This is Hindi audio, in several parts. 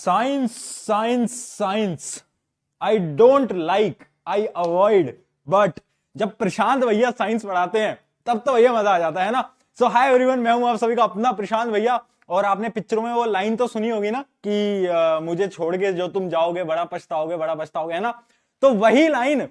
Science science science I don't like, I avoid, but जब प्रशांत भैया साइंस पढ़ाते हैं तब तो भैया मजा आ जाता है ना। सो हाय एवरीवन, मैं हूं आप सभी का अपना प्रशांत भैया। और आपने पिक्चरों में वो लाइन तो सुनी होगी ना कि मुझे छोड़ के जो तुम जाओगे बड़ा पछताओगे, बड़ा पछताओगे, है ना। तो वही लाइन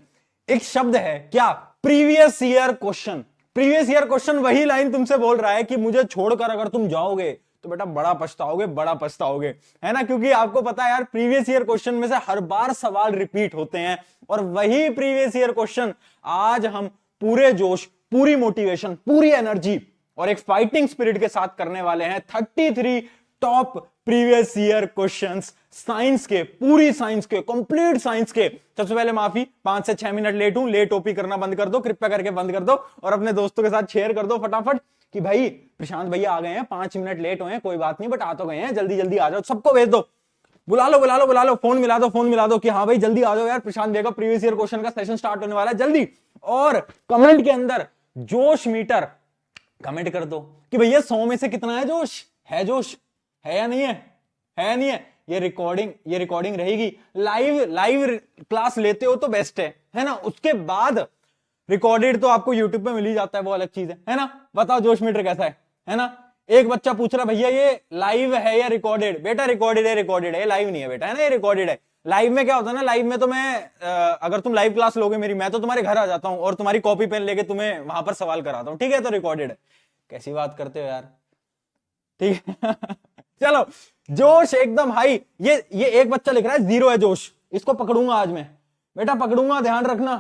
एक शब्द है क्या, previous year question. Previous year question वही लाइन तुमसे बोल रहा है कि मुझे छोड़कर अगर तुम जाओगे तो बेटा बड़ा पछताओगे, बड़ा पछताओगे, है ना। क्योंकि आपको पता है यार, प्रीवियस ईयर क्वेश्चन में से हर बार सवाल रिपीट होते हैं और वही प्रीवियस ईयर क्वेश्चन आज हम पूरे जोश, पूरी मोटिवेशन, पूरी एनर्जी और एक फाइटिंग स्पिरिट के साथ करने वाले हैं 33 top previous year questions science के, पूरी साइंस के, कंप्लीट साइंस के। सबसे पहले माफी, 5 से 6 मिनट लेट हूं, लेट ओपी करना बंद कर दो, कृपया करके बंद कर दो और अपने दोस्तों के साथ शेयर कर दो फटाफट कि भाई प्रशांत भैया आ गए हैं, 5 मिनट लेट हुए हैं, कोई बात नहीं बट आ तो गए हैं, जल्दी जल्दी आ जाओ। सबको भेज दो, बुला लो बुला लो बुला लो, फोन मिला दो, फोन मिला दो कि हाँ भाई जल्दी आ जाओ यार, प्रशांत भैया का प्रीवियस ईयर क्वेश्चन का सेशन स्टार्ट होने वाला है, जल्दी। और कमेंट के अंदर जोश मीटर कमेंट कर दो कि भैया 100 में से कितना है जोश, है जोश, है या नहीं है, है या नहीं है। ये रिकॉर्डिंग रहेगी, लाइव क्लास लेते हो तो बेस्ट है ना। उसके बाद रिकॉर्डेड तो आपको यूट्यूब पे मिल ही जाता है, वो अलग चीज है ना। बताओ जोश मीटर कैसा है ना। एक बच्चा पूछ रहा भैया ये लाइव है या रिकॉर्डेड। बेटा रिकॉर्डेड है, लाइव नहीं है बेटा, है ना, ये रिकॉर्डेड है। लाइव में क्या होता है ना, लाइव में तो मैं अगर तुम लाइव क्लास लोगे मेरी, मैं तो तुम्हारे घर आ जाता हूं और तुम्हारी कॉपी पेन लेके तुम्हें वहां पर सवाल कराता हूं, ठीक है। तो रिकॉर्डेड है। कैसी बात करते हो यार, ठीक है। चलो, जोश एकदम हाई। ये एक बच्चा लिख रहा है 0 है जोश, इसको पकड़ूंगा आज मैं, बेटा पकड़ूंगा, ध्यान रखना।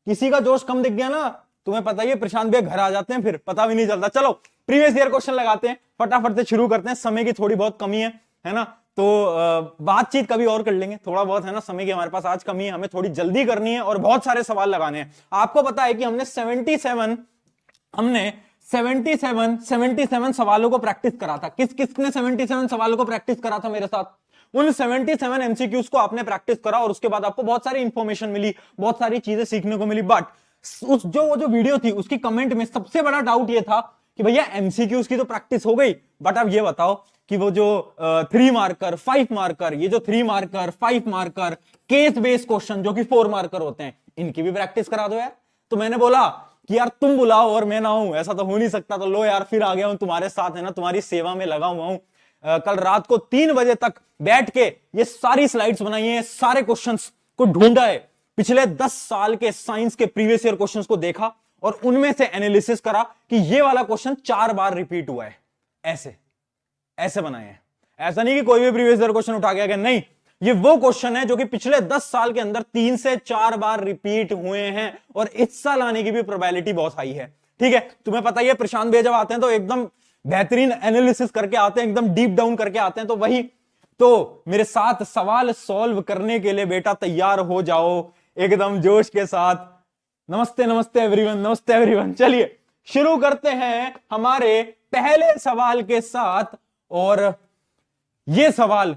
किसी का जोश कम दिख गया ना, तुम्हें पता ही है प्रशांत भैया घर आ जाते हैं, फिर पता भी नहीं चलता। चलो प्रीवियस ईयर क्वेश्चन लगाते हैं, फटाफट से शुरू करते हैं, समय की थोड़ी बहुत कमी है ना। तो बातचीत कभी और कर लेंगे, थोड़ा बहुत, है ना, समय की हमारे पास आज कमी है, हमें थोड़ी जल्दी करनी है और बहुत सारे सवाल लगाने हैं। आपको पता है कि हमने 77 सवालों को प्रैक्टिस करा था। किसने 77 सवालों को प्रैक्टिस करा था मेरे साथ? उन 77 एमसीक्यूज को आपने प्रैक्टिस करा और उसके बाद आपको बहुत सारी इंफॉर्मेशन मिली, बहुत सारी चीजें सीखने को मिली। बट उस जो वीडियो थी उसकी कमेंट में सबसे बड़ा डाउट यह था कि भैया एमसीक्यूज की तो प्रैक्टिस हो गई, बट अब ये बताओ कि वो जो 3 मार्कर 5 मार्कर, ये जो 3 marker 5 marker case based question जो कि 4 मार्कर होते हैं, इनकी भी प्रैक्टिस करा दो यार। तो मैंने बोला कि यार तुम बुलाओ और मैं ना हूं, ऐसा तो हो नहीं सकता। तो लो यार, फिर आ गया हूं तुम्हारे साथ, है ना, तुम्हारी सेवा में लगा हुआ हूं। कल रात को 3 बजे तक बैठ के ये सारी स्लाइड्स बनाई है, सारे क्वेश्चंस को ढूंढा है, पिछले 10 साल के साइंस के प्रीवियस ईयर क्वेश्चंस को देखा और उनमें से एनालिसिस करा कि ये वाला क्वेश्चन 4 बार रिपीट हुआ है। ऐसे बनाए हैं। ऐसा नहीं कि कोई भी प्रीवियस ईयर क्वेश्चन उठा के, नहीं, ये वो क्वेश्चन है जो कि पिछले 10 साल के अंदर 3 से 4 बार रिपीट हुए हैं और इस साल आने की भी प्रोबेबिलिटी बहुत हाई है, ठीक है। तुम्हें पता ही है प्रशांत भैया जब आते हैं तो एकदम बेहतरीन एनालिसिस करके आते हैं, एकदम डीप डाउन करके आते हैं। तो वही, तो मेरे साथ सवाल सॉल्व करने के लिए बेटा तैयार हो जाओ एकदम जोश के साथ। नमस्ते नमस्ते एवरीवन, नमस्ते एवरीवन। चलिए शुरू करते हैं हमारे पहले सवाल के साथ। और यह सवाल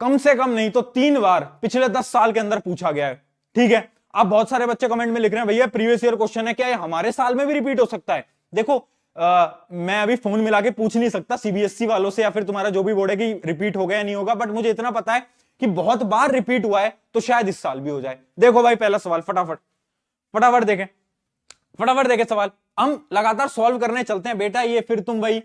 कम से कम नहीं तो 3 बार पिछले 10 साल के अंदर पूछा गया है, ठीक है। अब बहुत सारे बच्चे कमेंट में लिख रहे हैं भैया प्रीवियस ईयर क्वेश्चन है, क्या ये हमारे साल में भी रिपीट हो सकता है? देखो मैं अभी फोन मिला के पूछ नहीं सकता सीबीएसई वालों से या फिर तुम्हारा जो भी बोर्ड है कि रिपीट हो गया या नहीं होगा, बट मुझे इतना पता है कि बहुत बार रिपीट हुआ है, तो शायद इस साल भी हो जाए। देखो भाई पहला सवाल, फटाफट देखें सवाल। हम लगातार सॉल्व करने चलते हैं बेटा। ये फिर तुम भाई,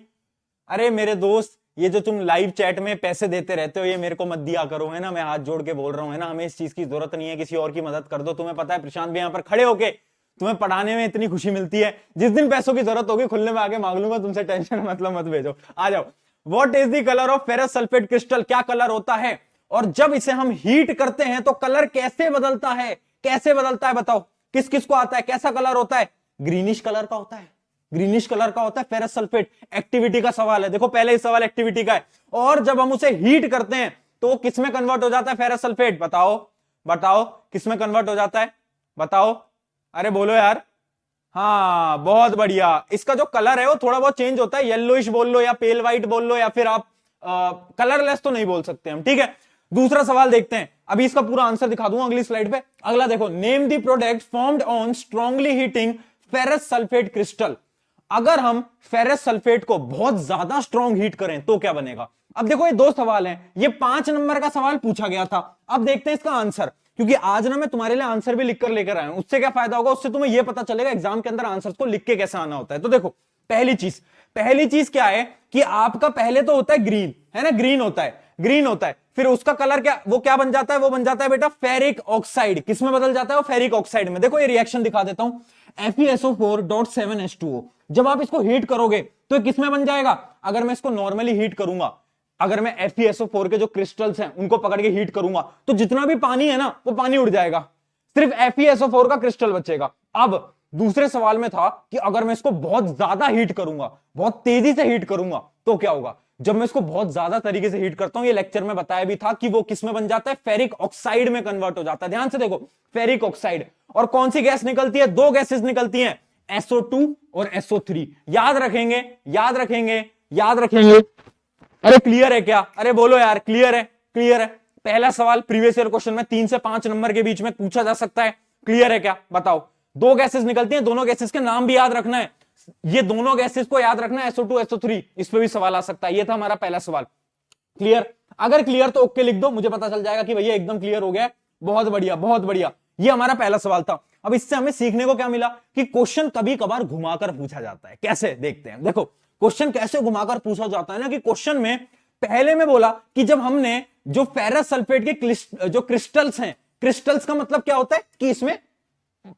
अरे मेरे दोस्त, ये जो तुम लाइव चैट में पैसे देते रहते हो ये मेरे को मत दिया करो, है ना, मैं हाथ जोड़ के बोल रहा हूं, है ना, हमें इस चीज की जरूरत नहीं है, किसी और की मदद कर दो। तुम्हें पता है प्रशांत भी यहां पर खड़े होके तुम्हें पढ़ाने में इतनी खुशी मिलती है, जिस दिन पैसों की जरूरत होगी खुलने में आगे मांग लूंगा तुमसे, टेंशन मतलब मत भेजो, आ जाओ। What is the colour of ferrous sulphate crystal? क्या कलर होता है और जब इसे हम हीट करते हैं तो कलर कैसे बदलता है? बताओ, किस किस को आता है? कैसा कलर होता है? ग्रीनिश कलर का होता है, ग्रीनिश कलर का होता है फेरस सल्फेट। एक्टिविटी का सवाल है, देखो पहले ही सवाल एक्टिविटी का है। और जब हम उसे हीट करते हैं तो किस में कन्वर्ट हो जाता है फेरस सल्फेट? बताओ किस में कन्वर्ट हो जाता है? बताओ, अरे बोलो यार। हाँ बहुत बढ़िया। इसका जो कलर है वो थोड़ा बहुत चेंज होता है, येलोइश बोल लो या पेल व्हाइट बोल लो या फिर आप कलरलेस तो नहीं बोल सकते हम, ठीक है। दूसरा सवाल देखते हैं, अभी इसका पूरा आंसर दिखा दूंगा अगली स्लाइड पे। अगला देखो, name the product formed on strongly heating ferrous sulphate crystal. अगर हम फेरस सल्फेट को बहुत ज्यादा स्ट्रॉन्ग हीट करें तो क्या बनेगा? अब देखो ये दो सवाल हैं, ये 5 नंबर का सवाल पूछा गया था। अब देखते हैं इसका आंसर, क्योंकि आज ना मैं तुम्हारे लिए आंसर भी लिखकर लेकर आया हूं। उससे क्या फायदा होगा, उससे तुम्हें यह पता चलेगा एग्जाम के अंदर आंसर को लिख के कैसे आना होता है। तो देखो पहली चीज क्या है कि आपका पहले तो होता है ग्रीन, है ना, ग्रीन होता है, फिर उसका कलर क्या, वो क्या बन जाता है, वो बन जाता है बेटा फेरिक ऑक्साइड। किसमें बदल जाता है वो, फेरिक ऑक्साइड में। देखो ये रिएक्शन दिखा देता हूं, FeSO4.7H2O। जब आप इसको हीट करोगे तो ये किसमें बन जाएगा, अगर मैं इसको नॉर्मली हीट करूंगा, अगर मैं FeSO4 के जो क्रिस्टल्स हैं उनको पकड़ के हीट करूंगा तो जितना भी पानी है ना वो पानी उड़ जाएगा, सिर्फ FeSO4 का क्रिस्टल बचेगा। अब दूसरे सवाल में था कि अगर मैं इसको बहुत ज्यादा हीट करूंगा, बहुत तेजी से हीट करूंगा तो क्या होगा। जब मैं इसको बहुत ज्यादा तरीके से हीट करता हूं, ये लेक्चर में बताया भी था कि वो किसमें बन जाता है, फेरिक ऑक्साइड में कन्वर्ट हो जाता है। ध्यान से देखो, फेरिक ऑक्साइड, और कौन सी गैस निकलती है, दो गैसेस निकलती हैं, SO2 और SO3। याद रखेंगे, याद रखेंगे, याद रखेंगे। अरे क्लियर है क्या, अरे बोलो यार, क्लियर है, क्लियर है। पहला सवाल प्रीवियस ईयर क्वेश्चन में 3 से 5 नंबर के बीच में पूछा जा सकता है, क्लियर है क्या, बताओ। दो गैसेस निकलती हैं, दोनों गैसेस के नाम भी याद रखना है, ये दोनों गैसेस को याद रखना है, SO2 SO3, इस पे भी सवाल आ सकता है। ये था हमारा पहला सवाल, क्लियर। अगर क्लियर तो ओके लिख दो, मुझे पता चल जाएगा कि भैया एकदम क्लियर हो गया, बहुत बढ़िया, बहुत बढ़िया। ये हमारा पहला सवाल था। अब इससे हमें सीखने को क्या मिला कि क्वेश्चन कभी कभार घुमाकर पूछा जाता है। कैसे, देखते हैं। देखो क्वेश्चन कैसे घुमाकर पूछा जाता है ना, कि क्वेश्चन में पहले में बोला कि जब हमने जो फेरस सल्फेट के जो क्रिस्टल्स हैं, क्रिस्टल्स का मतलब क्या होता है कि इसमें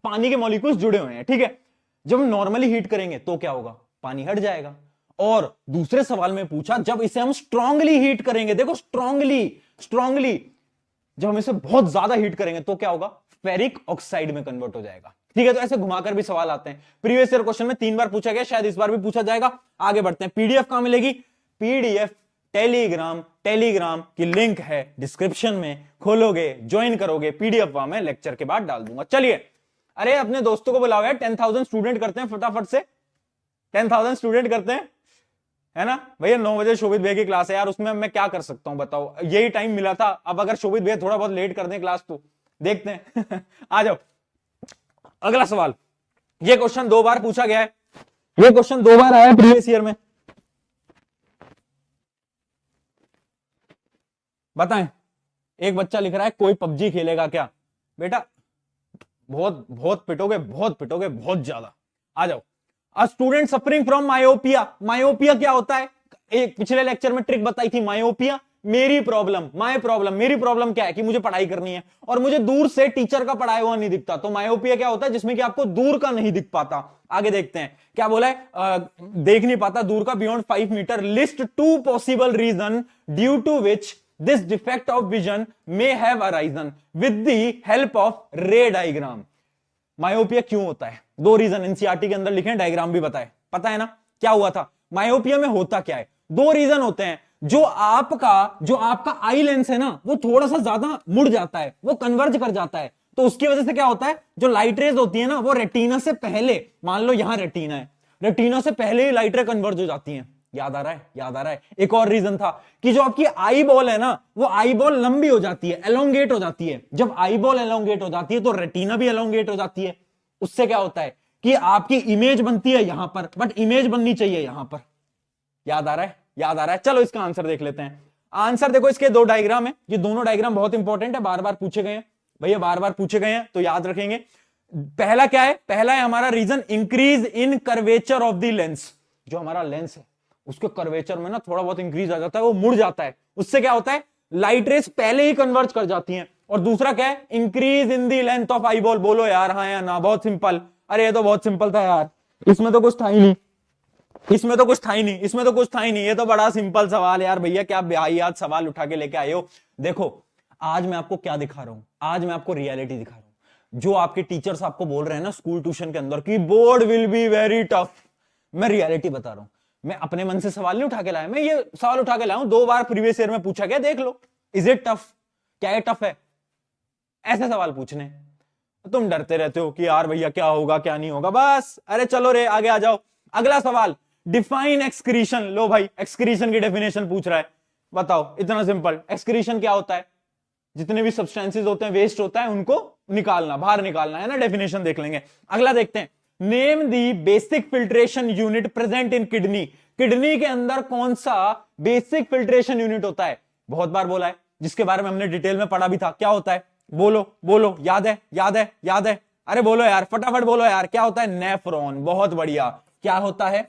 पानी के मॉलिक्यूल्स जुड़े हुए हैं, ठीक है। जब हम नॉर्मली हीट करेंगे तो क्या होगा, पानी हट जाएगा। और दूसरे सवाल में पूछा जब इसे हम स्ट्रांगली हीट करेंगे, देखो स्ट्रांगली जब हम इसे बहुत ज्यादा हीट करेंगे तो क्या होगा, फेरिक ऑक्साइड में कन्वर्ट हो जाएगा, ठीक है। तो ऐसे घुमाकर भी सवाल आते हैं। प्रीवियस ईयर क्वेश्चन में 3 बार पूछा गया, शायद इस बार भी पूछा जाएगा। आगे बढ़ते हैं। पीडीएफ कहां मिलेगी, पीडीएफ टेलीग्राम की लिंक है डिस्क्रिप्शन में, खोलोगे, ज्वाइन करोगे, पीडीएफ वहां मैं लेक्चर के बाद डाल दूंगा। चलिए, अरे अपने दोस्तों को बुलाओ यार, 10,000 स्टूडेंट करते हैं फटाफट से, 10,000 स्टूडेंट करते हैं, है ना भैया। 9 बजे शोभित भैया की क्लास है यार, उसमें मैं क्या कर सकता हूं बताओ, यही टाइम मिला था। अब अगर शोभित भैया थोड़ा बहुत लेट कर दें क्लास तो देखते हैं। आ जाओ, अगला सवाल। ये क्वेश्चन 2 बार पूछा गया है, ये क्वेश्चन 2 बार आया है प्रीवियस ईयर में। बताएं, एक बच्चा लिख रहा है कोई पबजी खेलेगा क्या। बेटा बहुत बहुत पिटोगे, बहुत पिटोगे, बहुत ज्यादा। आ जाओ। A student suffering from myopia, myopia क्या होता है, एक पिछले लेक्चर में ट्रिक बताई थी। मायोपिया मेरी प्रॉब्लम, माय प्रॉब्लम, मेरी प्रॉब्लम क्या है कि मुझे पढ़ाई करनी है और मुझे दूर से टीचर का पढ़ाया हुआ नहीं दिखता, तो मायोपिया क्या होता है, जिसमें कि आपको दूर का नहीं दिख पाता। आगे देखते हैं क्या बोला है, देख नहीं पाता दूर का, beyond 5 metre. List 2 possible reason due to which this defect of vision may have arisen with the help of ray diagram. Myopia क्यों होता है, 2 रीजन एनसीईआरटी के अंदर लिखे, डायग्राम भी बताए, पता है ना क्या हुआ था। मायोपिया में होता क्या है, 2 रीजन होते हैं। जो आपका आई लेंस है ना, वो थोड़ा सा ज्यादा मुड़ जाता है, वो कन्वर्ज कर जाता है, तो उसकी वजह से क्या होता है, जो लाइट रेज होती है ना, वो रेटिना से पहले, मान लो यहां रेटिना है, रेटिना से पहले ही लाइट रे कन्वर्ज हो जाती है। याद आ रहा है, याद आ रहा है। एक और रीजन था कि जो आपकी आई बॉल है ना, वो आई बॉल लंबी हो जाती है, एलोंगेट हो जाती है। जब आई बॉल एलोंगेट हो जाती है तो रेटिना भी एलोंगेट हो जाती है। उससे क्या होता है कि आपकी इमेज बनती है यहां पर, बट इमेज बननी चाहिए यहां पर। याद आ रहा है, याद आ रहा है। चलो इसका आंसर देख लेते हैं। आंसर देखो, इसके 2 डायग्राम है, ये दोनों डायग्राम बहुत इंपॉर्टेंट है, बार बार पूछे गए हैं भैया, बार बार पूछे गए हैं तो याद रखेंगे। पहला क्या है, पहला है हमारा reason increase in curvature of the lens. जो हमारा लेंस है उसके कर्वेचर में ना थोड़ा बहुत इंक्रीज आ जाता है, वो मुड़ जाता है। उससे क्या होता है, लाइट रेस पहले ही कन्वर्ज कर जाती हैं। और दूसरा क्या है, increase in the length of eye ball. बोलो यार हाँ या ना, बहुत सिंपल। अरे ये तो बहुत सिंपल था यार, इसमें तो कुछ था ही नहीं, इसमें तो कुछ था ही नहीं, इसमें तो कुछ था ही नहीं। ये तो बड़ा सिंपल सवाल यार भैया, क्या बेहयात सवाल उठा के लेके आए हो। देखो आज मैं आपको क्या दिखा रहा हूं, आज मैं आपको रियलिटी दिखा रहा हूं। जो आपके टीचर्स आपको बोल रहे हैं ना स्कूल ट्यूशन के अंदर कि board will be very tough, मैं रियलिटी बता रहा हूं। मैं अपने मन से सवाल नहीं उठा के लाया, मैं ये सवाल उठा के लाया हूं, 2 बार प्रीवियस ईयर में पूछा गया, देख लो। इज इट टफ, क्या ये टफ है ऐसे सवाल पूछने। तुम डरते रहते हो कि यार भैया क्या होगा क्या नहीं होगा, बस अरे चलो रे आगे आ जाओ। अगला सवाल, डिफाइन एक्सक्रीशन। लो भाई, एक्सक्रीशन की डेफिनेशन पूछ रहा है, बताओ। इतना सिंपल, एक्सक्रीशन क्या होता है, जितने भी सब्सटेंसेस होते हैं, वेस्ट होता है, उनको निकालना, बाहर निकालना, है ना। डेफिनेशन देख लेंगे। अगला देखते हैं, name the basic filtration unit present in kidney. Kidney के अंदर कौन सा बेसिक फिल्ट्रेशन यूनिट होता है? बहुत बार बोला है, जिसके बारे में हमने डिटेल में पढ़ा भी था। क्या होता है? बोलो बोलो, याद है याद है याद है? अरे बोलो यार, फटाफट बोलो यार, क्या होता है? नेफ्रॉन। बहुत बढ़िया। क्या होता है?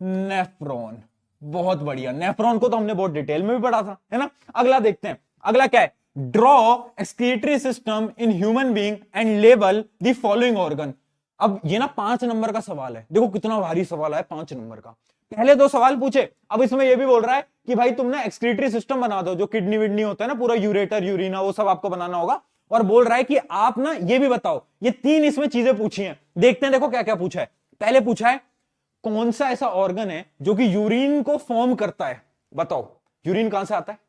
नेफ्रॉन। बहुत बढ़िया। नेफ्रॉन को तो हमने बहुत डिटेल में भी पढ़ा था, है ना। अगला देखते हैं, अगला क्या है? Draw excretory system in human being and label the following organ. अब ये ना 5 नंबर का सवाल है, देखो कितना भारी सवाल है, 5 नंबर का। पहले 2 सवाल पूछे, अब इसमें ये भी बोल रहा है कि भाई तुम ना एक्सक्रीटरी सिस्टम बना दो, जो किडनी विडनी होता है ना, पूरा यूरेटर यूरिना वो सब आपको बनाना होगा। और बोल रहा है कि आप ना ये भी बताओ, ये 3 इसमें चीजें पूछी हैं, देखते हैं देखो क्या क्या पूछा है। पहले पूछा है कौन सा ऐसा ऑर्गन है जो कि यूरिन को फॉर्म करता है? बताओ, यूरिन कहां से आता है?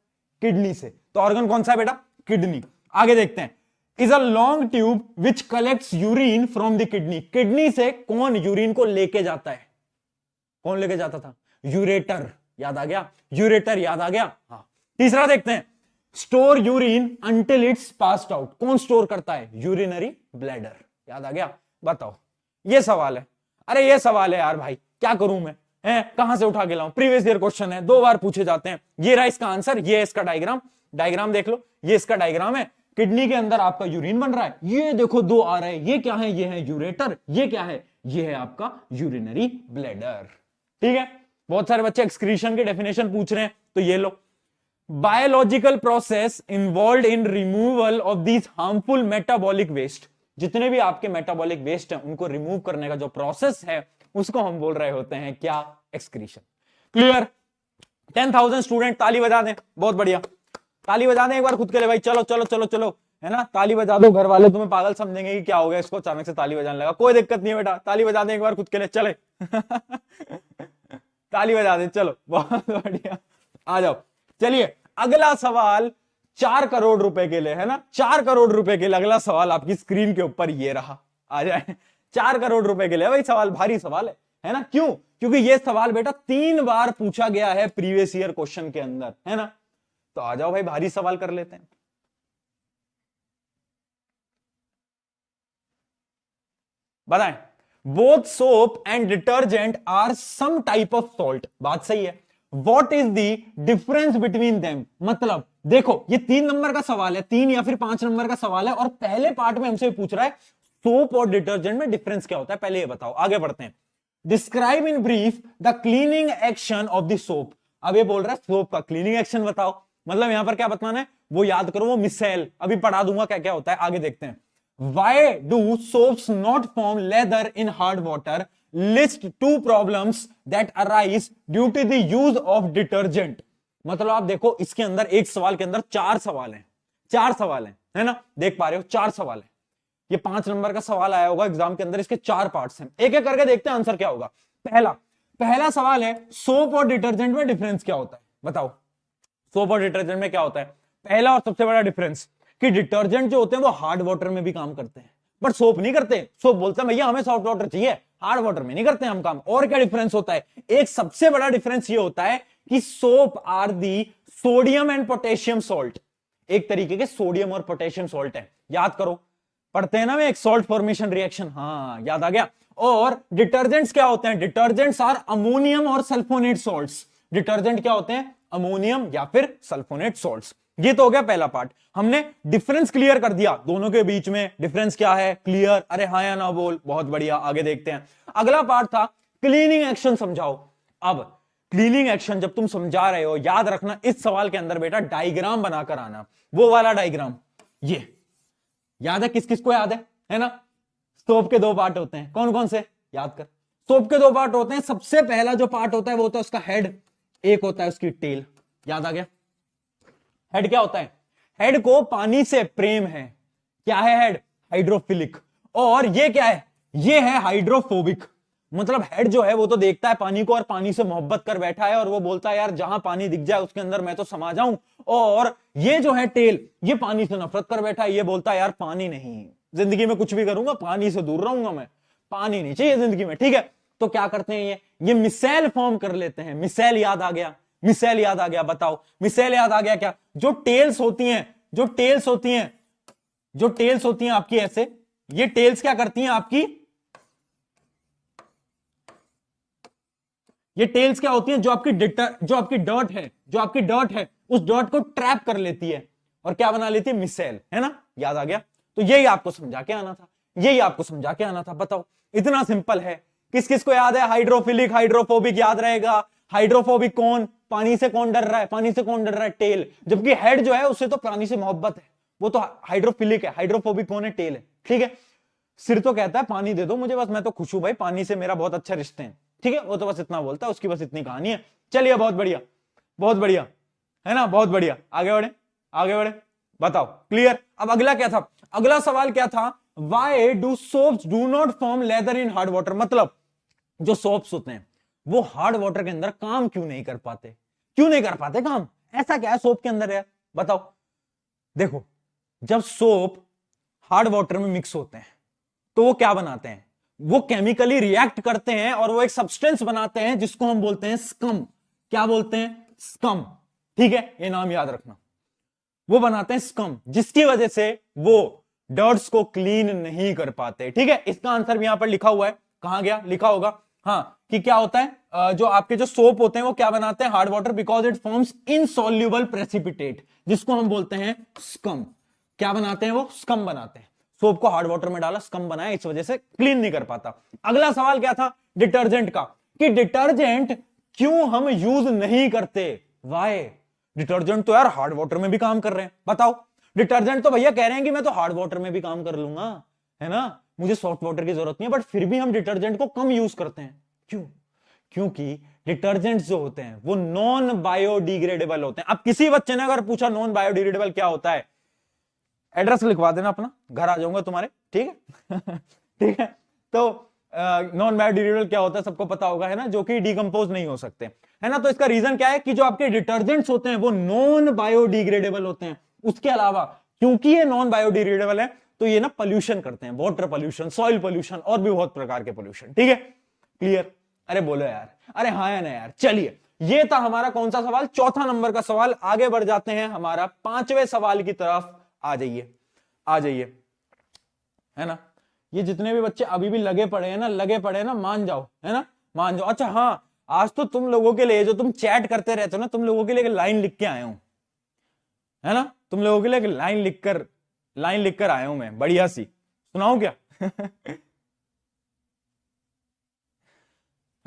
किडनी से। तो ऑर्गन कौन सा है बेटा? किडनी। आगे देखते हैं, is a long tube which collects urine from the kidney. Kidney से कौन यूरिन को लेके जाता है? कौन लेके जाता था? यूरेटर। याद आ गया? यूरेटर याद आ गया। हाँ। तीसरा देखते हैं, store urine until it's passed out. कौन स्टोर करता है? Urinary bladder. याद आ गया? बताओ। ये सवाल है। अरे ये सवाल है यार भाई, क्या करूं मैं, कहां से उठा के लाऊं? प्रीवियस ईयर क्वेश्चन है, 2 बार पूछे जाते हैं। ये रहा इसका आंसर, ये है इसका डायग्राम। डायग्राम देख लो, ये इसका डायग्राम है। किडनी के अंदर आपका यूरिन बन रहा है, ये देखो 2 आ रहे हैं, ये क्या है? ये है यूरेटर। ये क्या है? ये है आपका यूरिनरी ब्लैडर। ठीक है। बहुत सारे बच्चे एक्सक्रीशन के डेफिनेशन पूछ रहे हैं, तो ये लो, biological process involve in removal of these harmful metabolic waste. जितने भी आपके मेटाबॉलिक वेस्ट हैं उनको रिमूव करने का जो प्रोसेस है उसको हम बोल रहे होते हैं क्या? एक्सक्रीशन। क्लियर? 10,000 स्टूडेंट ताली बजा दें। बहुत बढ़िया, ताली बजा दें एक बार खुद के लिए भाई। चलो चलो चलो चलो, है ना, ताली बजा दो। घर वाले तुम्हें पागल समझेंगे कि क्या हो गया इसको, अचानक से ताली बजाने लगा। कोई दिक्कत नहीं है बेटा, ताली बजा दें एक बार खुद के लिए। चले ताली बजा दें, चलो बहुत बढ़िया। आ जाओ, चलिए अगला सवाल 4 करोड़ रुपए के लिए, है ना। 4 करोड़ रुपए के लिए अगला सवाल आपकी स्क्रीन के ऊपर ये रहा, आ जाए। 4 करोड़ रुपए के लिए भाई सवाल, भारी सवाल है ना। क्यों? क्योंकि ये सवाल बेटा 3 बार पूछा गया है प्रीवियस ईयर क्वेश्चन के अंदर, है ना। तो आ जाओ भाई, भारी सवाल कर लेते हैं। बताएं, both soap and detergent are some type of salt. बात सही है। What is the difference between them? मतलब देखो, ये 3 नंबर का सवाल है, 3 या फिर 5 नंबर का सवाल है, और पहले पार्ट में हमसे पूछ रहा है सोप और डिटर्जेंट में डिफरेंस क्या होता है। पहले ये बताओ, आगे बढ़ते हैं। Describe in brief the cleaning action of the soap. अब ये बोल रहा है सोप का क्लीनिंग एक्शन बताओ। मतलब यहां पर क्या बताना है वो याद करो, वो मिसेल अभी पढ़ा दूंगा क्या क्या होता है। आगे देखते हैं। Why do soaps not form leather in hard water? List 2 problems that arise due to the use of detergent. मतलब आप देखो, इसके अंदर एक सवाल के अंदर 4 सवाल हैं। 4 सवाल हैं, है ना, देख पा रहे हो, 4 सवाल है। ये 5 नंबर का सवाल आया होगा एग्जाम के अंदर, इसके 4 पार्ट्स हैं। एक एक करके देखते हैं आंसर क्या होगा। पहला सवाल है, सोप और डिटर्जेंट में डिफरेंस क्या होता है? बताओ, सोप और डिटर्जेंट में क्या होता है? पहला और सबसे बड़ा डिफरेंस कि डिटर्जेंट जो होते हैं वो हार्ड वाटर में भी काम करते हैं, बट सोप नहीं करते। सोप बोलता है भैया हमें सॉफ्ट वाटर चाहिए, हार्ड वाटर में नहीं करते हम काम। और क्या डिफरेंस होता है? एक सबसे बड़ा डिफरेंस ये होता है कि soap are the sodium and potassium salt. एक तरीके के सोडियम और पोटेशियम सॉल्ट है, याद करो, पढ़ते हैं ना एक सॉल्ट फॉर्मेशन रिएक्शन। हाँ, याद आ गया। और डिटर्जेंट्स क्या होते हैं? डिटर्जेंट्स आर अमोनियम और सल्फोनेट सॉल्ट्स। डिटर्जेंट क्या होते हैं? अमोनियम या फिर सल्फोनेट सॉल्ट्स। ये तो हो गया पहला पार्ट, हमने डिफरेंस क्लियर कर दिया दोनों के बीच में। डिफरेंस क्या है? क्लियर? अरे हाँ या ना बोल। बहुत बढ़िया, आगे देखते हैं। अगला पार्ट था क्लीनिंग एक्शन समझाओ। अब क्लीनिंग एक्शन जब तुम समझा रहे हो, याद रखना इस सवाल के अंदर बेटा डायग्राम बनाकर आना, वो वाला डायग्राम। ये याद है? किस किस को याद है ना। सोप के 2 पार्ट होते हैं, कौन कौन से? याद कर। सोप के 2 पार्ट होते हैं। सबसे पहला जो पार्ट होता है वो होता है उसका हेड, एक होता है उसकी टेल। याद आ गया? हेड क्या होता है? हेड को पानी से प्रेम है। क्या है हेड? हाइड्रोफिलिक। और ये क्या है? ये है हाइड्रोफोबिक। मतलब हेड जो है वो तो देखता है पानी को और पानी से मोहब्बत कर बैठा है, और वो बोलता है यार जहां पानी दिख जाए उसके अंदर मैं तो समा जाऊं। और ये जो है टेल, ये पानी से नफरत कर बैठा है। ये बोलता है यार पानी नहीं, जिंदगी में कुछ भी करूंगा पानी से दूर रहूंगा, मैं पानी नहीं चाहिए जिंदगी में। ठीक है, तो क्या करते हैं ये मिसेल फॉर्म कर लेते हैं। मिसेल याद आ गया? मिसेल याद आ गया? बताओ, मिसेल याद आ गया क्या? जो टेल्स होती हैं, जो टेल्स होती हैं आपकी ऐसे, ये टेल्स क्या करती हैं आपकी? ये टेल्स क्या होती है, जो आपकी डर्ट है उस डर्ट को ट्रैप कर लेती है और क्या बना लेती है, मिसाइल, है ना, याद आ गया। तो यही आपको समझा के आना था, बताओ इतना सिंपल है। किस किस को याद है, हाइड्रोफिलिक हाइड्रोफोबिक याद रहेगा। हाइड्रोफोबिक कौन, पानी से कौन डर रहा है, टेल, जबकि हेड जो है उससे तो पानी से मोहब्बत है, वो तो हाइड्रोफिलिक है। हाइड्रोफोबिक कौन है, टेल है, ठीक है। सिर तो कहता है पानी दे दो मुझे बस, मैं तो खुश हूं भाई, पानी से मेरा बहुत अच्छा रिश्ते हैं, ठीक है, वो तो बस इतना बोलता है, उसकी बस इतनी कहानी है। चलिए बहुत बढ़िया है ना, बहुत बढ़िया, आगे बढ़े, बताओ क्लियर। अब अगला क्या था, अगला सवाल क्या था, why do soaps do not form lather in hard water, मतलब जो सोप्स होते हैं वो हार्ड वाटर के अंदर काम क्यों नहीं कर पाते काम, ऐसा क्या है सोप के अंदर है, बताओ। देखो, जब सोप हार्ड वाटर में मिक्स होते हैं तो वो क्या बनाते हैं, वो केमिकली रिएक्ट करते हैं और वो एक सब्सटेंस बनाते हैं जिसको हम बोलते हैं स्कम। क्या बोलते हैं, स्कम, ठीक है, ये नाम याद रखना। वो बनाते हैं स्कम, जिसकी वजह से वो डर्ट्स को क्लीन नहीं कर पाते, ठीक है। इसका आंसर भी यहां पर लिखा हुआ है, कहां गया, लिखा होगा, हाँ, कि क्या होता है, जो आपके जो सोप होते हैं वो क्या बनाते हैं, hard water, because it forms insoluble precipitate, जिसको हम बोलते हैं स्कम। क्या बनाते हैं वो, स्कम बनाते हैं। सोप को हार्ड वाटर में डाला, स्कम बनाया, इस वजह से क्लीन नहीं कर पाता। अगला सवाल क्या था, डिटर्जेंट का, कि डिटर्जेंट क्यों हम यूज नहीं करते, वाई। डिटर्जेंट तो यार हार्ड वाटर में भी काम कर रहे हैं, बताओ। डिटर्जेंट तो भैया कह रहे हैं कि मैं तो हार्ड वाटर में भी काम कर लूंगा, है ना, मुझे सॉफ्ट वाटर की जरूरत नहीं है, बट फिर भी हम डिटर्जेंट को कम यूज करते हैं, क्यों, क्योंकि डिटर्जेंट्स जो होते हैं वो नॉन बायोडिग्रेडेबल होते हैं। अब किसी बच्चे ने अगर पूछा नॉन बायोडिग्रेडेबल क्या होता है, एड्रेस लिखवा देना अपना, घर आ जाऊंगा तुम्हारे, ठीक है ठीक है। तो नॉन बायोडिग्रेडेबल क्या होता है सबको पता होगा, है ना, जो कि डिकम्पोज नहीं हो सकते, है ना। तो इसका रीजन क्या है कि जो आपके डिटर्जेंट्स होते हैं वो नॉन बायोडिग्रेडेबल होते हैं। उसके अलावा क्योंकि ये नॉन बायोडिग्रेडेबल है तो ये ना पोल्यूशन करते हैं, वाटर पोल्यूशन, सॉइल पोल्यूशन और भी बहुत प्रकार के पोल्यूशन, ठीक है, क्लियर। अरे बोलो यार, अरे हाँ या ना यार। चलिए, ये था हमारा कौन सा सवाल, चौथा नंबर का सवाल। आगे बढ़ जाते हैं हमारा पांचवें सवाल की तरफ, आ जाइए, है ना। ये जितने भी बच्चे अभी भी लगे पड़े हैं ना, मान जाओ, है ना, मान जाओ। अच्छा हाँ, आज तो तुम लोगों के लिए, जो तुम चैट करते रहते हो ना, तुम लोगों के लिए एक लाइन लिख के आया हूं, है ना, तुम लोगों के लिए एक लाइन लिखकर आया हूं मैं, बढ़िया सी, सुनाऊं क्या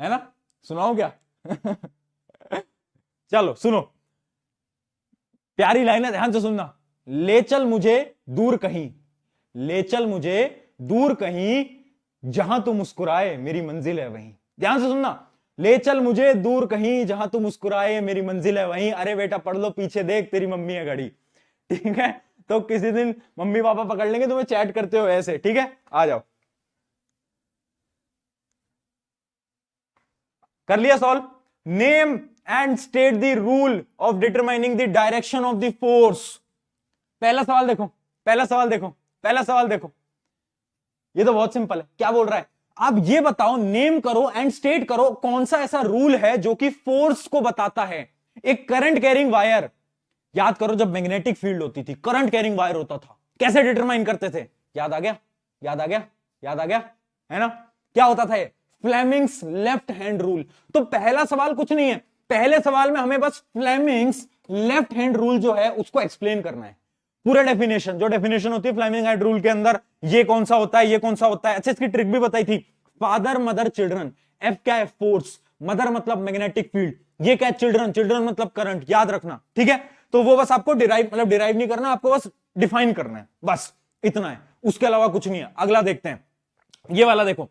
है ना, सुनाऊं क्या चलो सुनो, प्यारी लाइन है, ध्यान से सुनना। ले चल मुझे दूर कहीं, जहां तू मुस्कुराए मेरी मंजिल है वहीं। ध्यान से सुनना, ले चल मुझे दूर कहीं, जहां तू मुस्कुराए मेरी मंजिल है वहीं। अरे बेटा पढ़ लो, पीछे देख तेरी मम्मी है घड़ी, ठीक है। तो किसी दिन मम्मी पापा पकड़ लेंगे तुम्हें चैट करते हो ऐसे, ठीक है। आ जाओ, कर लिया solve. Name and state the rule of determining the direction of the force. पहला सवाल देखो, ये तो बहुत सिंपल है। क्या बोल रहा है, आप ये बताओ, नेम करो एंड स्टेट करो, कौन सा ऐसा रूल है जो कि फोर्स को बताता है। एक करंट कैरिंग वायर, याद करो जब मैग्नेटिक फील्ड होती थी, करंट कैरिंग वायर होता था, कैसे डिटरमाइन करते थे, याद आ गया, है ना। क्या होता था ये, फ्लेमिंग्स लेफ्ट हैंड रूल। तो पहला सवाल कुछ नहीं है, पहले सवाल में हमें बस फ्लेमिंग्स लेफ्ट हैंड रूल जो है उसको एक्सप्लेन करना है। पूरा डेफिनेशन, जो डेफिनेशन होती है फ्लेमिंग हैंड रूल के अंदर, ये कौन सा होता है। अच्छा, इसकी ट्रिक भी बताई थी, फादर मदर चिल्ड्रन। एफ क्या है, फोर्स, मदर मतलब मैग्नेटिक फील्ड, ये क्या है, चिल्ड्रन मतलब करंट, याद रखना, ठीक है। तो वो बस आपको डिराइव नहीं करना, आपको बस डिफाइन करना है, बस इतना है, उसके अलावा कुछ नहीं है। अगला देखते हैं, ये वाला देखो,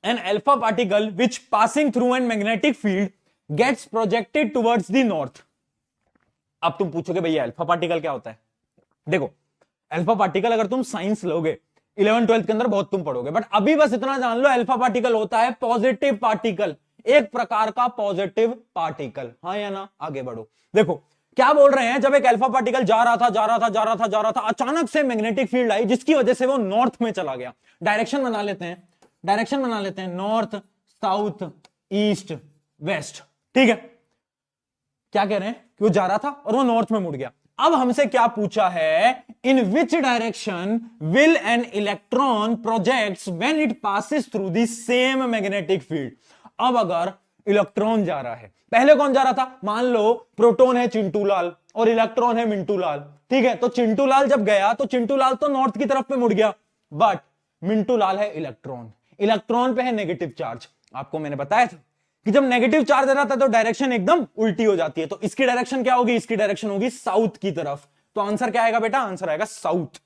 an alpha particle which passing through an magnetic field gets projected towards the north. अब तुम पूछोगे भैया अल्फा पार्टिकल क्या होता है। देखो, अल्फा पार्टिकल अगर तुम साइंस लोगे 11th 12th के अंदर बहुत तुम पढ़ोगे, बट अभी बस इतना जान लो, अल्फा पार्टिकल होता है पॉजिटिव पार्टिकल, एक प्रकार का पॉजिटिव पार्टिकल, हाँ या ना। आगे बढ़ो, देखो क्या बोल रहे हैं, जब एक अल्फा पार्टिकल जा रहा था, अचानक से मैग्नेटिक फील्ड आई जिसकी वजह से वो नॉर्थ में चला गया। डायरेक्शन बना लेते हैं, नॉर्थ साउथ ईस्ट वेस्ट, ठीक है। क्या कह रहे हैं कि वो जा रहा था और वो नॉर्थ में मुड़ गया। अब हमसे क्या पूछा है, in which direction will an electron projects when it passes through the same magnetic field. अब अगर इलेक्ट्रॉन जा रहा है, पहले कौन जा रहा था, मान लो प्रोटॉन है चिंटू लाल और इलेक्ट्रॉन है मिंटू लाल, ठीक है, तो चिंटू लाल जब गया तो चिंटू लाल तो नॉर्थ की तरफ पे मुड़ गया, बट मिंटू लाल है इलेक्ट्रॉन, इलेक्ट्रॉन पे है नेगेटिव चार्ज। आपको मैंने बताया था कि जब नेगेटिव चार्ज रहता है तो डायरेक्शन एकदम उल्टी हो जाती है, तो इसकी डायरेक्शन क्या होगी, इसकी डायरेक्शन होगी साउथ की तरफ। तो आंसर क्या आएगा बेटा, आंसर आएगा south.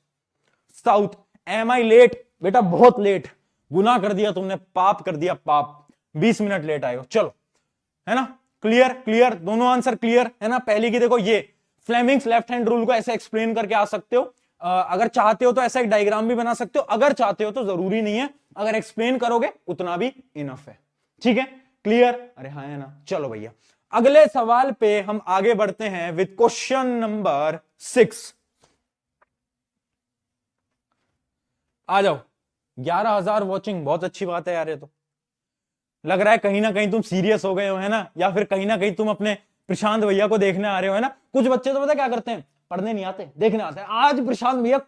South. Am I late, बेटा बहुत लेट, गुनाह कर दिया तुमने, पाप कर दिया पाप, 20 मिनट लेट आए हो। चलो, है ना, क्लियर, क्लियर, दोनों आंसर क्लियर है ना। पहली की देखो, ये फ्लेमिंग्स लेफ्ट हैंड रूल को ऐसे एक्सप्लेन करके आ सकते हो, अगर चाहते हो तो ऐसा एक डायग्राम भी बना सकते हो, अगर चाहते हो तो जरूरी नहीं है, अगर एक्सप्लेन करोगे उतना भी इनफ है, ठीक है, क्लियर। अरे हाँ है ना। चलो भैया अगले सवाल पे हम आगे बढ़ते हैं विद क्वेश्चन नंबर 6। आ जाओ। 11,000 वॉचिंग, बहुत अच्छी बात है यार, ये तो लग रहा है कहीं ना कहीं तुम सीरियस हो गए हो, है ना, या फिर कहीं ना कहीं तुम अपने प्रशांत भैया को देखने आ रहे हो, है ना। कुछ बच्चे तो पता क्या करते हैं, पढ़ने नहीं आते, देखने आते हैं। आज प्रशांत भैया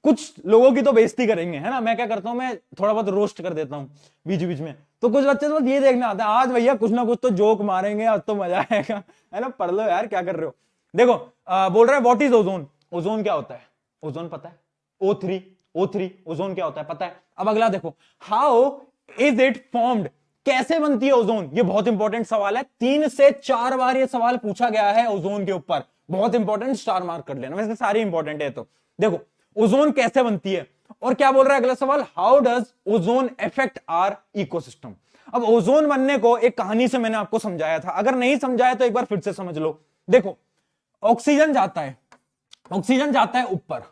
कुछ लोगों की तो बेइज्जती करेंगे, है ना। मैं क्या करता हूं, मैं थोड़ा बहुत रोस्ट कर देता हूं बीच बीच में, तो कुछ बच्चे तो ये देखने आते हैं, आज भैया कुछ ना कुछ तो जोक मारेंगे, आज तो मजा आएगा, है ना। पढ़ लो यार, क्या कर रहे हो। देखो बोल रहा है व्हाट इज ओजोन, ओजोन क्या होता है, ओजोन पता है, O3, O3 ओजोन क्या होता है पता है। अब अगला देखो, हाउ इज इट फॉर्म्ड, कैसे बनती है ओजोन, ये बहुत इंपॉर्टेंट सवाल है, 3 से 4 बार ये सवाल पूछा गया है ओजोन के ऊपर, बहुत इंपॉर्टेंट, स्टार मार्क कर लेना, वैसे सारी इंपॉर्टेंट है। तो देखो ओजोन कैसे बनती है, और क्या बोल रहा है अगला सवाल, how does ozone effect our ecosystem. अब ओजोन बनने को एक कहानी से मैंने आपको समझाया था, अगर नहीं समझाया तो एक बार फिर से समझ लो। देखो ऑक्सीजन जाता है, ऑक्सीजन जाता है ऊपर,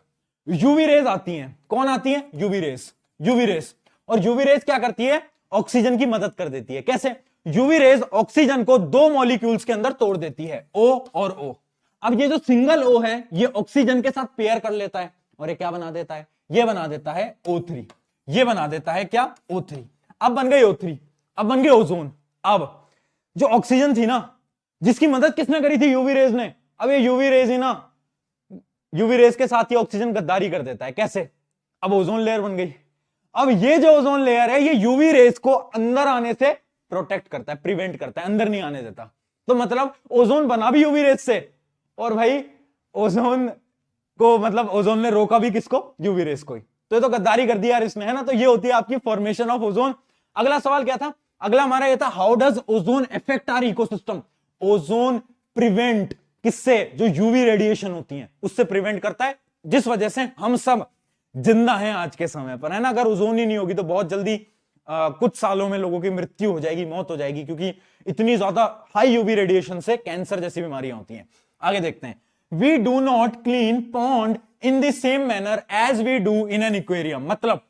यूवी रेज आती हैं, कौन आती है, यूवी रेज, यूवी रेज, और यूवी रेज क्या करती है, ऑक्सीजन की मदद कर देती है। कैसे, यूवी रेज ऑक्सीजन को 2 मॉलिक्यूल्स के अंदर तोड़ देती है, O और O। अब ये जो सिंगल O है ये ऑक्सीजन के साथ पेयर कर लेता है, और ये क्या बना देता है, ये बना देता है O3, ये बना देता है क्या, O3। अब बन गई O3, अब बन गई ओजोन। अब जो ऑक्सीजन थी ना, जिसकी मदद किसने करी थी, यूवी रेज ने, अब ये यूवी रेज ही ना, यूवी रेज के साथ ही ऑक्सीजन गद्दारी कर देता है, कैसे, अब ओजोन लेयर बन गई। अब ये जो ओजोन लेयर है ये यूवी रेज को अंदर आने से प्रोटेक्ट करता है, प्रिवेंट करता है, अंदर नहीं आने देता। तो मतलब ओजोन बना भी यूवी रेज से, और भाई ओजोन को मतलब ओजोन ने रोका भी किसको, यूवी रेज को ही। तो ये तो गद्दारी कर दिया यार इसने, है ना। तो ये होती है आपकी फॉर्मेशन ऑफ ओजोन। अगला सवाल क्या था, अगला हमारा ये था, how does ozone effect our ecosystem. Ozone prevent किससे, जो यूवी रेडिएशन होती है उससे प्रिवेंट करता है, जिस वजह से हम सब जिंदा हैं आज के समय पर, है ना। अगर ओजोन ही नहीं होगी तो बहुत जल्दी कुछ सालों में लोगों की मृत्यु हो जाएगी, मौत हो जाएगी, क्योंकि इतनी ज्यादा हाई यूवी रेडिएशन से कैंसर जैसी बीमारियां होती हैं। आगे देखते हैं, we do not clean pond in the same manner as we do in an aquarium. मतलब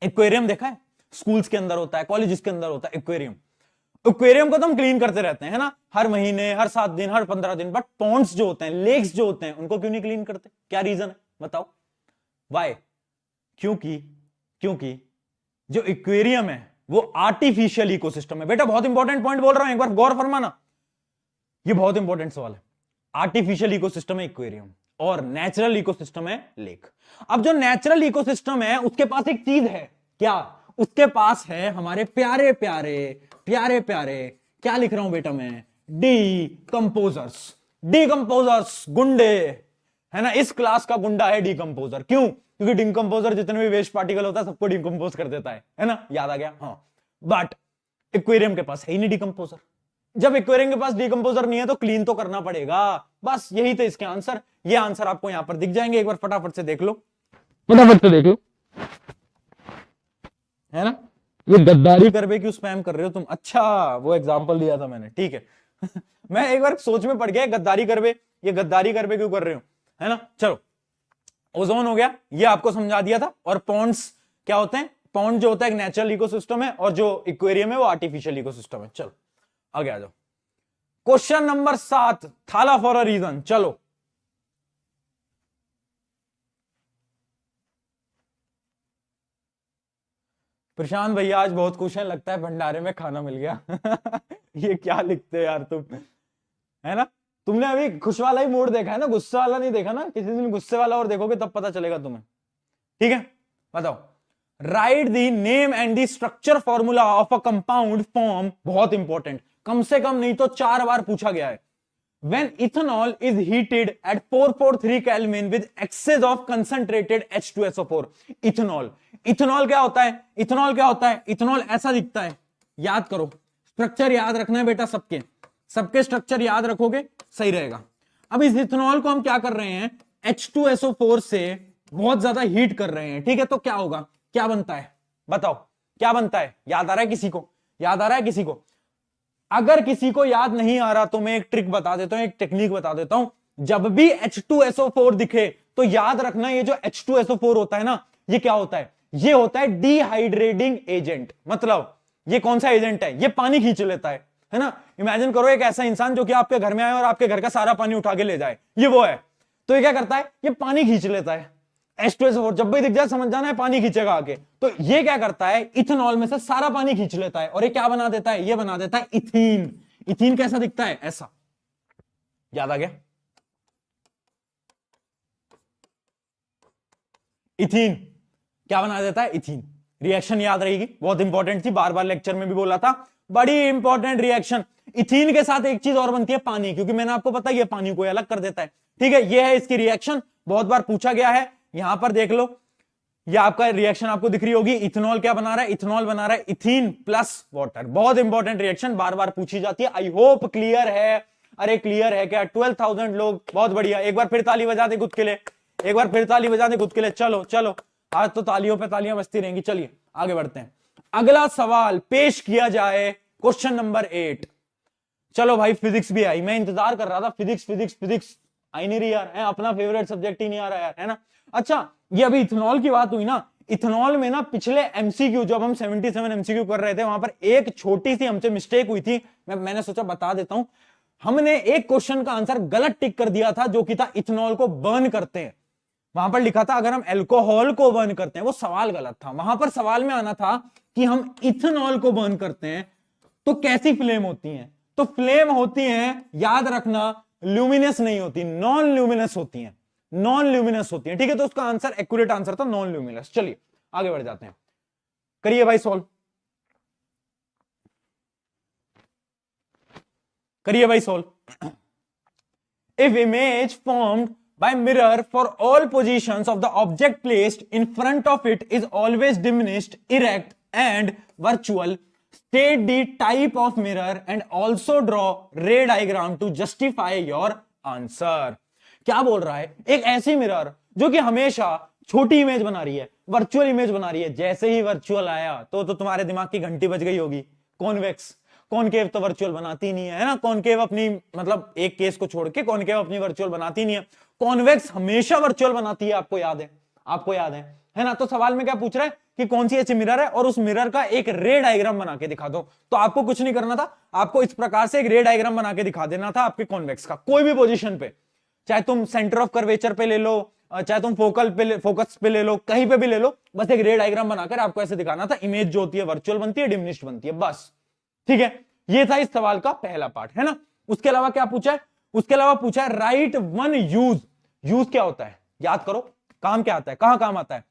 एक्वेरियम देखा है, स्कूल्स के अंदर होता है, कॉलेजेस के अंदर होता है एक्वेरियम। एक्वेरियम को तो हम क्लीन करते रहते हैं, है ना, हर महीने, हर 7 दिन, हर 15 दिन, बट पॉन्ड्स जो होते हैं, लेक्स जो होते हैं, उनको क्यों नहीं क्लीन करते, क्या रीजन है बताओ, वाई। क्योंकि क्योंकि जो एक्वेरियम है वो आर्टिफिशियल इकोसिस्टम है। बेटा बहुत इंपॉर्टेंट पॉइंट बोल रहा हूं, एक बार गौर फरमाना, ये बहुत इंपॉर्टेंट सवाल है। आर्टिफिशियल इकोसिस्टम है एक्वेरियम, और नेचुरल इकोसिस्टम है लेक। अब जो नेचुरल इकोसिस्टम है उसके पास एक चीज है, क्या, उसके पास है हमारे प्यारे प्यारे प्यारे प्यारे, क्या लिख रहा हूं बेटा मैं, डीकंपोजर्स। डीकंपोजर्स गुंडे, है ना, इस क्लास का गुंडा है डीकंपोजर। क्यों, क्योंकि डिकंपोजर जितने भी वेस्ट पार्टिकल होता है सबको डिकंपोज कर देता है ना, याद आ गया, हाँ। बट एक्वेरियम के पास है ही नहीं डिकंपोजर। जब एक्वेरियम के पास डिकंपोजर नहीं है तो क्लीन तो करना पड़ेगा, बस यही तो इसके आंसर। ये आंसर आपको यहां पर दिख जाएंगे, एक बार फटाफट से देख लो, फटाफट से देख लो, है ना। ये गद्दारी कर बे क्यों स्पैम कर रहे हो तुम, अच्छा वो एग्जांपल दिया था मैंने, ठीक है। मैं एक बार सोच में पड़ गया, गद्दारी कर बे, ये गद्दारी कर बे क्यों कर रहे हो, है ना। चलो ओजोन हो गया, ये आपको समझा दिया था। और पॉन्ड्स क्या होते हैं, पॉन्ड जो होता है एक नेचुरल इकोसिस्टम है, और जो एक्वेरियम है वो आर्टिफिशियल इकोसिस्टम है। चलो आगे आ जाओ, क्वेश्चन नंबर 7, थाला फॉर अ रीजन। चलो प्रशांत भैया आज बहुत खुश है, लगता है भंडारे में खाना मिल गया। ये क्या लिखते हैं यार तुम, है ना। तुमने अभी खुश वाला ही मूड देखा है ना, गुस्सा वाला नहीं देखा ना, किसी दिन गुस्से वाला और देखोगे तब पता चलेगा तुम्हें, ठीक है। बताओ, right the name and the structure formula of a compound form, बहुत इंपॉर्टेंट, कम से कम नहीं तो 4 बार पूछा गया है। When ethanol is heated at 443 Kelvin with excess of concentrated H2SO4, ethanol, ethanol क्या होता है, इथेनॉल क्या होता है, इथेनॉल ऐसा दिखता है, याद करो, स्ट्रक्चर याद रखना है बेटा, सबके सबके स्ट्रक्चर याद रखोगे सही रहेगा। अब इस इथेनॉल को हम क्या कर रहे हैं, H2SO4 से बहुत ज्यादा हीट कर रहे हैं, ठीक है, तो क्या होगा, क्या बनता है, बताओ क्या बनता है, याद आ रहा है किसी को, याद आ रहा है किसी को? अगर किसी को याद नहीं आ रहा तो मैं एक ट्रिक बता देता हूं, एक टेक्निक बता देता हूं। जब भी H2SO4 दिखे तो याद रखना, ये जो H2SO4 होता है ना, ये क्या होता है, ये होता है डिहाइड्रेटिंग एजेंट। मतलब ये कौन सा एजेंट है, ये पानी खींच लेता है ना। इमेजिन करो एक ऐसा इंसान जो कि आपके घर में आए और आपके घर का सारा पानी उठा के ले जाए, ये वो है। तो ये क्या करता है, ये पानी खींच लेता है। H2SO4 जब भी दिख जाए समझ जाना है पानी खींचेगा आके। तो ये क्या करता है, इथेनॉल में से सारा पानी खींच लेता है और ये क्या बना देता है, ये बना देता है इथीन। इथीन कैसा दिखता है, ऐसा, याद आ गया, इथीन क्या बना देता है, इथीन। रिएक्शन याद रहेगी, बहुत इंपॉर्टेंट थी, बार बार लेक्चर में भी बोला था, बड़ी इंपॉर्टेंट रिएक्शन। इथीन के साथ एक चीज और बनती है, पानी, क्योंकि मैंने आपको पता है ये पानी को अलग कर देता है, ठीक है। ये है इसकी रिएक्शन, बहुत बार पूछा गया है। यहां पर देख लो, ये आपका रिएक्शन आपको दिख रही होगी, इथेनॉल क्या बना रहा है, इथेनॉल बना रहा है इथीन प्लस वाटर। बहुत इंपॉर्टेंट रिएक्शन, बार बार पूछी जाती है। आई होप क्लियर है, अरे क्लियर है क्या, 12,000 लोग, बहुत बढ़िया। एक बार फिर ताली बजा दे खुद के लिए, एक बार फिर ताली बजा दे खुद के लिए। चलो चलो, आज तो तालियों पे तालियां बजती रहेंगी। चलिए आगे बढ़ते हैं, अगला सवाल पेश किया जाए, क्वेश्चन नंबर 8। चलो भाई, फिजिक्स भी आई, मैं इंतजार कर रहा था, फिजिक्स फिजिक्स फिजिक्स आई नहीं रही यार, है अपना फेवरेट सब्जेक्ट ही नहीं आ रहा यार, है ना। अच्छा, ये अभी इथेनॉल की बात हुई ना, इथेनॉल में ना पिछले एमसीक्यू, जब हम 77 एमसीक्यू कर रहे थे, वहां पर एक छोटी सी हमसे मिस्टेक हुई थी, मैंने सोचा बता देता हूं। हमने एक क्वेश्चन का आंसर गलत टिक कर दिया था, जो कि था इथेनॉल को बर्न करते हैं। वहां पर लिखा था अगर हम अल्कोहल को बर्न करते हैं, वो सवाल गलत था। वहां पर सवाल में आना था कि हम इथेनॉल को बर्न करते हैं तो कैसी फ्लेम होती है। तो फ्लेम होती है, याद रखना, ल्यूमिनस नहीं होती, नॉन ल्यूमिनस होती है, नॉन ल्यूमिनस होती है, ठीक है। तो उसका आंसर, एक्यूरेट आंसर था नॉन ल्यूमिनस। चलिए आगे बढ़ जाते हैं, करिए भाई सॉल्व, करिए भाई solve. If image formed by mirror for all positions of the object placed in front of it is always diminished, erect and virtual, state the type of mirror and also draw ray diagram to justify your answer। क्या बोल रहा है, एक ऐसी मिरर जो कि हमेशा छोटी इमेज बना रही है, वर्चुअल इमेज बना रही है। जैसे ही वर्चुअल आया तो तुम्हारे दिमाग की घंटी बज गई होगी, कॉन्वेक्स, कॉनकेव तो वर्चुअल बनाती नहीं है ना, कॉनकेव अपनी, मतलब एक केस को छोड़ के कॉनकेव अपनी वर्चुअल बनाती नहीं है, कॉन्वेक्स हमेशा वर्चुअल बनाती है। आपको याद है, आपको याद है ना। तो सवाल में क्या पूछ रहा है कि कौन सी ऐसी मिरर है और उस मिरर का एक रे डायग्राम बना के दिखा दो। तो आपको कुछ नहीं करना था, आपको इस प्रकार से एक रे डायग्राम बना के दिखा देना था आपके कॉन्वेक्स का, कोई भी पोजीशन पे, चाहे तुम सेंटर ऑफ कर्वेचर पे ले लो, चाहे तुम फोकस पे ले लो, कहीं पे भी ले लो, बस एक रे डायग्राम बनाकर आपको ऐसे दिखाना था। इमेज जो होती है वर्चुअल बनती है, डिमिनिश्ड बनती है, बस, ठीक है। ये था इस सवाल का पहला पार्ट, है ना। उसके अलावा क्या पूछा है, उसके अलावा पूछा है राइट वन यूज। यूज क्या होता है, याद करो, काम क्या आता है, कहां काम आता है।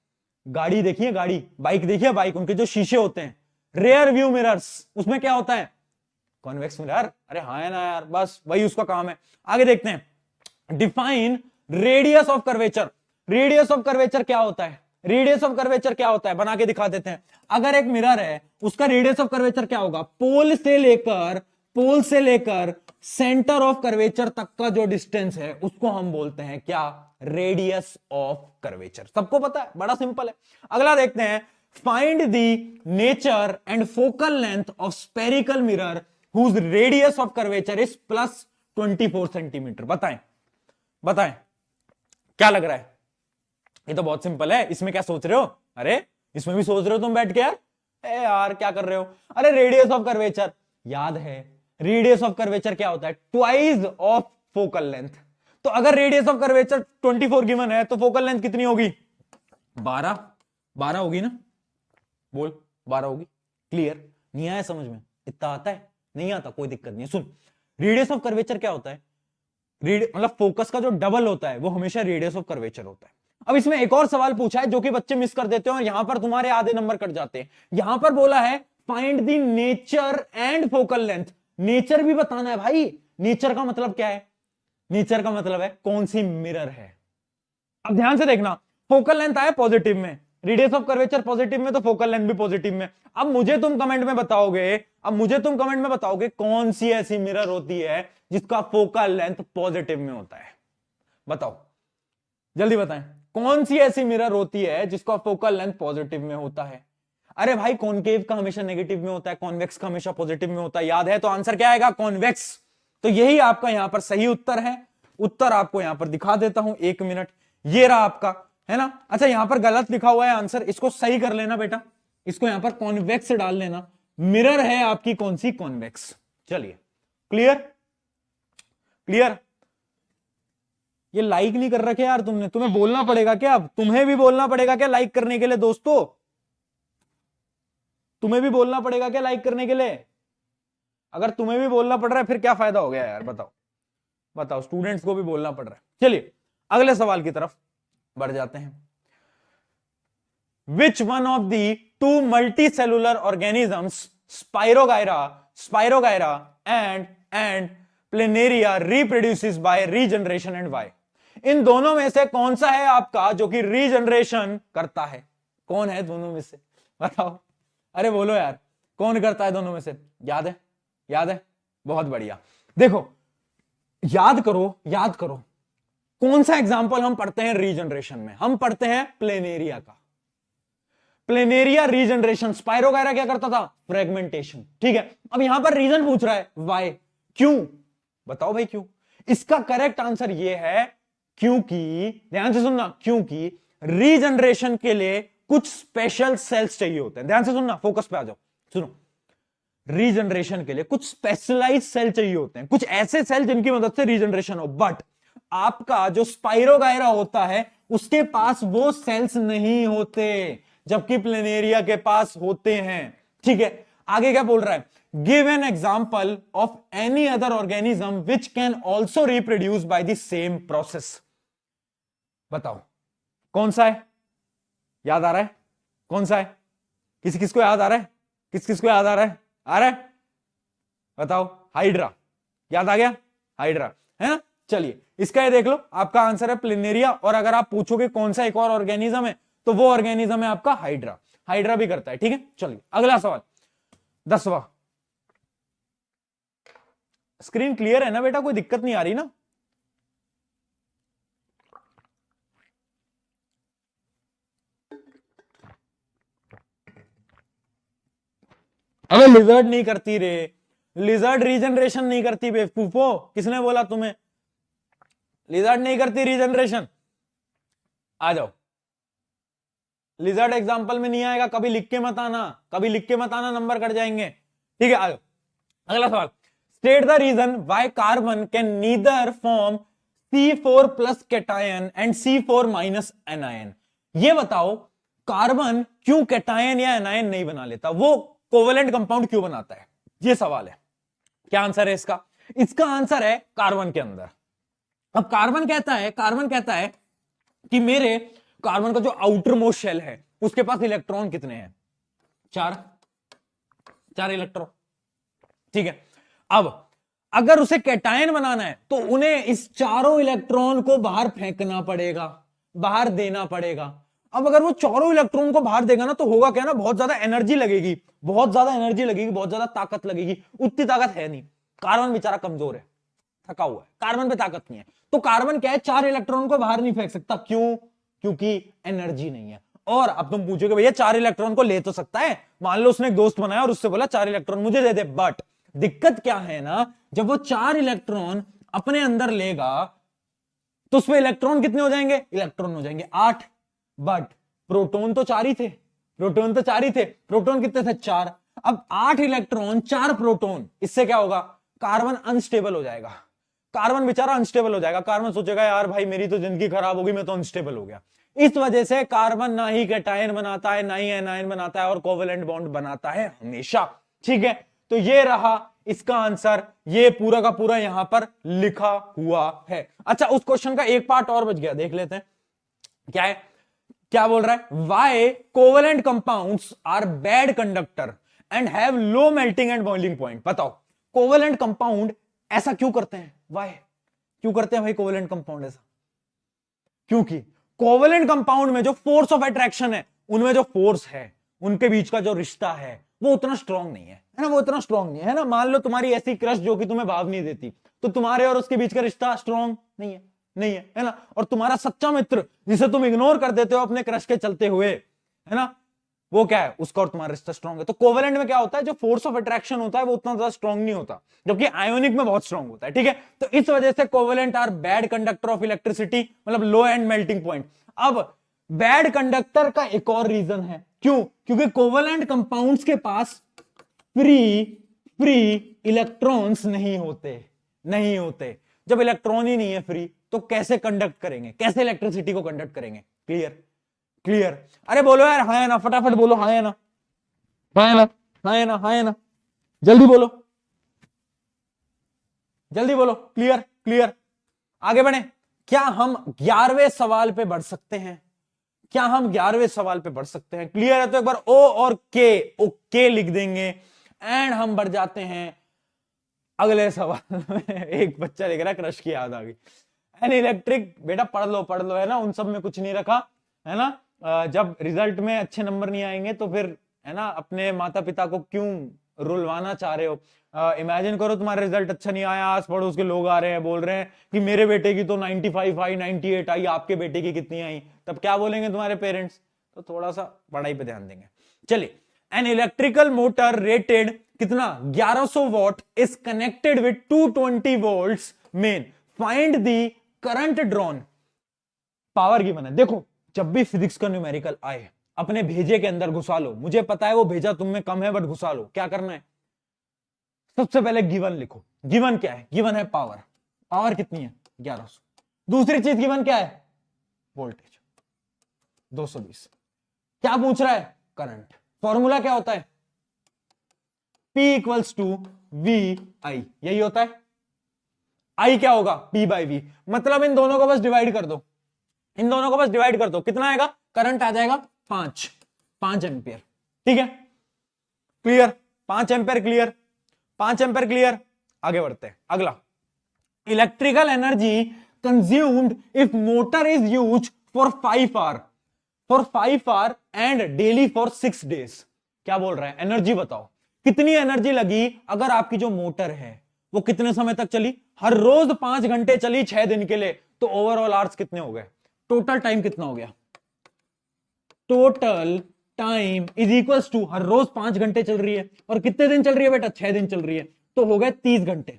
गाड़ी देखिए, गाड़ी, बाइक देखिए, बाइक, उनके जो शीशे होते हैं, रेयर व्यू मिरर्स, उसमें क्या होता है, कॉन्वेक्स मिरर। अरे हाँ है ना यार, बस वही उसका काम है। आगे देखते हैं, define radius of curvature. Radius of curvature क्या होता है, रेडियस ऑफ कर्वेचर क्या होता है, बना के दिखा देते हैं। अगर एक मिरर है, उसका रेडियस ऑफ कर्वेचर क्या होगा, पोल से लेकर सेंटर ऑफ कर्वेचर तक का जो डिस्टेंस है उसको हम बोलते हैं क्या, रेडियस ऑफ कर्वेचर। सबको पता है, बड़ा सिंपल है। अगला देखते हैं, find the nature and focal length of spherical mirror whose radius of curvature is +24 centimetre. बताएं, बताएं क्या लग रहा है, ये तो बहुत सिंपल है। इसमें क्या सोच रहे हो, अरे इसमें भी सोच रहे हो तुम बैठ के, यार क्या कर रहे हो। अरे रेडियस ऑफ कर्वेचर याद है, रेडियस ऑफ कर्वेचर क्या होता है, ट्वाइस ऑफ फोकल लेंथ। तो अगर रेडियस ऑफ कर्वेचर 24 गिवन है तो फोकल लेंथ कितनी होगी, 12 होगी ना, बोल 12 होगी। क्लियर, नहीं आया समझ में, इतना आता है, नहीं आता कोई दिक्कत नहीं है। सुन, रेडियस ऑफ कर्वेचर क्या होता है, मतलब फोकस का जो डबल होता है वो हमेशा रेडियस ऑफ कर्वेचर होता है। अब इसमें एक और सवाल पूछा है जो कि बच्चे मिस कर देते हैं और यहां पर तुम्हारे आधे नंबर कट जाते हैं। यहां पर बोला है find the nature and focal length. Nature भी बताना है भाई। नेचर का मतलब क्या है? नेचर का मतलब है कौन सी मिरर है। अब ध्यान से देखना, फोकल लेंथ आया पॉजिटिव में, रेडियस ऑफ कर्वेचर पॉजिटिव में, तो फोकल लेंथ भी पॉजिटिव में। अब मुझे तुम कमेंट में बताओगे कौन सी ऐसी मिरर होती है जिसका फोकल लेंथ पॉजिटिव में होता है। बताओ, जल्दी बताएं, कौन सी ऐसी मिरर होती है जिसका फोकल लेंथ पॉजिटिव में होता है? अरे भाई कॉनकेव का हमेशा नेगेटिव में होता है, कॉन्वेक्स का हमेशा पॉजिटिव में होता है, याद है? तो आंसर क्या आएगा? कॉन्वेक्स। तो यही आपका यहां पर सही उत्तर है। उत्तर आपको यहां पर दिखा देता हूं, 1 मिनट। ये रहा आपका, है ना? अच्छा, यहां पर गलत लिखा हुआ है आंसर, इसको सही कर लेना बेटा, इसको यहां पर कॉन्वेक्स डाल लेना। मिरर है आपकी कौन सी? कॉन्वेक्स। चलिए, क्लियर? क्लियर? ये लाइक नहीं कर रखे यार तुमने, तुम्हें बोलना पड़ेगा क्या? अब तुम्हें भी बोलना पड़ेगा क्या लाइक करने के लिए? दोस्तों, तुम्हें भी बोलना पड़ेगा क्या लाइक करने के लिए? अगर तुम्हें भी बोलना पड़ रहा है फिर क्या फायदा हो गया यार? बताओ बताओ, स्टूडेंट्स को भी बोलना पड़ रहा है। चलिए अगले सवाल की तरफ बढ़ जाते हैं। Which one of the two multicellular organisms, spirogyra and planaria, reproduces by regeneration and why? इन दोनों में से कौन सा है आपका जो कि रीजनरेशन करता है? कौन है दोनों में से? बताओ, अरे बोलो यार, कौन करता है दोनों में से? याद है? याद है? बहुत बढ़िया। देखो, याद करो कौन सा एग्जाम्पल हम पढ़ते हैं रीजनरेशन में? हम पढ़ते हैं प्लेनेरिया का। Planaria regeneration. स्पाइरोगायरा क्या करता था? फ्रेगमेंटेशन। ठीक है, अब यहां पर रीजन पूछ रहा है, वाई, क्यों? बताओ भाई क्यों? इसका करेक्ट आंसर ये है क्योंकि, ध्यान से सुनना, क्योंकि रीजनरेशन के लिए कुछ स्पेशल सेल्स चाहिए होते हैं। ध्यान से सुनना, फोकस पे आ जाओ, सुनो। रीजनरेशन के लिए कुछ स्पेशलाइज्ड सेल चाहिए होते हैं, कुछ ऐसे सेल जिनकी मदद से रीजनरेशन हो। बट आपका जो स्पाइरोगायरा होता है उसके पास वो सेल्स नहीं होते, जबकि प्लेनेरिया के पास होते हैं। ठीक है, आगे क्या बोल रहा है? Give an example of any other organism which can also reproduce by the same process. बताओ कौन सा है? याद आ रहा है? कौन सा है? किसको याद आ रहा है? किसको याद आ रहा है? आ रहा है? बताओ। हाइड्रा। याद आ गया? हाइड्रा, है ना? चलिए, इसका ये देख लो, आपका आंसर है प्लेनेरिया। और अगर आप पूछोगे कौन सा एक और ऑर्गेनिज्म है, तो वो ऑर्गेनिज्म है आपका हाइड्रा। हाइड्रा भी करता है। ठीक है, चलिए अगला सवाल, 10वां। स्क्रीन क्लियर है ना बेटा? कोई दिक्कत नहीं आ रही ना? अबे लिजर्ड नहीं करती रे, लिजर्ड रीजनरेशन नहीं करती बेवकूफो। किसने बोला तुम्हें? लिजर्ड नहीं करती रीजनरेशन। आ जाओ, लिजर्ड एग्जांपल में नहीं आएगा, कभी लिख के मत आना, कभी लिख के मत आना, नंबर कट जाएंगे। ठीक है, आ जाओ अगला सवाल। State the reason why carbon can neither form C4 plus cation and C4 minus anion. ये बताओ कार्बन क्यों कैटायन या एनायन नहीं बना लेता, वो कोवेलेंट कंपाउंड क्यों बनाता है? ये सवाल है। क्या आंसर है इसका? इसका आंसर है कार्बन के अंदर। अब कार्बन कहता है कि मेरे कार्बन का जो आउटर मोस्ट शेल है उसके पास इलेक्ट्रॉन कितने हैं? 4 इलेक्ट्रॉन। ठीक है, अब अगर उसे कैटायन बनाना है तो उन्हें इस चारों इलेक्ट्रॉन को बाहर फेंकना पड़ेगा, बाहर देना पड़ेगा। अब अगर वो चारों इलेक्ट्रॉन को बाहर देगा ना, तो होगा क्या ना, बहुत ज्यादा एनर्जी लगेगी, बहुत ज्यादा ताकत लगेगी। उतनी ताकत है नहीं, कार्बन बेचारा कमजोर है, थका हुआ है, कार्बन पे ताकत नहीं है। तो कार्बन क्या है, 4 इलेक्ट्रॉन को बाहर नहीं फेंक सकता। क्यों? क्योंकि एनर्जी नहीं है। और अब तुम पूछोगे भैया 4 इलेक्ट्रॉन को ले तो सकता है, मान लो उसने एक दोस्त बनाया और उससे बोला 4 इलेक्ट्रॉन मुझे दे दे। बट दिक्कत क्या है ना, जब वो 4 इलेक्ट्रॉन अपने अंदर लेगा तो उसमें इलेक्ट्रॉन कितने हो जाएंगे? इलेक्ट्रॉन हो जाएंगे 8। बट प्रोटॉन तो 4 ही थे, प्रोटॉन कितने थे? 4। अब 8 इलेक्ट्रॉन 4 प्रोटॉन, इससे क्या होगा? कार्बन अनस्टेबल हो जाएगा, कार्बन बेचारा अनस्टेबल हो जाएगा। कार्बन सोचेगा यार भाई मेरी तो जिंदगी खराब होगी, मैं तो अनस्टेबल हो गया। इस वजह से कार्बन ना ही कैटायन बनाता है ना ही एनायन बनाता है, और कोवेलेंट बॉन्ड बनाता है हमेशा। ठीक है, तो ये रहा इसका आंसर, ये पूरा का पूरा यहां पर लिखा हुआ है। अच्छा, उस क्वेश्चन का एक पार्ट और बच गया, देख लेते हैं। क्या है, क्या बोल रहा है, why covalent compounds are bad conductor and have low melting and boiling point. बताओ कोवेलेंट कंपाउंड ऐसा क्यों करते हैं, वाई क्यों करते हैं भाई कोवेलेंट कंपाउंड ऐसा? क्योंकि कोवेलेंट कंपाउंड में जो फोर्स ऑफ अट्रैक्शन है, उनमें जो फोर्स है, उनके बीच का जो रिश्ता है वो उतना स्ट्रांग नहीं है ना, वो उतना स्ट्रांग नहीं है ना। मान लो तुम्हारी ऐसी क्रश जो कि तुम्हें भाव नहीं देती, तो तुम्हारे और उसके बीच का रिश्ता स्ट्रांग नहीं है, नहीं है ना। और तुम्हारा सच्चा मित्र जिसे तुम इग्नोर कर देते हो अपने क्रश के चलते हुए, है ना, वो क्या है, उसका और तुम्हारा रिश्ता स्ट्रांग है। तो कोवेलेंट में क्या होता है, जो फोर्स ऑफ अट्रैक्शन होता है वो उतना ज्यादा स्ट्रांग नहीं होता, जबकि आयोनिक में बहुत स्ट्रांग होता है। ठीक है, तो इस वजह से covalent are bad conductor of electricity, मतलब लो एंड मेल्टिंग पॉइंट। अब बैड कंडक्टर का एक और रीजन है, क्यों, क्योंकि कोवेलेंट कंपाउंड्स के पास फ्री इलेक्ट्रॉन्स नहीं होते। जब इलेक्ट्रॉन ही नहीं है फ्री, तो कैसे कंडक्ट करेंगे, कैसे इलेक्ट्रिसिटी को कंडक्ट करेंगे? क्लियर? अरे बोलो यार, हाँ है ना, फटाफट बोलो, हाँ है ना, हाँ है ना, हाँ है ना, हाँ है ना, जल्दी बोलो, जल्दी बोलो। क्लियर? आगे बढ़े। क्या हम 11वें सवाल पे बढ़ सकते हैं? क्लियर है तो एक बार ओ और के, ओके लिख देंगे एंड हम बढ़ जाते हैं अगले सवाल में। एक बच्चा लिख रहा है क्रश की याद आ गई। एन इलेक्ट्रिक, बेटा पढ़ लो, है ना, उन सब में कुछ नहीं रखा, है ना। जब रिजल्ट में अच्छे नंबर नहीं आएंगे तो फिर, है ना, अपने माता पिता को क्यों रुलवाना चाह रहे हो? इमेजिन करो तुम्हारा रिजल्ट अच्छा नहीं आया, आस पड़ोस के लोग आ रहे हैं, बोल रहे हैं कि मेरे बेटे की तो 95 आई, 98 आई, आपके बेटे की कितनी आई? तब क्या बोलेंगे तुम्हारे पेरेंट्स? तो थोड़ा सा पढ़ाई पे ध्यान देंगे। चलिए, एन इलेक्ट्रिकल मोटर रेटेड कितना, 1100 what is connected with 220 volts main, find the current drawn. Power given है। देखो, जब भी फिजिक्स का न्यूमेरिकल आए, अपने भेजे के अंदर घुसा लो। मुझे पता है वो भेजा तुम में कम है, बट घुसा लो। क्या करना है, सबसे पहले गिवन लिखो। गिवन क्या है? गिवन है पावर। पावर कितनी है? 1100। दूसरी चीज गिवन क्या है? वोल्टेज 220। क्या पूछ रहा है? करंट। फॉर्मूला क्या होता है? P equals to V I, यही होता है। I क्या होगा? P by V. मतलब इन दोनों को बस डिवाइड कर दो, कितना आएगा? करंट आ जाएगा 5 एम्पियर। ठीक है, क्लियर? 5 ampere clear. आगे बढ़ते हैं। अगला, electrical energy consumed if motor is use for 5 our and daily for 6 days. क्या बोल रहा है? एनर्जी बताओ, कितनी एनर्जी लगी अगर आपकी जो मोटर है वो कितने समय तक चली? हर रोज 5 घंटे चली 6 दिन के लिए, तो ओवरऑल आवर्स कितने हो गए? टोटल टाइम कितना हो गया? Total time is equals to, हर रोज 5 घंटे चल रही है, और कितने दिन चल रही है बेटा? 6 दिन चल रही है, तो हो गए 30 घंटे।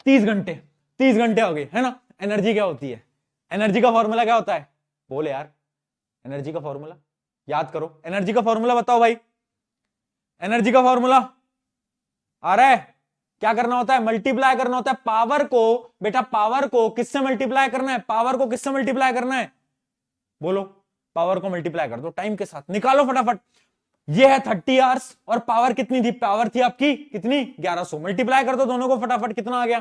30 घंटे हो गए, है ना। एनर्जी क्या होती है? एनर्जी का फॉर्मूला क्या होता है? बोले यार, एनर्जी का फॉर्मूला याद करो। एनर्जी का फॉर्मूला बताओ भाई। एनर्जी का फॉर्मूला आ रहा है? क्या करना होता है? मल्टीप्लाई करना होता है पावर को। बेटा पावर को किससे मल्टीप्लाई करना है? बोलो, पावर को मल्टीप्लाई कर दो टाइम के साथ, निकालो फटाफट। ये है 30 आवर्स, और पावर कितनी थी? पावर थी आपकी कितनी? 1100। मल्टीप्लाई कर दो दोनों को फटाफट, कितना आ गया?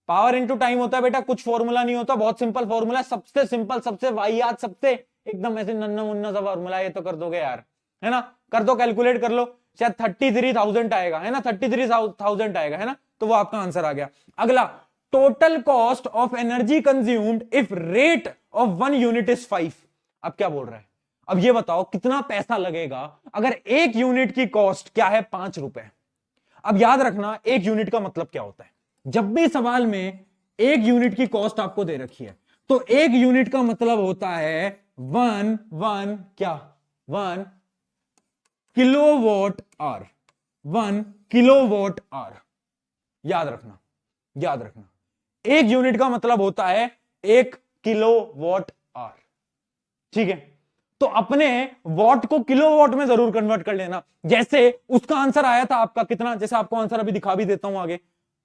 पावर इंटू टाइम होता है बेटा, कुछ फॉर्मूला नहीं होता, बहुत सिंपल फॉर्मूला, सबसे सिंपल, सबसे वाहियात, सबसे एकदम ऐसे नन्ना मुन्ना सा फॉर्मूला। ये तो कर दोगे यार, है ना। कर दो, कैलकुलेट कर लो, शायद 33,000 आएगा, है ना। 33,000 आएगा, है ना। तो वो आपका आंसर आ गया। अगला, total cost of energy consumed if rate of 1 unit is 5। अब क्या बोल रहा है? अब ये बताओ कितना पैसा लगेगा अगर 1 यूनिट की कॉस्ट क्या है? 5 रुपए। अब याद रखना, 1 यूनिट का मतलब क्या होता है। जब भी सवाल में 1 यूनिट की कॉस्ट आपको दे रखी है, तो 1 यूनिट का मतलब होता है 1 किलोवाट आवर। 1 kilowatt hour. याद रखना 1 यूनिट का मतलब होता है 1 किलोवाट आवर। ठीक है, तो अपने वॉट को किलोवाट में जरूर कन्वर्ट कर लेना। जैसे उसका आंसर आया था आपका कितना, जैसे आपको आंसर अभी दिखा भी देता हूं, आगे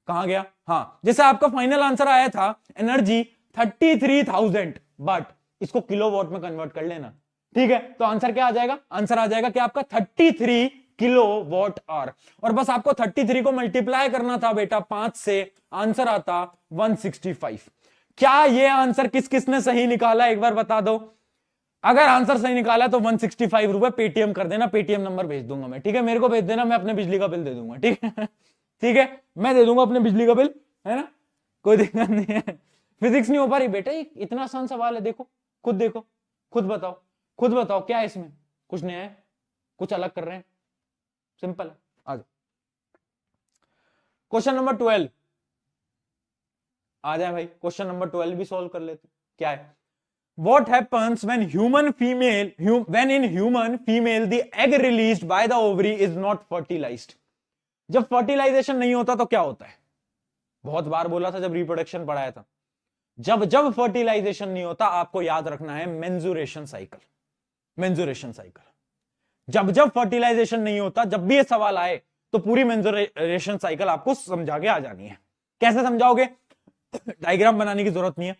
कहां गया? हाँ, जैसे आपका फाइनल आंसर आया था एनर्जी 33,000, बट इसको किलोवाट में कन्वर्ट कर लेना। ठीक है, तो आंसर क्या आ जाएगा? आंसर आ जाएगा कि आपका 33 किलोवाट आवर, और बस आपको 33 को मल्टीप्लाई करना था बेटा 5 से, आंसर आता 165। क्या ये आंसर किस किसने सही निकाला एक बार बता दो। अगर आंसर सही निकाला तो 165 रुपए पेटीएम कर देना, पेटीएम नंबर भेज दूंगा मैं, ठीक है, मेरे को भेज देना, मैं अपने बिजली का बिल दे दूंगा, ठीक है ठीक है, मैं दे दूंगा अपने बिजली का बिल, है ना, कोई दिक्कत नहीं है। फिजिक्स नहीं हो पा रही बेटा, इतना आसान सवाल है, देखो खुद देखो, खुद बताओ, खुद बताओ क्या है इसमें, कुछ नया है, कुछ अलग कर रहे हैं, सिंपल है। आ जाओ क्वेश्चन नंबर 12 आ जाए भाई, क्वेश्चन नंबर 12 भी सॉल्व कर लेते। क्या है, what happens when when in human female the egg released by the ovary is not fertilized। जब फर्टिलाइजेशन नहीं होता तो क्या होता है, बहुत बार बोला था जब रिप्रोडक्शन पढ़ाया था, जब जब फर्टिलाइजेशन नहीं होता आपको याद रखना है मेंजुरेशन साइकिल, मेंजुरेशन साइकिल। जब जब फर्टिलाइजेशन नहीं होता, जब भी ये सवाल आए तो पूरी मेंजुरेशन साइकिल आपको समझा के आ जानी है। कैसे समझाओगे, डायग्राम बनाने की जरूरत नहीं है,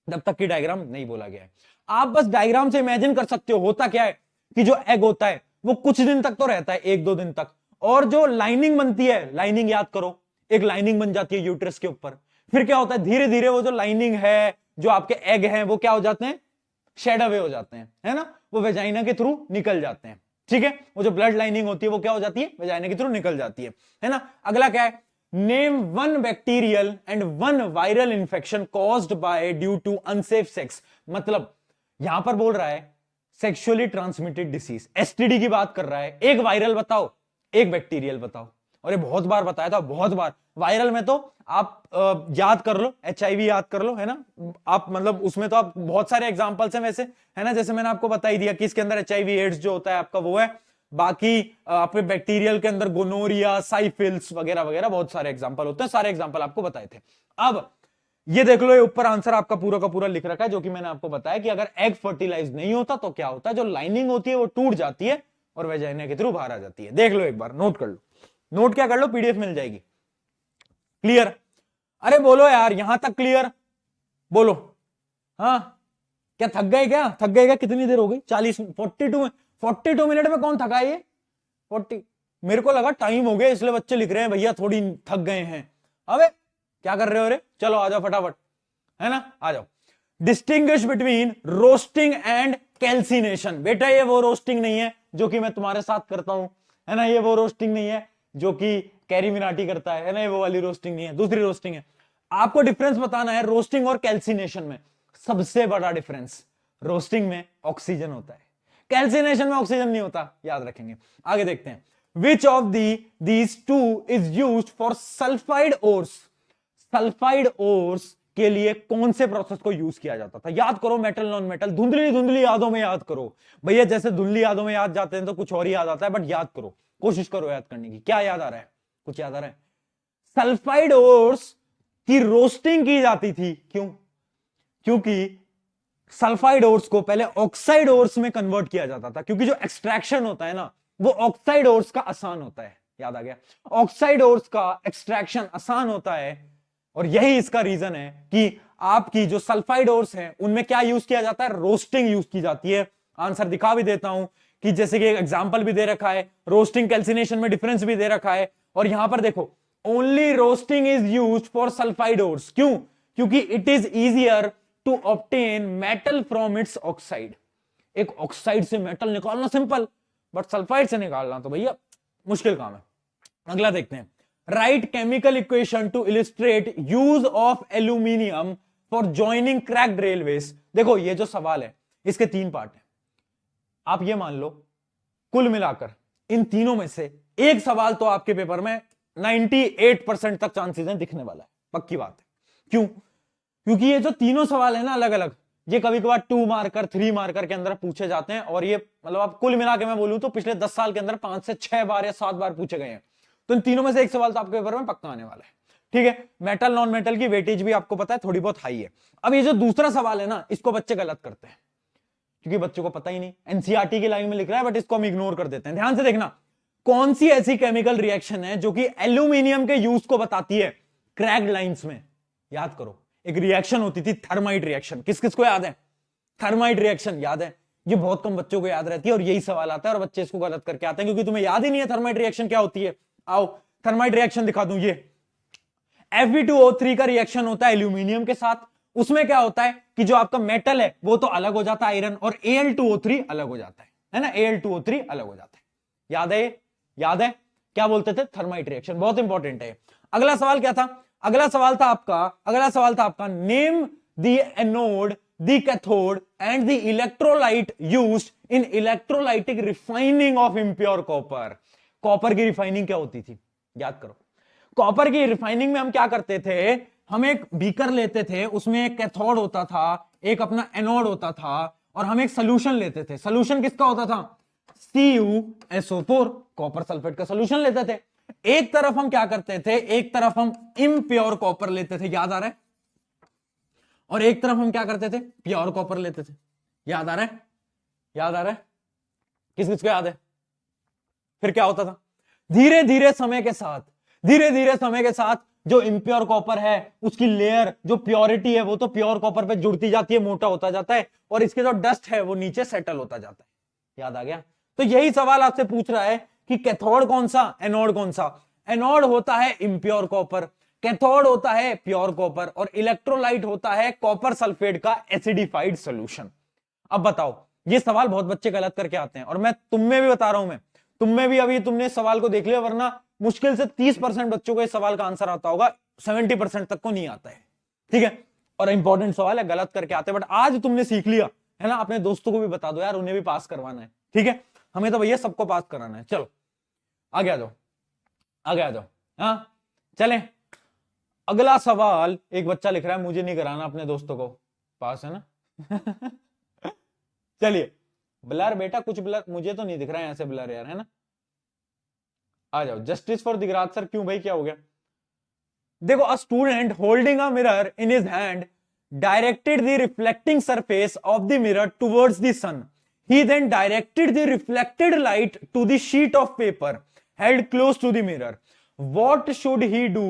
जब तक कि डायग्राम नहीं बोला गया है। आप बस डायग्राम से इमेजिन कर सकते हो, होता क्या है कि जो एग होता है वो कुछ दिन तक तो रहता है, 1-2 दिन तक, और जो लाइनिंग बनती है, लाइनिंग याद करो, एक लाइनिंग बन जाती है यूट्रस के ऊपर, फिर क्या होता है, धीरे धीरे वो जो लाइनिंग है, जो आपके एग हैं, वो क्या हो जाते हैं, शेड अवे हो जाते हैं, है ना, वो वेजाइना के थ्रू निकल जाते हैं, ठीक है, वो जो ब्लड लाइनिंग होती है वो क्या हो जाती है, वेजाइना के थ्रू निकल जाती है ना। अगला क्या है, name 1 bacterial and 1 viral infection caused by due to unsafe sex. मतलब यहां पर बोल रहा है सेक्सुअली ट्रांसमिटेड डिसीज, एसटीडी की बात कर रहा है। एक वायरल बताओ, एक बैक्टीरियल बताओ, और ये बहुत बार बताया था, बहुत बार। वायरल में तो आप याद कर लो, एचआईवी याद कर लो, है ना, आप मतलब उसमें तो आप बहुत सारे एग्जांपल्स हैं वैसे, है ना, जैसे मैंने आपको बता ही दिया कि इसके अंदर एचआईवी एड्स जो होता है आपका वो है। बाकी आपके बैक्टीरियल के अंदर गोनोरिया, साइफिल्स वगैरह वगैरह बहुत सारे एग्जांपल होते हैं, सारे एग्जांपल आपको बताए थे। अब ये देख लो, ये ऊपर आंसर आपका पूरा का पूरा लिख रखा है, जो कि मैंने आपको बताया कि अगर एग फर्टिलाइज नहीं होता तो क्या होता है, जो लाइनिंग होती है वो टूट जाती है और वेजाइना के थ्रू बाहर आ जाती है। देख लो एक बार, नोट कर लो, नोट क्या कर लो, पीडीएफ मिल जाएगी। क्लियर, अरे बोलो यार, यहां तक क्लियर, बोलो। हाँ, क्या थक गए, क्या थक गए, क्या कितनी देर हो गई, 42 मिनट में कौन थका है ये 40, मेरे को लगा टाइम हो गया इसलिए बच्चे लिख रहे हैं भैया थोड़ी थक गए हैं। अबे क्या कर रहे हो रे, चलो आ जाओ फटाफट, है ना, आ जाओ। Distinguish between roasting and calcination. बेटा ये वो रोस्टिंग नहीं है जो कि मैं तुम्हारे साथ करता हूं, है ना, ये वो रोस्टिंग नहीं है जो कि कैरी मिनाटी करता है ना, ये वो वाली रोस्टिंग नहीं है, दूसरी रोस्टिंग है। आपको डिफरेंस बताना है रोस्टिंग और कैल्सिनेशन में। सबसे बड़ा डिफरेंस, रोस्टिंग में ऑक्सीजन होता है, कैल्सिनेशन में ऑक्सीजन नहीं होता, याद रखेंगे। आगे देखते हैं, which of these two is used for sulphide ores. Sulphide ores के लिए कौन से प्रोसेस को यूज किया जाता था, याद करो, मेटल नॉन मेटल, धुंधली धुंधली यादों में याद करो भैया, जैसे धुंधली यादों में याद जाते हैं तो कुछ और ही याद आता है, बट याद करो, कोशिश करो याद करने की। क्या याद आ रहा है, कुछ याद आ रहा है, सल्फाइड ओर्स की रोस्टिंग की जाती थी, क्यों, क्योंकि सल्फाइड ओर्स को पहले ऑक्साइड ओर्स में कन्वर्ट किया जाता था, क्योंकि जो एक्सट्रैक्शन होता है ना वो ऑक्साइड ओर्स का आसान होता है, याद आ गया, ऑक्साइड ओर्स का एक्सट्रैक्शन आसान होता है, और यही इसका रीजन है कि आपकी जो सल्फाइड ओर्स हैं उनमें क्या यूज किया जाता है, रोस्टिंग यूज की जाती है। आंसर दिखा भी देता हूं कि जैसे कि एग्जांपल भी दे रखा है, रोस्टिंग कैल्सिनेशन में डिफरेंस भी दे रखा है, और यहां पर देखो only roasting is used for sulphide ores, क्यों, क्योंकि it is easier to obtain metal from its oxide. एक ऑक्साइड से मेटल निकालना सिंपल, बट सल्फाइड से निकालना तो भैया मुश्किल काम है। अगला देखते हैं, right chemical equation two illustrate use of aluminium for joining cracked railways. देखो ये जो सवाल है इसके 3 पार्ट है, आप ये मान लो कुल मिलाकर इन तीनों में से एक सवाल तो आपके पेपर में 98% तक चांसेस हैं दिखने वाला है, पक्की बात है। क्यों, क्योंकि ये जो तीनों सवाल है ना अलग अलग, ये कभी कभार 2 मार्कर 3 मार्कर के अंदर पूछे जाते हैं, और ये मतलब आप कुल मिला के मैं बोलूं तो पिछले 10 साल के अंदर 5 से 6 बार या 7 बार पूछे गए हैं, तो इन तीनों में से एक सवाल तो आपके पेपर में पक्का आने वाला है, ठीक है। मेटल नॉन मेटल की वेटेज भी आपको पता है थोड़ी बहुत हाई है। अब ये जो दूसरा सवाल है ना, इसको बच्चे गलत करते हैं, क्योंकि बच्चों को पता ही नहीं, एनसीईआरटी की लाइन में लिख रहा है बट इसको हम इग्नोर कर देते हैं। ध्यान से देखना, कौन सी ऐसी केमिकल रिएक्शन है जो कि एल्यूमिनियम के यूज को बताती है क्रैक्ड लाइंस में। याद करो, एक रिएक्शन होती थी थर्माइट रिएक्शन, किस किस को याद है, थर्माइट रिएक्शन याद है, ये बहुत कम बच्चों को याद रहती है और यही सवाल आता है और बच्चे इसको गलत करके आते हैं क्योंकि तुम्हें याद ही नहीं है थर्माइट रिएक्शन क्या होती है। आओ थर्माइट रिएक्शन दिखा दूं, ये Fe2O3 का रिएक्शन होता है एल्यूमिनियम के साथ, उसमें क्या होता है कि जो आपका मेटल है वो तो अलग हो जाता है आयरन, और Al2O3 अलग हो जाता है ना, Al2O3 अलग हो जाता है। याद है? याद है क्या बोलते थे? थर्माइट रिएक्शन, बहुत इंपॉर्टेंट है। अगला सवाल क्या था? अगला सवाल था आपका name the anode, the cathode and the electrolyte used in electrolytic refining of impure copper. Copper की रिफाइनिंग क्या होती थी? याद करो। कॉपर की रिफाइनिंग में हम क्या करते थे? हम एक बीकर लेते थे, उसमें एक कैथोड होता था, एक अपना एनोड होता था, और हम एक सोल्यूशन लेते थे। सोल्यूशन किसका होता था? CuSO4, कॉपर सल्फेट का सोल्यूशन लेते थे। एक तरफ हम क्या करते थे? एक तरफ हम इम्प्योर कॉपर लेते थे, याद आ रहा है? और एक तरफ हम क्या करते थे? प्योर कॉपर लेते थे। याद आ रहा है? याद आ रहा है? किस किस को याद है? फिर क्या होता था? धीरे धीरे समय के साथ जो इम्प्योर कॉपर है उसकी लेयर, जो प्योरिटी है वो तो प्योर कॉपर पे जुड़ती जाती है, मोटा होता जाता है, और इसके जो डस्ट है वो नीचे सेटल होता जाता है। याद आ गया? तो यही सवाल आपसे पूछ रहा है कि कैथोड कौन सा, एनोड कौन सा? एनोड होता है इम्प्योर कॉपर, कैथोड होता है प्योर कॉपर, और इलेक्ट्रोलाइट होता है कॉपर सल्फेट का एसिडिफाइड सोल्यूशन। अब बताओ, ये सवाल बहुत बच्चे गलत करके आते हैं, और मैं तुम में भी बता रहा हूं, मैं तुम में भी अभी तुमने सवाल को देख लिया, वरना मुश्किल से 30% बच्चों को इस सवाल का आंसर आता होगा, 70% तक को नहीं आता है। ठीक है, और इंपॉर्टेंट सवाल है, गलत करके आते हैं, बट आज तुमने सीख लिया है ना। अपने दोस्तों को भी बता दो यार, उन्हें भी पास करवाना है। ठीक है, हमें तो भैया सबको पास कराना है। चलो आगे आ जाओ, आगे आ जाओ। हाँ चलें, अगला सवाल एक बच्चा लिख रहा है, मुझे नहीं कराना, अपने दोस्तों को पास, है ना। चलिए, ब्लर बेटा, कुछ ब्लर मुझे तो नहीं दिख रहा है ऐसे ब्लर यार, है ना। आ जाओ, जस्टिस फॉर दिगराज सर। क्यों भाई, क्या हो गया? देखो, a student holding a mirror in his hand directed the reflecting surface of the mirror towards the sun. He then directed the reflected light to the sheet of paper held close to the mirror. What should he do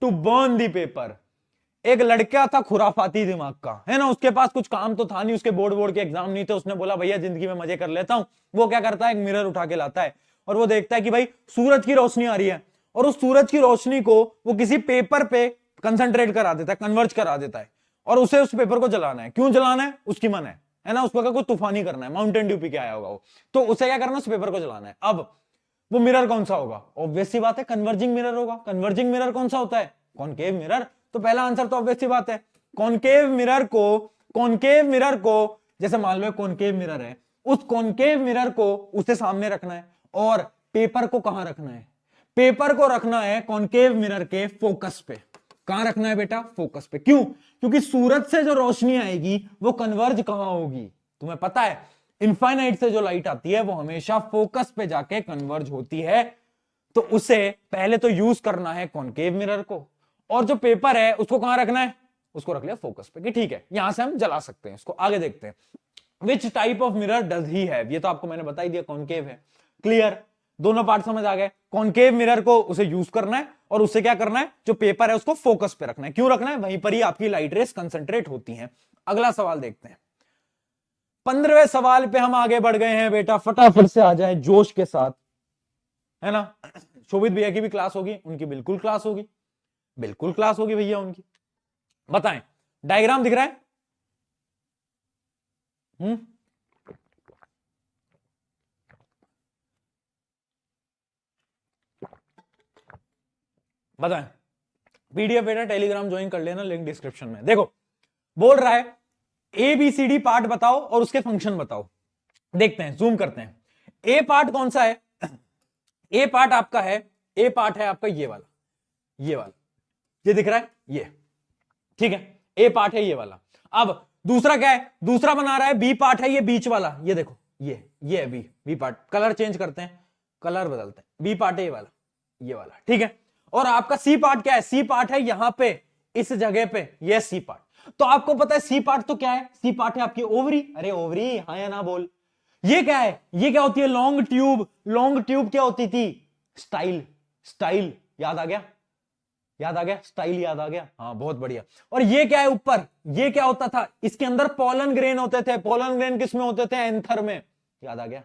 to burn the paper? एक लड़का था खुराफाती दिमाग का, है ना, उसके पास कुछ काम तो था नहीं, उसके बोर्ड के एग्जाम नहीं थे, उसने बोला भैया जिंदगी में मजे कर लेता हूं। वो क्या करता है? एक मिरर उठा के लाता है, और वो देखता है कि भाई सूरज की रोशनी आ रही है, और उस सूरज की रोशनी को वो किसी पेपर पे कंसंट्रेट करा देता है, कन्वर्ज करा देता है, और उसे उस पेपर को जलाना है। क्यों जलाना है? उसकी मन है ना, उसको कोई तूफानी करना है, माउंटेन ड्यू पी के आया होगा वो, तो उसे क्या करना है? उस पेपर को जलाना है। अब वो मिरर कौन सा होगा? ऑब्वियस सी बात है, कन्वर्जिंग मिरर होगा। कन्वर्जिंग मिरर कौन सा होता है? Concave mirror. तो पहला आंसर तो ऑब्वियस सी बात है, कॉनकेव मिरर को जैसे मान लो कॉनकेव मिरर है, उस कॉनकेव मिरर को उसे सामने रखना है, और पेपर को कहां रखना है? पेपर को रखना है कॉनकेव मिरर के फोकस पे। कहां रखना है बेटा? फोकस पे। क्यों? क्योंकि सूरज से जो रोशनी आएगी वो कन्वर्ज कहां होगी? तुम्हें पता है, इनफाइनाइट से जो लाइट आती है वो हमेशा फोकस पे जाके कन्वर्ज होती है। तो उसे पहले तो यूज करना है कॉनकेव मिरर को, और जो पेपर है उसको कहां रखना है? उसको रख लिया फोकस पे, कि ठीक है यहां से हम जला सकते हैं इसको। आगे देखते हैं, which type of mirror does he have? ये तो आपको मैंने बता ही दिया, कॉनकेव है। क्लियर, दोनों पार्ट समझ आ गए। कॉनकेव मिरर को उसे यूज करना है, और उसे क्या करना है? जो पेपर है उसको फोकस पे रखना है। क्यों रखना है? वहीं पर ही आपकी लाइट रेस कंसंट्रेट होती हैं। अगला सवाल देखते हैं, 15वें सवाल पे हम आगे बढ़ गए हैं बेटा, फटाफट से आ जाए जोश के साथ, है ना। शोभित भैया की भी क्लास होगी, उनकी बिल्कुल क्लास होगी, बिल्कुल क्लास होगी भैया उनकी। बताएं, डायग्राम दिख रहा है? बताएं। पीडीएफ बेटा टेलीग्राम ज्वाइन कर लेना, लिंक डिस्क्रिप्शन में। देखो, बोल रहा है ABCD पार्ट बताओ और उसके फंक्शन बताओ। देखते हैं, जूम करते हैं। ए पार्ट कौन सा है? ए पार्ट आपका है, ए पार्ट है आपका ये वाला, ये वाला, ये दिख रहा है ये, ठीक है, ए पार्ट है ये वाला। अब दूसरा क्या है? दूसरा बना रहा है बी पार्ट है ये बीच वाला, ये देखो ये है बी पार्ट। कलर चेंज करते हैं, कलर बदलते हैं, बी पार्ट है ये वाला, ये वाला, ठीक है। और आपका सी पार्ट क्या है? सी पार्ट है यहां पे, इस जगह पे, ये सी पार्ट। तो आपको पता है सी पार्ट तो क्या है? सी पार्ट है आपकी ओवरी। अरे ओवरी, हाँ या ना बोल। ये क्या है? ये क्या होती है? Long tube. लॉन्ग ट्यूब क्या होती थी? स्टाइल। स्टाइल याद आ गया? याद आ गया? स्टाइल याद आ गया? हाँ बहुत बढ़िया। और ये क्या है ऊपर? ये क्या होता था? इसके अंदर पोलन ग्रेन होते थे। पोलन ग्रेन किस में होते थे? एंथर में। याद आ गया?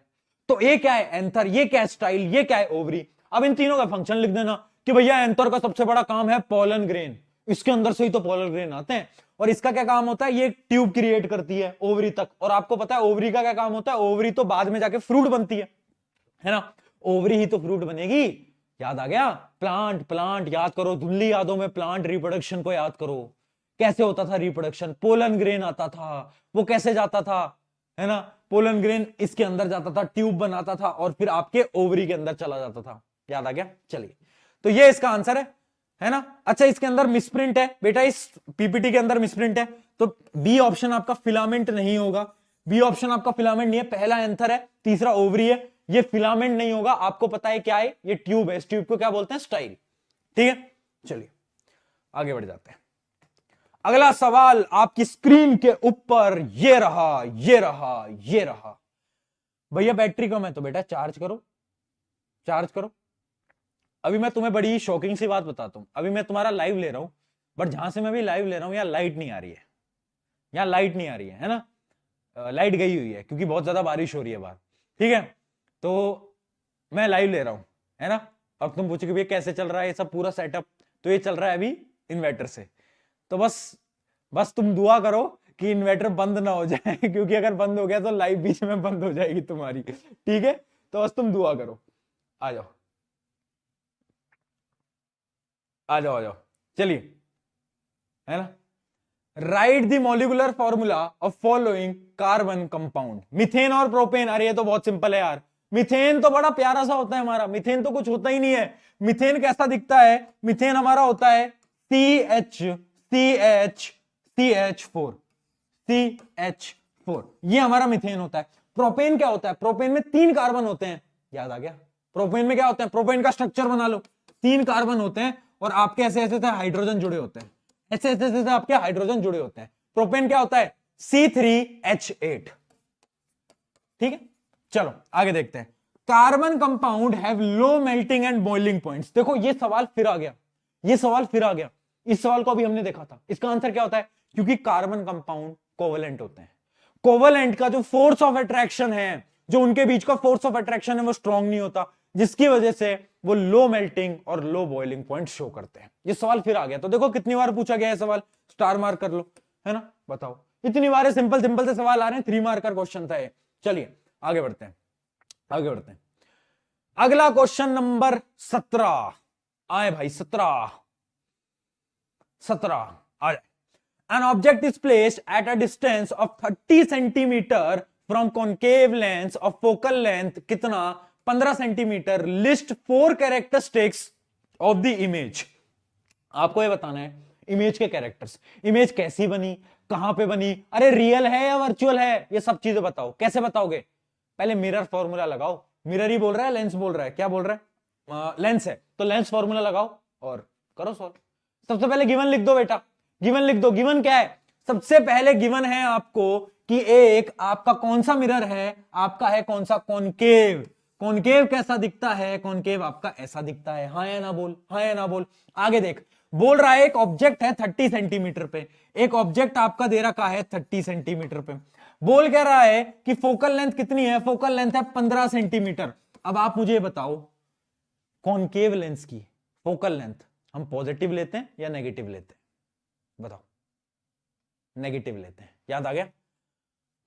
तो ये क्या है? एंथर। ये क्या है? स्टाइल। ये क्या है? ओवरी। अब इन तीनों का फंक्शन लिख देना कि भैया एंथर का सबसे बड़ा काम है पोलन ग्रेन, इसके अंदर से ही तो पोलर ग्रेन आते हैं। और इसका क्या काम होता है, ये ट्यूब क्रिएट करती है ओवरी तक। और आपको पता है ओवरी का क्या काम होता है, ओवरी तो बाद में जाके फ्रूट बनती है ना, ओवरी ही तो फ्रूट बनेगी। याद आ गया, प्लांट प्लांट याद करो, धुंधली यादों में प्लांट रिप्रोडक्शन को याद करो। कैसे होता था रिप्रोडक्शन, पोलन ग्रेन आता था, वो कैसे जाता था, है ना, पोलन ग्रेन इसके अंदर जाता था, ट्यूब बनाता था और फिर आपके ओवरी के अंदर चला जाता था। याद आ गया, चलिए तो ये इसका आंसर है ना। अच्छा इसके अंदर मिसप्रिंट है बेटा, इस पीपीटी के अंदर मिसप्रिंट है, तो बी ऑप्शन आपका फिलामेंट नहीं होगा, बी ऑप्शन आपका फिलामेंट नहीं है, पहला एंथर है, तीसरा ओवरी है, ये फिलामेंट नहीं होगा। आपको पता है क्या है, ये ट्यूब है, इस ट्यूब को क्या बोलते हैं, स्टाइल। ठीक है, चलिए आगे बढ़ जाते हैं। अगला सवाल आपकी स्क्रीन के ऊपर ये रहा, ये रहा, ये रहा। भैया बैटरी कम है तो बेटा चार्ज करो, चार्ज करो। अभी मैं तुम्हें बड़ी शॉकिंग सी बात बताता हूं, अभी मैं तुम्हारा लाइव ले रहा हूं, बट जहां से मैं भी लाइव ले रहा हूं यहां लाइट नहीं आ रही है, यहां लाइट नहीं आ रही है ना, लाइट गई हुई है क्योंकि बहुत ज्यादा बारिश हो रही है बाहर। ठीक है, तो मैं लाइव ले रहा हूं, है ना। अब तुम पूछोगे भैया कैसे चल रहा है ये सब पूरा सेटअप, तो ये चल रहा है अभी इन्वर्टर से। तो बस तुम दुआ करो कि इन्वर्टर बंद ना हो जाए क्योंकि अगर बंद हो गया तो लाइव बीच में बंद हो जाएगी तुम्हारी। ठीक है, तो बस तुम दुआ करो। आ जाओ आ जाओ आ जाओ, चलिए, है ना। Right the molecular formula of following carbon compound, methane और प्रोपेन। अरे ये तो बहुत सिंपल है यार, मिथेन तो बड़ा प्यारा सा होता है हमारा, मिथेन तो कुछ होता ही नहीं है। मिथेन कैसा दिखता है, मिथेन हमारा होता है CH4, ये हमारा मिथेन होता है। प्रोपेन क्या होता है, प्रोपेन में 3 कार्बन होते हैं। याद आ गया, प्रोपेन में क्या होता है, प्रोपेन का स्ट्रक्चर बना लो, 3 कार्बन होते हैं और आपके ऐसे ऐसे हाइड्रोजन जुड़े होते हैं, ऐसे ऐसे ऐसे आपके हाइड्रोजन जुड़े होते हैं। प्रोपेन क्या होता है, C3H8। ठीक है, चलो आगे देखते हैं। Carbon compound have low melting and boiling points. देखो ये सवाल फिर आ गया, ये सवाल फिर आ गया, इस सवाल को अभी हमने देखा था। इसका आंसर क्या होता है, क्योंकि कार्बन कंपाउंड कोवलेंट होते हैं। कोवलेंट का जो फोर्स ऑफ अट्रैक्शन है, जो उनके बीच का फोर्स ऑफ अट्रैक्शन है, वो स्ट्रांग नहीं होता, जिसकी वजह से वो लो मेल्टिंग और लो बॉइलिंग पॉइंट शो करते हैं। ये सवाल फिर आ गया, तो देखो कितनी बार पूछा गया है सवाल, स्टार मार्क कर लो, है ना। बताओ इतनी बार सिंपल सिंपल से सवाल आ रहे हैं, 3 मार्कर क्वेश्चन था ये। चलिए आगे बढ़ते हैं, आगे बढ़ते हैं। अगला क्वेश्चन नंबर 17 आए भाई, 17 आ जाए। An object is placed at a distance of 30 centimetre from concave lens of focal length कितना, 15 centimetre. List 4 characteristics of the image. आपको ये बताना है इमेज के कैरेक्टर्स, इमेज कैसी बनी, कहां पे बनी, अरे रियल है या वर्चुअल है, ये सब चीजें बताओ। कैसे बताओगे, पहले मिरर फॉर्मूला लगाओ, मिरर ही बोल रहा है, लेंस बोल रहा है, क्या बोल रहा है, लेंस है तो लेंस फॉर्मूला लगाओ और करो सॉल्व। सबसे पहले गिवन लिख दो बेटा, गिवन लिख दो। गिवन क्या है, सबसे पहले गिवन है आपको कि एक आपका कौन सा मिरर है, आपका है कौन सा, कॉनकेव। कॉनकेव कैसा दिखता है, कॉनकेव आपका ऐसा दिखता है। हाँ या ना बोल, हाँ या ना बोल। आगे देख, बोल रहा है एक ऑब्जेक्ट है 30 सेंटीमीटर पे, एक ऑब्जेक्ट आपका दे रखा है 30 सेंटीमीटर पे। बोल कह रहा है कि फोकल लेंथ कितनी है, फोकल लेंथ है 15 सेंटीमीटर। अब आप मुझे बताओ कॉनकेव लेंस की फोकल लेंथ हम पॉजिटिव लेते हैं या नेगेटिव लेते हैं, बताओ। नेगेटिव लेते हैं, याद आ गया।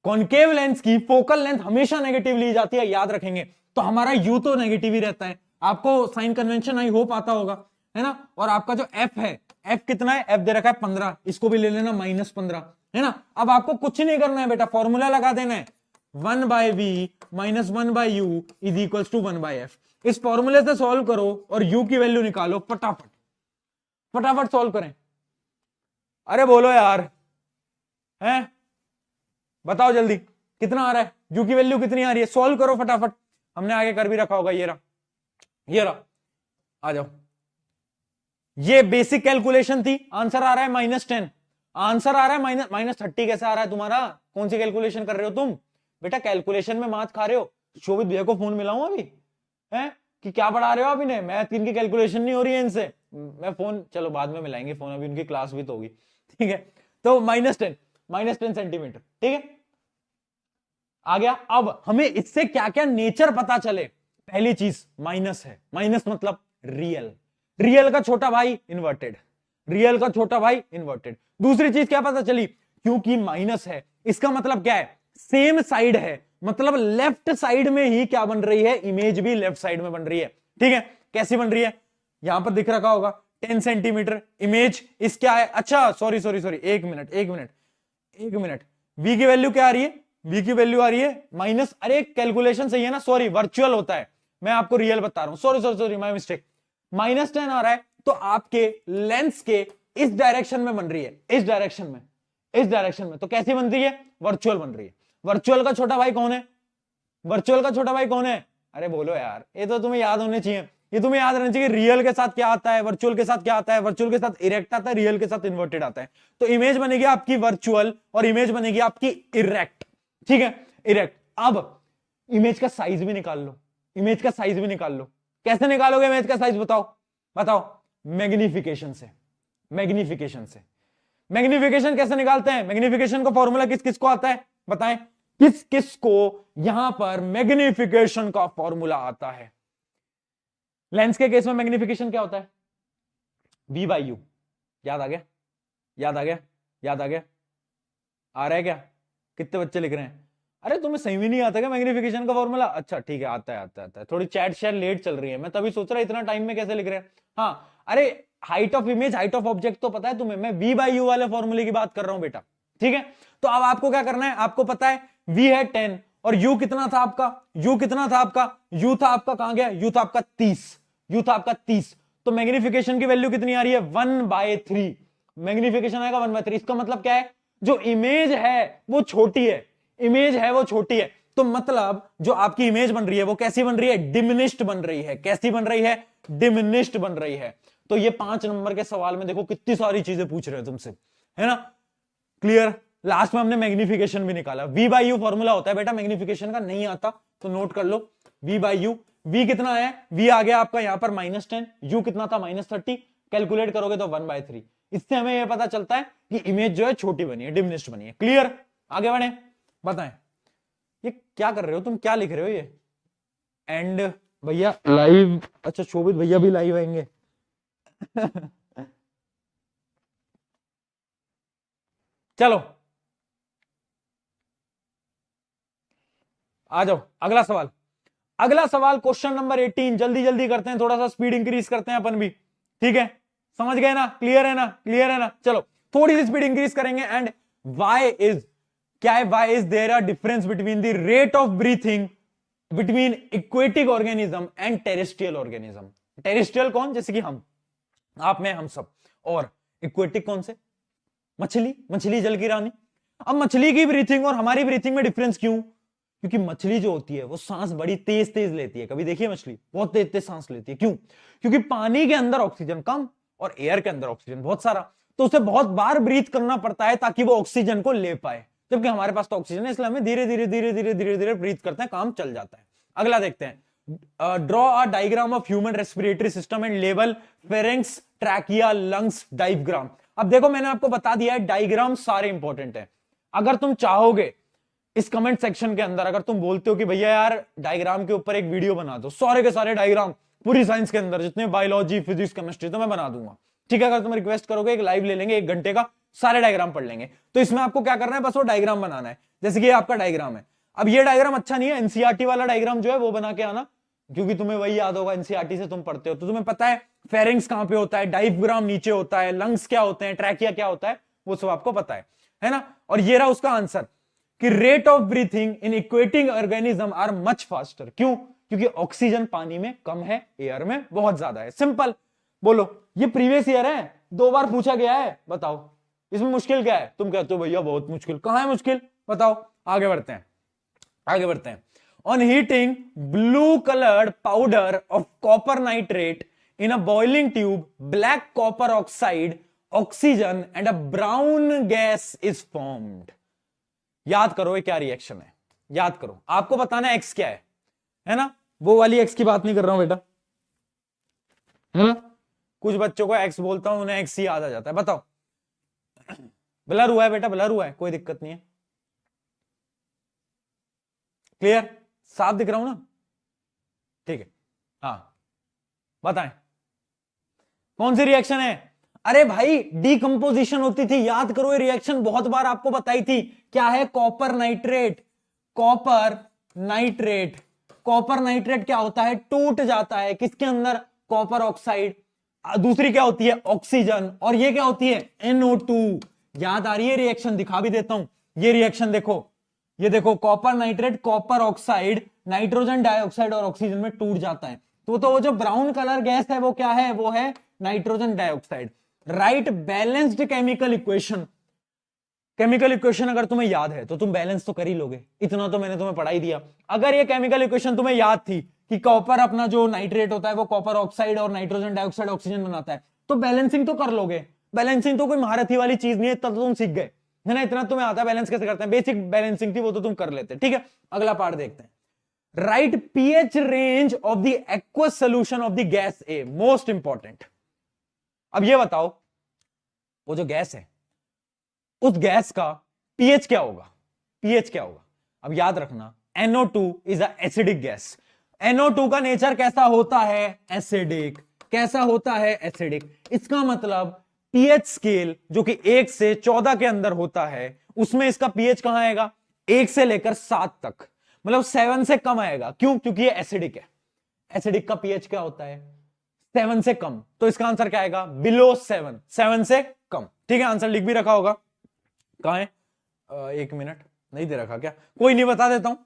कॉनकेव लेंस की फोकल लेंथ हमेशा नेगेटिव ली जाती है, याद रखेंगे। तो हमारा यू तो नेगेटिव ही रहता है, आपको साइन कन्वेंशन आई होप आता होगा, है ना। और आपका जो एफ है, एफ कितना है, एफ दे रखा है 15, इसको भी ले लेना -15, है ना। अब आपको कुछ नहीं करना है बेटा, फॉर्मूला लगा देना है 1/v - 1/u is equal to 1/f। इस फॉर्मूले से सॉल्व करो और u की वैल्यू निकालो, फटाफट फटाफट सॉल्व करें। अरे बोलो यार, हैं, बताओ जल्दी कितना आ रहा है, u की वैल्यू कितनी आ रही है, सॉल्व करो फटाफट। हमने आगे कर भी रखा होगा, ये रहा, ये रहा, आ जाओ। ये बेसिक कैलकुलेशन थी, आंसर आ रहा है -10, आंसर आ रहा है -30 कैसे आ रहा है तुम्हारा, कौन सी कैलकुलेशन कर रहे हो तुम बेटा, कैलकुलेशन में मात खा रहे हो। शोभित भैया को फोन मिलाऊं अभी, है कि क्या पढ़ा रहे हो आप इन्हें, मैथ इनकी कैलकुलेशन नहीं हो रही है इनसे, मैं फोन, चलो बाद में मिलाएंगे फोन, अभी उनकी क्लास भी तो होगी, ठीक है। तो -10 सेंटीमीटर, ठीक है, आ गया। अब हमें इससे क्या क्या नेचर पता चले, पहली चीज माइनस है, माइनस मतलब रियल, रियल का छोटा भाई इन्वर्टेड, रियल का छोटा भाई इन्वर्टेड। दूसरी चीज क्या पता चली, क्योंकि माइनस है इसका मतलब क्या है, सेम साइड है, मतलब लेफ्ट साइड में ही क्या बन रही है, इमेज भी लेफ्ट साइड में बन रही है। ठीक है, कैसी बन रही है, यहां पर दिख रखा होगा 10 सेंटीमीटर इमेज इस क्या है, अच्छा सॉरी सॉरी सॉरी, एक मिनट एक मिनट एक मिनट, वी की वैल्यू क्या आ रही है, वी की वैल्यू आ रही है माइनस, अरे कैलकुलेशन सही है ना, सॉरी वर्चुअल होता है, मैं आपको रियल बता रहा हूं, sorry sorry sorry my mistake, -10 आ रहा है, तो आपके लेंस के इस डायरेक्शन में बन रही है, इस डायरेक्शन में, इस डायरेक्शन में, तो कैसी बन रही है, वर्चुअल बन रही है। वर्चुअल का छोटा भाई कौन है, वर्चुअल का छोटा भाई कौन है, अरे बोलो यार, ये तो तुम्हें याद होने चाहिए, ये तुम्हें याद रहना चाहिए, रियल के साथ क्या आता है, वर्चुअल के साथ क्या आता है, वर्चुअल के साथ इरेक्ट आता है, रियल के साथ इन्वर्टेड आता है। तो इमेज बनेगी आपकी वर्चुअल और इमेज बनेगी आपकी इरेक्ट। ठीक है, इरेक्ट। अब इमेज का साइज भी निकाल लो, इमेज का साइज भी निकाल लो, कैसे निकालोगे इमेज का साइज, बताओ बताओ, मैग्निफिकेशन से, मैग्निफिकेशन से। मैग्निफिकेशन कैसे निकालते हैं, मैग्निफिकेशन का फॉर्मूला किस किस को आता है बताएं, किस किस को यहां पर मैग्निफिकेशन का फॉर्मूला आता है। लेंस के केस में मैग्निफिकेशन क्या होता है, V बाई यू, याद आ गया, याद आ गया, याद आ गया, आ रहा है क्या, कितने बच्चे लिख रहे हैं, अरे तुम्हें सही भी नहीं आता क्या मैग्निफिकेशन का फॉर्मूला, अच्छा ठीक है, आता है आता है आता है, थोड़ी चैट शेयर लेट चल रही है, मैं तभी सोच रहा इतना टाइम में कैसे लिख रहे हैं। हाँ, अरे height of image, height of object तो पता है तुम्हें, मैं V बाई यू वाले फॉर्मूले की बात कर रहा हूं बेटा। ठीक है, तो अब आपको क्या करना है, आपको पता है V है 10 और U कितना था आपका, U कितना था आपका, U था आपका, कहां गया, U था आपका 30, U था आपका 30, तो मैग्निफिकेशन की वैल्यू कितनी आ रही है, 1/3, मैग्निफिकेशन आएगा 1/3। इसका मतलब क्या है, जो इमेज है वो छोटी है, इमेज है वो छोटी है, तो मतलब जो आपकी इमेज बन रही है वो कैसी बन रही है, डिमिनिश्ड बन रही है, कैसी बन रही है, डिमिनिश्ड बन रही है। तो ये 5 नंबर के सवाल में देखो कितनी सारी चीजें पूछ रहे हैं तुमसे, है ना, क्लियर। लास्ट में हमने मैग्निफिकेशन भी निकाला, V बाई यू फॉर्मूला होता है बेटा मैग्निफिकेशन का, नहीं आता तो नोट कर लो, V बाई यू, V कितना है, V आ गया आपका यहां पर -10, U कितना था -30, कैलकुलेट करोगे तो 1/3। इससे हमें यह पता चलता है कि इमेज जो है छोटी बनी है, डिमिनिश्ड बनी है। क्लियर, आगे बढ़े, बताएं ये क्या कर रहे हो तुम, क्या लिख रहे हो ये, एंड भैया लाइव, अच्छा शोभित भैया भी लाइव आएंगे चलो आ जाओ, अगला सवाल, अगला सवाल क्वेश्चन नंबर 18, जल्दी जल्दी करते हैं, थोड़ा सा स्पीड इंक्रीज करते हैं अपन भी। ठीक है, समझ गए ना, क्लियर है ना, क्लियर है ना, चलो थोड़ी सी स्पीड इंक्रीज करेंगे। एंड वाई इज, क्या है, why is there a difference between the rate of breathing between aquatic organism and terrestrial organism. Terrestrial कौन, जैसे कि हम, आप में हम सब, और इक्वेटिक कौन से, मछली, मछली जल की रानी। अब मछली की ब्रीथिंग और हमारी ब्रीथिंग में डिफरेंस क्यों, क्योंकि मछली जो होती है वो सांस बड़ी तेज तेज लेती है, कभी देखिए मछली बहुत तेज तेज सांस लेती है, क्यों, क्योंकि पानी के अंदर ऑक्सीजन कम और एयर के अंदर ऑक्सीजन बहुत सारा, तो उसे बहुत बार ब्रीथ करना पड़ता है ताकि वो ऑक्सीजन को ले पाए, जबकि हमारे पास तो ऑक्सीजन है, इसलिए हमें धीरे धीरे धीरे धीरे धीरे धीरे ब्रीथ करते हैं, काम चल जाता है। अगला देखते हैं, draw a diagram of human respiratory system and label pharynx, trachea, lungs diagram. अब देखो मैंने आपको बता दिया है डायग्राम सारे इंपॉर्टेंट है, अगर तुम चाहोगे इस कमेंट सेक्शन के अंदर, अगर तुम बोलते हो कि भैया यार डायग्राम के ऊपर एक वीडियो बना दो, सारे के सारे डायग्राम पूरी साइंस के अंदर जितने बायोलॉजी फिजिक्स केमिस्ट्री, तो मैं बना दूंगा। ठीक है, अगर तुम रिक्वेस्ट करोगे एक लाइव ले लेंगे 1 घंटे का, सारे डायग्राम पढ़ लेंगे। तो इसमें आपको क्या करना है, बस वो डायग्राम बनाना है, जैसे कि ये आपका डायग्राम है। अब ये डायग्राम अच्छा नहीं है, एनसीईआरटी वाला डायग्राम जो है वो बना के आना, क्योंकि तुम्हें वही याद होगा, एनसीईआरटी से तुम पढ़ते हो तो तुम्हें पता है फेरिंग्स कहां पे होता है, डायफ्राम नीचे होता है, लंग्स क्या होते हैं, ट्रैकिया क्या होता है, वो सब आपको पता है ना। और ये रहा उसका आंसर कि rate of breathing in aquatic organism are much faster, क्यों, क्योंकि ऑक्सीजन पानी में कम है, एयर में बहुत ज्यादा है, सिंपल। बोलो, ये प्रीवियस ईयर है, 2 बार पूछा गया है, बताओ इसमें मुश्किल क्या है, तुम कहते हो भैया बहुत मुश्किल, कहां है मुश्किल, बताओ। आगे बढ़ते हैं, आगे बढ़ते हैं। On heating blue coloured powder of copper nitrate in a boiling tube, black copper oxide, oxygen and a brown gas is formed. याद करो ये क्या रिएक्शन है, याद करो, आपको बताना एक्स क्या है ना, वो वाली एक्स की बात नहीं कर रहा हूं बेटा, है ना। कुछ बच्चों को एक्स बोलता हूं उन्हें एक्स ही याद आ जाता है, बताओ। ब्लर हुआ है बेटा, ब्लर हुआ है, कोई दिक्कत नहीं है, क्लियर, साफ दिख रहा हूं ना, ठीक है। हाँ बताएं कौन सी रिएक्शन है, अरे भाई डीकंपोजिशन होती थी, याद करो, ये रिएक्शन बहुत बार आपको बताई थी। क्या है? Copper nitrate. Copper nitrate, copper nitrate क्या होता है? टूट जाता है किसके अंदर? Copper oxide. दूसरी क्या होती है? ऑक्सीजन। और ये क्या होती है? NO2। याद आ रही है रिएक्शन? दिखा भी देता हूं, ये रिएक्शन देखो, ये देखो, copper nitrate, copper oxide, nitrogen dioxide और ऑक्सीजन में टूट जाता है। तो वो जो ब्राउन कलर गैस है वो क्या है? वो है nitrogen dioxide. Right balanced chemical equation. Chemical equation अगर तुम्हें याद है तो तुम बैलेंस तो कर ही लोगे, इतना तो मैंने तुम्हें पढ़ा ही दिया। अगर ये केमिकल इक्वेशन तुम्हें याद थी कि कॉपर अपना जो नाइट्रेट होता है वो कॉपर ऑक्साइड और नाइट्रोजन डाइऑक्साइड ऑक्सीजन बनाता है, तो बैलेंसिंग तो कर लोगे। बैलेंसिंग तो कोई महारथी वाली चीज नहीं है, इतना तो तुम सीख गए, है ना? इतना तुम्हें आता है बैलेंस कैसे करते हैं, बेसिक बैलेंसिंग थी वो तो तुम कर लेते। ठीक है, अगला पार्ट देखते हैं। Right pH range of the aqueous solution of the gas A, most important. अब ये बताओ, वो जो गैस है उस गैस का पीएच क्या होगा? पीएच क्या होगा? अब याद रखना, NO2 is a acidic gas. NO2 का नेचर कैसा होता है? एसिडिक। कैसा होता है? एसिडिक। इसका मतलब पीएच स्केल जो कि 1 से 14 के अंदर होता है, उसमें इसका पीएच कहां आएगा? 1 से लेकर 7 तक, मतलब 7 से कम आएगा। क्यों? क्योंकि ये एसिडिक है। एसिडिक का पीएच क्या होता है? 7 से कम। तो इसका आंसर क्या आएगा? बिलो 7, 7 से कम। ठीक है, आंसर लिख भी रखा होगा। कहां है? 1 मिनट, नहीं दे रखा क्या? कोई नहीं, बता देता हूं,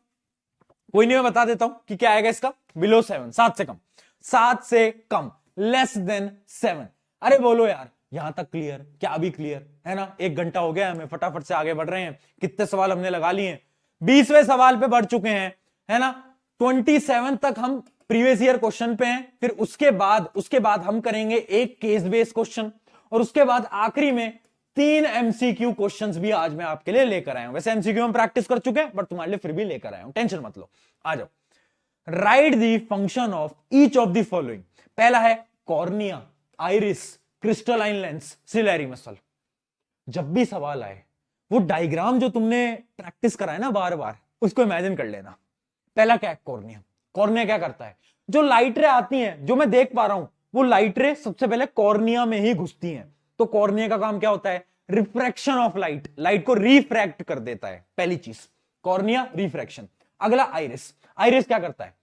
कोई नहीं, मैं बता देता हूं कि क्या आएगा इसका। बिलो 7, 7 से कम, 7 से कम, लेस देन 7। अरे बोलो यार, यहां तक क्लियर? क्या अभी क्लियर है ना? 1 घंटा हो गया, हमें फटाफट से आगे बढ़ रहे हैं। कितने सवाल हमने लगा लिए? 20वें सवाल पे बढ़ चुके हैं, है ना? 27 तक हम प्रीवियस ईयर क्वेश्चन पे हैं। फिर उसके बाद हम करेंगे एक केस बेस्ड क्वेश्चन, और उसके बाद आखिरी में 3 MCQ क्वेश्चंस भी आज मैं आपके लिए लेकर आया हूं। वैसे MCQ हम प्रैक्टिस कर चुके हैं, बट तुम्हारे लिए फिर भी लेकर आया हूं, टेंशन मत लो। आ जाओ। Write the function of each of the following. पहला है cornea, iris, crystalline lens, ciliary muscle. जब भी सवाल आए, वो डायग्राम जो तुमने प्रैक्टिस करा है ना बार बार, उसको इमेजिन कर लेना। पहला क्या है? कॉर्निया। कॉर्निया क्या करता है? जो लाइट रे आती हैं, जो मैं देख पा रहा हूं, वो लाइट रे सबसे पहले कॉर्निया में ही घुसती हैं। तो कॉर्निया का काम क्या होता है? रिफ्रैक्शन ऑफ लाइट, लाइट को रिफ्रैक्ट कर देता है। पहली चीज कॉर्निया, रिफ्रैक्शन। अगला आइरिस। आइरिस क्या करता है?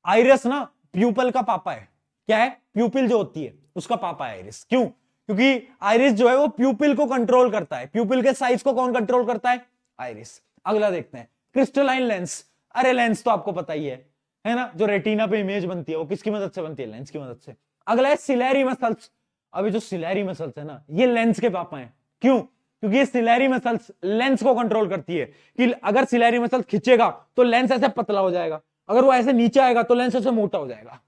आइरिस ना प्यूपल का पापा है। क्या है? प्यूपिल जो होती है उसका पापा है आइरिस। क्यों? क्योंकि आइरिस जो है वो प्यूपिल को कंट्रोल करता है। प्यूपिल के साइज को कौन कंट्रोल करता है? आइरिस। अगला देखते हैं क्रिस्टलाइन लेंस। अरे लेंस तो आपको पता ही है ना? जो रेटिना पे इमेज बनती है वो किसकी मदद से बनती है? लेंस की मदद से। अगला है सिलेरी मसल्स। अभी जो सिलेरी मसल्स है ना, ये लेंस के पापा हैं। क्यों? क्योंकि ये सिलेरी मसल्स लेंस को कंट्रोल करती है कि अगर सिलेरी मसल्स खींचेगा तो लेंस ऐसे पतला हो जाएगा, अगर वो ऐसे नीचे आएगा तो लेंस ऐसे मोटा हो जाएगा।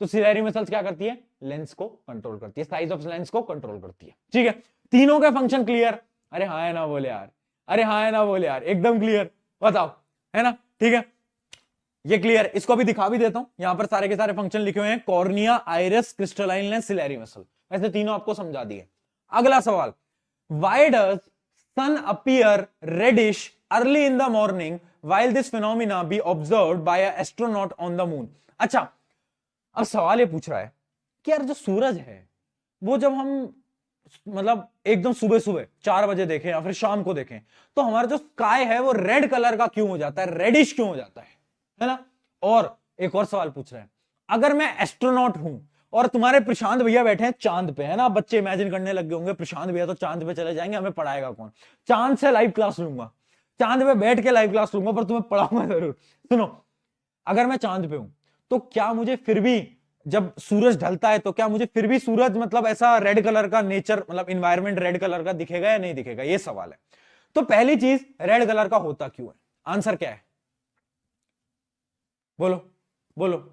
तो सिलेरी मसल्स क्या करती है? लेंस को कंट्रोल करती है, साइज ऑफ लेंस को कंट्रोल करती है। ठीक है, तीनों का फंक्शन क्लियर? अरे हाँ है ना बोले यार, अरे हाँ है ना बोले यार, एकदम क्लियर। बताओ, है ना? ठीक है, ये क्लियर। इसको भी दिखा भी देता हूं। यहां पर सारे के सारे फंक्शन लिखे हुए हैं, cornea, iris, crystalline lens, ciliary muscle. वैसे तीनों आपको समझा दिए। अगला सवाल, why does sun appear reddish early in the morning while this phenomena be observed by a astronaut on the moon? अच्छा, अब सवाल ये पूछ रहा है कि यार जो सूरज है वो जब हम मतलब एकदम सुबह सुबह 4 बजे देखें या फिर शाम को देखें तो हमारा जो स्काई है वो रेड कलर का क्यों हो जाता है, रेडिश क्यों हो जाता है ना? और एक और सवाल पूछ रहे हैं, अगर मैं एस्ट्रोनॉट हूं और तुम्हारे प्रशांत भैया बैठे हैं चांद पे, है ना? बच्चे इमेजिन करने लग गए होंगे प्रशांत भैया तो चांद पे चले जाएंगे, हमें पढ़ाएगा कौन? चांद से लाइव क्लास लूंगा, चांद पे बैठ के लाइव क्लास लूंगा, पर तुम्हें पढ़ाऊंगा जरूर। सुनो, अगर मैं चांद पे हूं तो क्या मुझे फिर भी जब सूरज ढलता है तो क्या मुझे फिर भी सूरज मतलब ऐसा रेड कलर का नेचर मतलब इन्वायरमेंट रेड कलर का दिखेगा या नहीं दिखेगा? ये सवाल है। तो पहली चीज, रेड कलर का होता क्यों है? आंसर क्या है? बोलो बोलो।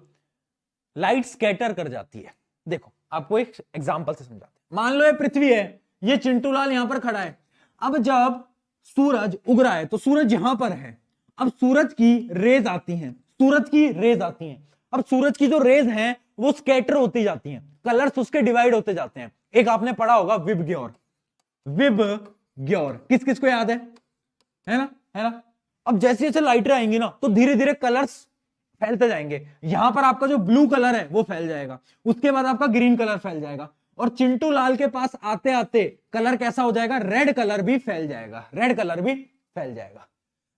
लाइट स्कैटर कर जाती है। देखो आपको एक एग्जांपल से समझाते हैं। मान लो ये पृथ्वी है, ये चिंटू लाल यहां पर खड़ा है। अब जब सूरज उग रहा है तो सूरज यहां पर है। अब सूरज की रेज आती हैं, सूरज की रेज आती हैं। अब सूरज की जो रेज हैं वो स्कैटर होती जाती हैं, कलर्स उसके डिवाइड होते जाते हैं। एक आपने पढ़ा होगा विबग्योर, विबग्योर किस किस को याद है ना? है ना? अब जैसे जैसे लाइटें आएंगी ना तो धीरे धीरे कलर्स फैलते जाएंगे। यहां पर आपका जो ब्लू कलर है वो फैल जाएगा, उसके बाद आपका ग्रीन कलर फैल जाएगा, और चिंटू लाल के पास आते आते कलर कैसा हो जाएगा, रेड कलर भी फैल जाएगा, रेड कलर भी फैल जाएगा।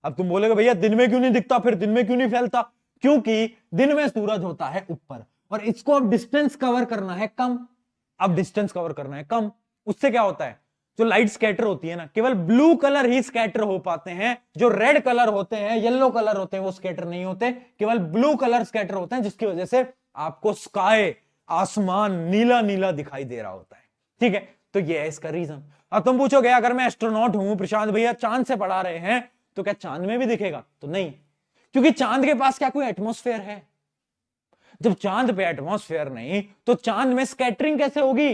अब तुम बोलोगे भैया दिन में क्यों नहीं दिखता, फिर दिन में क्यों नहीं फैलता, क्योंकि दिन में सूरज होता है ऊपर और इसको अब डिस्टेंस कवर करना है कम, अब डिस्टेंस कवर करना है कम, उससे क्या होता है, जो लाइट स्कैटर होती है ना, केवल ब्लू कलर ही स्कैटर हो पाते हैं, जो रेड कलर होते हैं, येलो कलर होते हैं, वो स्कैटर नहीं होते, केवल ब्लू कलर स्कैटर होते हैं, जिसकी वजह से आपको स्काई, आसमान नीला नीला दिखाई दे रहा होता है। ठीक है, तो ये है इसका रीजन। अब तुम पूछोगे अगर मैं एस्ट्रोनॉट हूं, प्रशांत भैया चांद से पढ़ा रहे हैं, तो क्या चांद में भी दिखेगा, तो नहीं, क्योंकि चांद के पास क्या कोई एटमॉस्फेयर है, जब चांद पे एटमॉस्फेयर नहीं तो चांद में स्कैटरिंग कैसे होगी,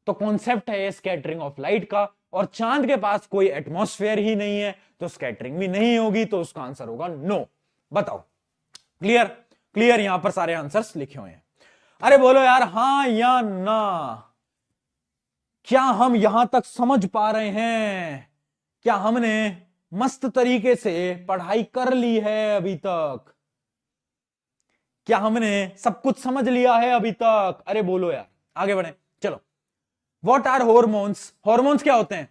तो कॉन्सेप्ट है ये स्कैटरिंग ऑफ लाइट का, और चांद के पास कोई एटमॉस्फेयर ही नहीं है तो स्कैटरिंग भी नहीं होगी, तो उसका आंसर होगा नो। बताओ, क्लियर, क्लियर, यहां पर सारे आंसर्स लिखे हुए हैं। अरे बोलो यार हां या ना, क्या हम यहां तक समझ पा रहे हैं, क्या हमने मस्त तरीके से पढ़ाई कर ली है अभी तक, क्या हमने सब कुछ समझ लिया है अभी तक, अरे बोलो यार, आगे बढ़े, चलो। व्हाट आर हॉर्मोन्स, हॉर्मोन्स क्या होते हैं,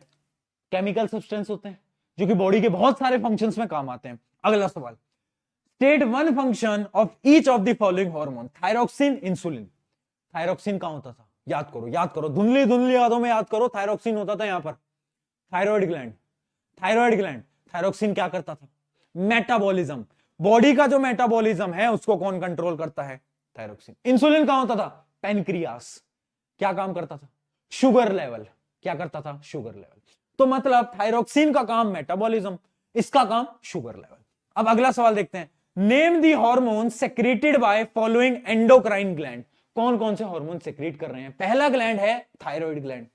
केमिकल सब्सटेंस होते हैं जो कि बॉडी के बहुत सारे फंक्शंस में काम आते हैं। अगला सवाल, state one function of each of the following hormone, thyroxine, insulin. Thyroxine कहां होता था, याद करो, याद करो, धुंधली धुंधली यादों में याद करो, थायरोक्सिन होता था यहां पर, thyroid gland, thyroid gland, thyroxine क्या करता था, मेटाबॉलिज्म, बॉडी का जो मेटाबॉलिज्म है उसको कौन कंट्रोल करता है, थायरोक्सिन। इंसुलिन कहां होता था, पैनक्रियास, क्या काम करता था, शुगर लेवल, क्या करता था, शुगर लेवल। तो मतलब थायरोक्सिन का काम मेटाबॉलिज्म, इसका काम शुगर लेवल। अब अगला सवाल देखते हैं, name the hormone secreted by following endocrine gland, कौन कौन से हार्मोन सेक्रेट कर रहे हैं, पहला ग्लैंड है थायराइड ग्लैंड,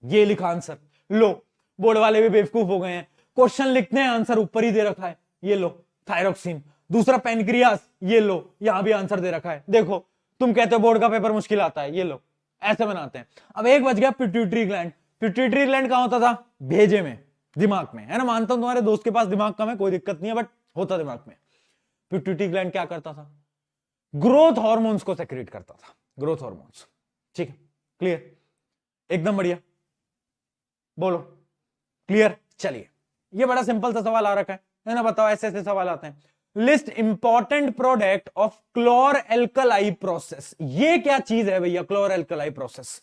ये लिखा आंसर, लो बोर्ड वाले भी बेवकूफ हो गए हैं, क्वेश्चन लिखते हैं आंसर ऊपर ही दे रखा है, ये लो थायरोक्सिन। दूसरा पैनक्रियास, ये लो यहां भी आंसर दे रखा है, देखो तुम कहते हो बोर्ड का पेपर मुश्किल आता है, ये लो ऐसे बनाते हैं। अब एक बच गया पिट्यूटरी ग्लैंड, पिट्यूटरी ग्लैंड कहां होता था, भेजे में, दिमाग में, है ना, मानता हूं तुम्हारे दोस्त के पास दिमाग कम है, कोई दिक्कत नहीं है, बट होता दिमाग में। पिट्यूटरी ग्लैंड क्या करता था, ग्रोथ हार्मोन्स को सेक्रेट करता था, ग्रोथ हार्मोन्स। ठीक है, क्लियर, एकदम बढ़िया, बोलो क्लियर। चलिए, ये बड़ा सिंपल सा सवाल आ रखा है ना, बताओ, ऐसे ऐसे सवाल आते हैं। List important product of chlor alkali process, ये क्या चीज है भैया, क्लोर एल्कलाई प्रोसेस,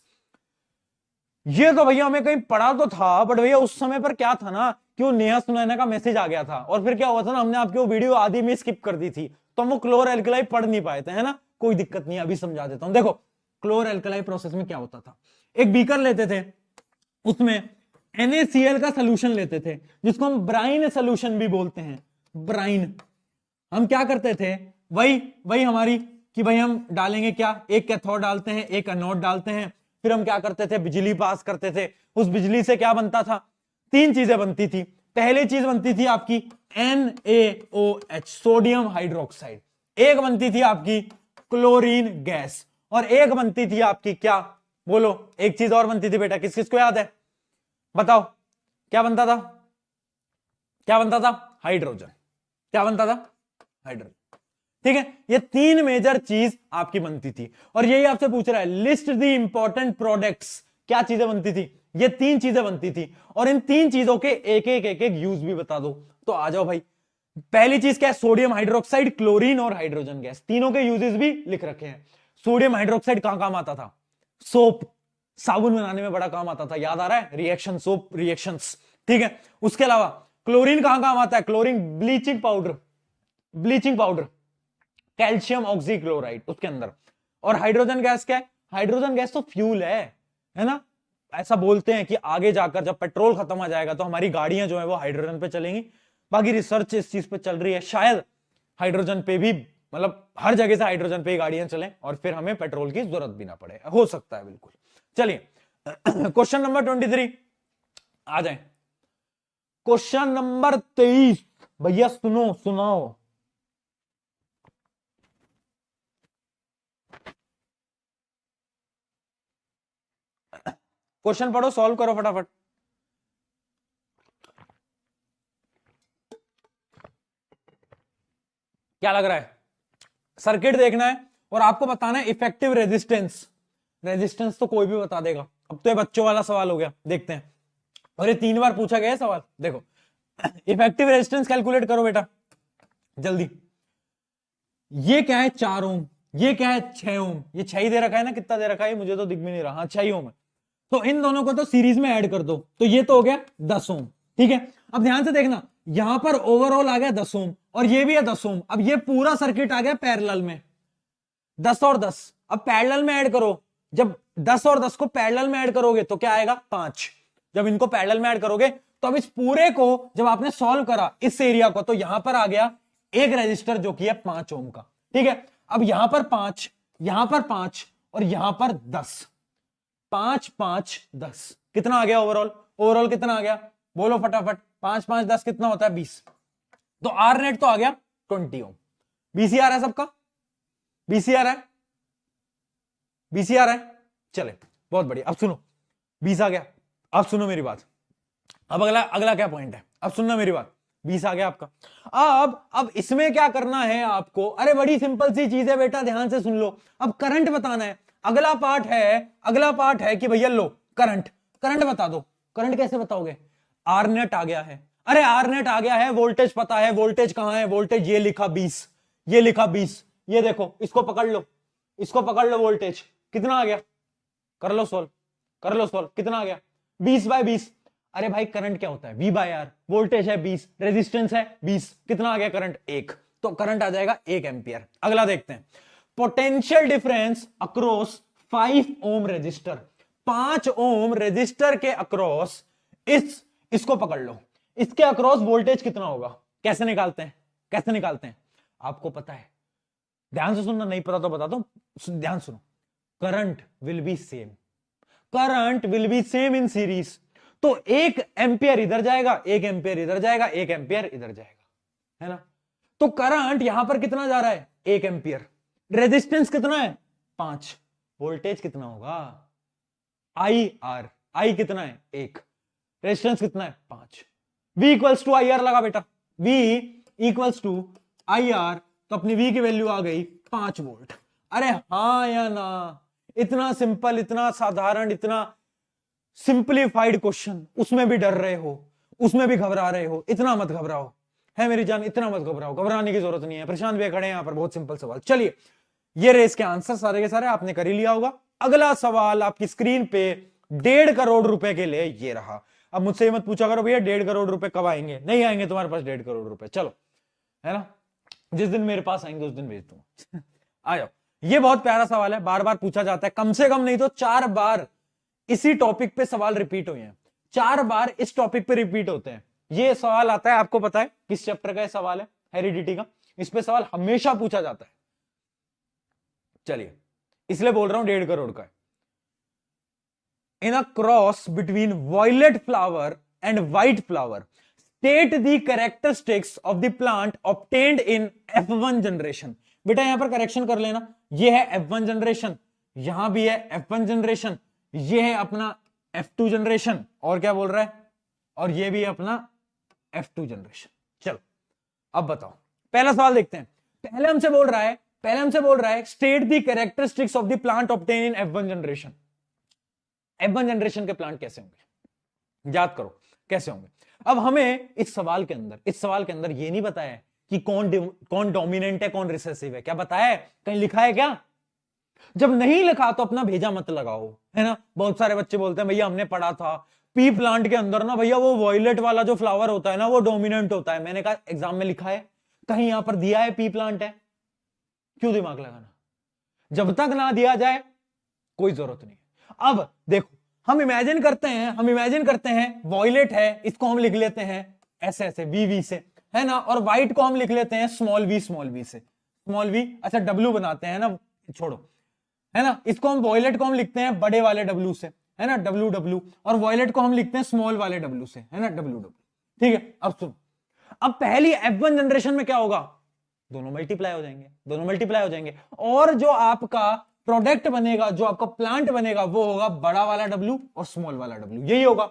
ये तो भैया हमें कहीं पढ़ा तो था, बट भैया उस समय पर क्या था ना कि वो नेहा सुनैना का मैसेज आ गया था, और फिर क्या हुआ था ना, हमने आपकी वो वीडियो आधी में स्किप कर दी थी, तो हम वो क्लोर एल्कलाई पढ़ नहीं पाए थे, है ना, कोई दिक्कत नहीं, अभी समझा देता हूं। देखो क्लोर एल्कलाई प्रोसेस में क्या होता था, एक बीकर लेते थे, उसमें NaCl का सोल्यूशन लेते थे, जिसको हम ब्राइन सोल्यूशन भी बोलते हैं, ब्राइन। हम क्या करते थे, वही वही हमारी कि भाई हम डालेंगे क्या, एक कैथोड डालते हैं, एक एनोड डालते हैं, फिर हम क्या करते थे, बिजली पास करते थे, उस बिजली से क्या बनता था, तीन चीजें बनती थी। पहली चीज बनती थी आपकी NaOH, सोडियम हाइड्रोक्साइड, एक बनती थी आपकी क्लोरीन गैस, और एक बनती थी आपकी क्या, बोलो, एक चीज और बनती थी बेटा, किस किस को याद है, बताओ, क्या बनता था, क्या बनता था, हाइड्रोजन, क्या बनता था, हाइड्रोजन। ठीक है, ये तीन मेजर चीज आपकी बनती थी, और यही आपसे पूछ रहा है, लिस्ट द इंपॉर्टेंट प्रोडक्ट्स, क्या चीजें बनती थी, ये तीन चीजें बनती थी, और इन तीन चीजों के एक एक एक एक यूज भी बता दो। तो आ जाओ भाई, पहली चीज क्या है, सोडियम हाइड्रोक्साइड, क्लोरीन और हाइड्रोजन गैस, तीनों के यूजेस भी लिख रखे हैं। सोडियम हाइड्रोक्साइड कहां काम आता था, सोप, साबुन बनाने में बड़ा काम आता था, याद आ रहा है, रिएक्शन, सोप रिएक्शंस। ठीक है, उसके अलावा क्लोरीन कहां काम आता है, chlorine bleaching powder, bleaching powder, calcium oxychloride उसके अंदर। और हाइड्रोजन गैस क्या है, हाइड्रोजन गैस तो फ्यूल है ना, ऐसा बोलते हैं कि आगे जाकर जब पेट्रोल खत्म हो जाएगा तो हमारी गाड़ियां जो है वो हाइड्रोजन पे चलेंगी, बाकी रिसर्च इस चीज पे चल रही है, शायद हाइड्रोजन पे भी, मतलब हर जगह से हाइड्रोजन पे ही गाड़ियां चलें और फिर हमें पेट्रोल की जरूरत भी ना पड़े, हो सकता है बिल्कुल। चलिए क्वेश्चन नंबर 23 आ जाए, क्वेश्चन नंबर 23, भैया सुनो, सुनाओ, क्वेश्चन पढ़ो, सॉल्व करो फटाफट। क्या लग रहा है, सर्किट देखना है और आपको बताना है इफेक्टिव रेजिस्टेंस, रेजिस्टेंस तो कोई भी बता देगा। अब तो ये बच्चों वाला सवाल हो गया, देखते हैं। और ये 3 बार पूछा गया है सवाल, देखो। इफेक्टिव रेजिस्टेंस कैलकुलेट करो बेटा जल्दी। ये क्या है 4 ओम, ये क्या है 6 ओम, ये 6 ही दे रखा है ना, कितना दे रखा है मुझे तो दिख भी नहीं रहा, हाँ 6 ओम है। तो इन दोनों को तो सीरीज में ऐड कर दो, तो ये तो हो गया 10 ओम, ठीक है। अब ध्यान से देखना, यहां पर ओवरऑल आ गया 10 ओम और ये भी है 10 ओम। अब ये पूरा सर्किट आ गया पैरेलल में, 10 और 10। अब पैरेलल में ऐड करो, जब 10 और 10 को पैरेलल में ऐड करोगे तो क्या आएगा 5। जब इनको पैरेलल में ऐड करोगे तो अब इस पूरे को जब आपने सॉल्व करा इस एरिया को, तो यहां पर आ गया एक रजिस्टर जो कि है 5 ओम का, ठीक है। अब यहां पर 5, यहां पर 5 और यहां पर 10, 5 5 10 कितना आ गया ओवरऑल? ओवरऑल कितना आ गया बोलो फटाफट? 5 5 10 कितना होता है 20। तो आर नेट तो आ गया 20 ओम। बीसीआर है सबका? बीसीआर है? बीसीआर है? चले बहुत बढ़िया। अब सुनो 20 आ गया, अब सुनो मेरी बात। अब अगला अगला क्या पॉइंट है, अब सुनना मेरी बात। 20 आ गया आपका। अब इसमें क्या करना है आपको? अरे बड़ी सिंपल सी चीज है बेटा, ध्यान से सुन लो। अब करंट बताना है। अगला पार्ट है कि भैया लो करंट बता दो। करंट कैसे बताओगे? आर नेट आ गया है, अरे आर नेट आ गया है, वोल्टेज पता है, वोल्टेज कहां है? वोल्टेज ये लिखा 20, ये लिखा 20, ये देखो, इसको पकड़ लो, इसको पकड़ लो। वोल्टेज कितना आ गया? कर लो सॉल्व, कितना आ गया? 20/20। अरे भाई करंट क्या होता है? V bye are. वोल्टेज है 20, रेजिस्टेंस है 20, कितना आ गया करंट? 1। तो करंट आ जाएगा 1 एम्पियर। अगला देखते हैं, potential difference across 5 ohm resistor. 5 ohm resistor के अक्रॉस इसको पकड़ लो, इसके अक्रॉस वोल्टेज कितना होगा? कैसे निकालते हैं? आपको पता है, ध्यान से सुनना, नहीं पता तो बता दो, ध्यान सुनो। Current will be same in series. तो 1 एम्पियर इधर जाएगा, 1 एम्पियर इधर जाएगा, 1 एम्पियर इधर जाएगा, है ना। तो करंट यहां पर कितना जा रहा है? 1 एम्पियर। रेजिस्टेंस कितना है? 5। वोल्टेज कितना होगा? आई कितना है? 1। रेजिस्टेंस कितना है? 5। V equals to I R लगा बेटा, V equals to I R. तो अपनी V की वैल्यू आ गई 5 वोल्ट। अरे हाँ या ना? इतना सिंपल, इतना साधारण, इतना सिंप्लीफाइड क्वेश्चन, उसमें भी डर रहे हो, उसमें भी घबरा रहे हो। इतना मत घबराओ, है मेरी जान, इतना मत घबराओ, घबराने की जरूरत नहीं है। प्रशांत भैया खड़े हैं यहाँ पर, बहुत सिंपल सवाल। चलिए, ये रेस के आंसर सारे के सारे आपने कर ही लिया होगा। अगला सवाल आपकी स्क्रीन पे 1.5 करोड़ रुपए के लिए ये रहा। अब मुझसे ये मत पूछा करो भैया 1.5 करोड़ रुपए कब आएंगे, नहीं आएंगे तुम्हारे पास 1.5 करोड़ रुपए। चलो, है ना, जिस दिन मेरे पास आएंगे उस दिन भेज दूंगा। आ जाओ। ये बहुत प्यारा सवाल है, बार बार पूछा जाता है, कम से कम नहीं तो 4 बार इसी टॉपिक पे सवाल रिपीट हुए हैं, 4 बार इस टॉपिक पे रिपीट होते हैं। ये सवाल आता है, आपको पता है किस चैप्टर का ये सवाल है? हेरिडिटी का। इस पे सवाल हमेशा पूछा जाता है। चलिए, इसलिए बोल रहा हूं 1.5 करोड़ का है। In a cross between violet flower and white flower, state the characteristics of the plant obtained in F1 generation. बेटा यहां पर करेक्शन कर लेना, ये है F1 जनरेशन, यहां भी है F1 जनरेशन, ये है अपना F2 जनरेशन, और क्या बोल रहा है? और ये भी है अपना F2 जनरेशन। चलो अब बताओ, पहला सवाल देखते हैं। पहले हमसे बोल रहा है state the characteristics of the plant obtain in F1 generation. F1 generation के प्लांट कैसे होंगे? याद करो कैसे होंगे। अब हमें इस सवाल के अंदर ये नहीं बताया है कि कौन डोमिनेंट है, कौन रिसेसिव है। क्या बताया है? कहीं लिखा है क्या? जब नहीं लिखा तो अपना भेजा मत लगाओ, है ना। बहुत सारे बच्चे बोलते हैं भैया हमने पढ़ा था पी प्लांट के अंदर ना भैया वो वॉयलेट वाला जो फ्लावर होता है ना वो डोमिनेंट होता है। मैंने कहा एग्जाम में लिखा है? कहीं यहां पर दिया है पी प्लांट है? क्यों दिमाग लगाना? जब तक ना दिया जाए कोई जरूरत नहीं। अब देखो, हम इमेजिन करते हैं वॉयलेट है, इसको हम लिख लेते हैं ऐसे ऐसे वी से, है ना। और व्हाइट को हम लिख लेते हैं स्मॉल वी से, स्मॉल वी। अच्छा डब्ल्यू बनाते हैं ना, छोड़ो, है ना। इसको हम वॉयलेट को हम लिखते हैं बड़े वाले डब्ल्यू से, है ना, डब्ल्यू। और वॉयलेट को हम लिखते हैं स्मॉल वाले डब्ल्यू से, है ना, डब्ल्यू। ठीक है। अब सुनो, अब पहली F1 जनरेशन में क्या होगा? दोनों मल्टीप्लाई हो जाएंगे, और जो आपका प्रोडक्ट बनेगा, जो आपका प्लांट बनेगा, वो होगा बड़ा वाला डब्ल्यू और स्मॉल वाला डब्ल्यू। यही होगा।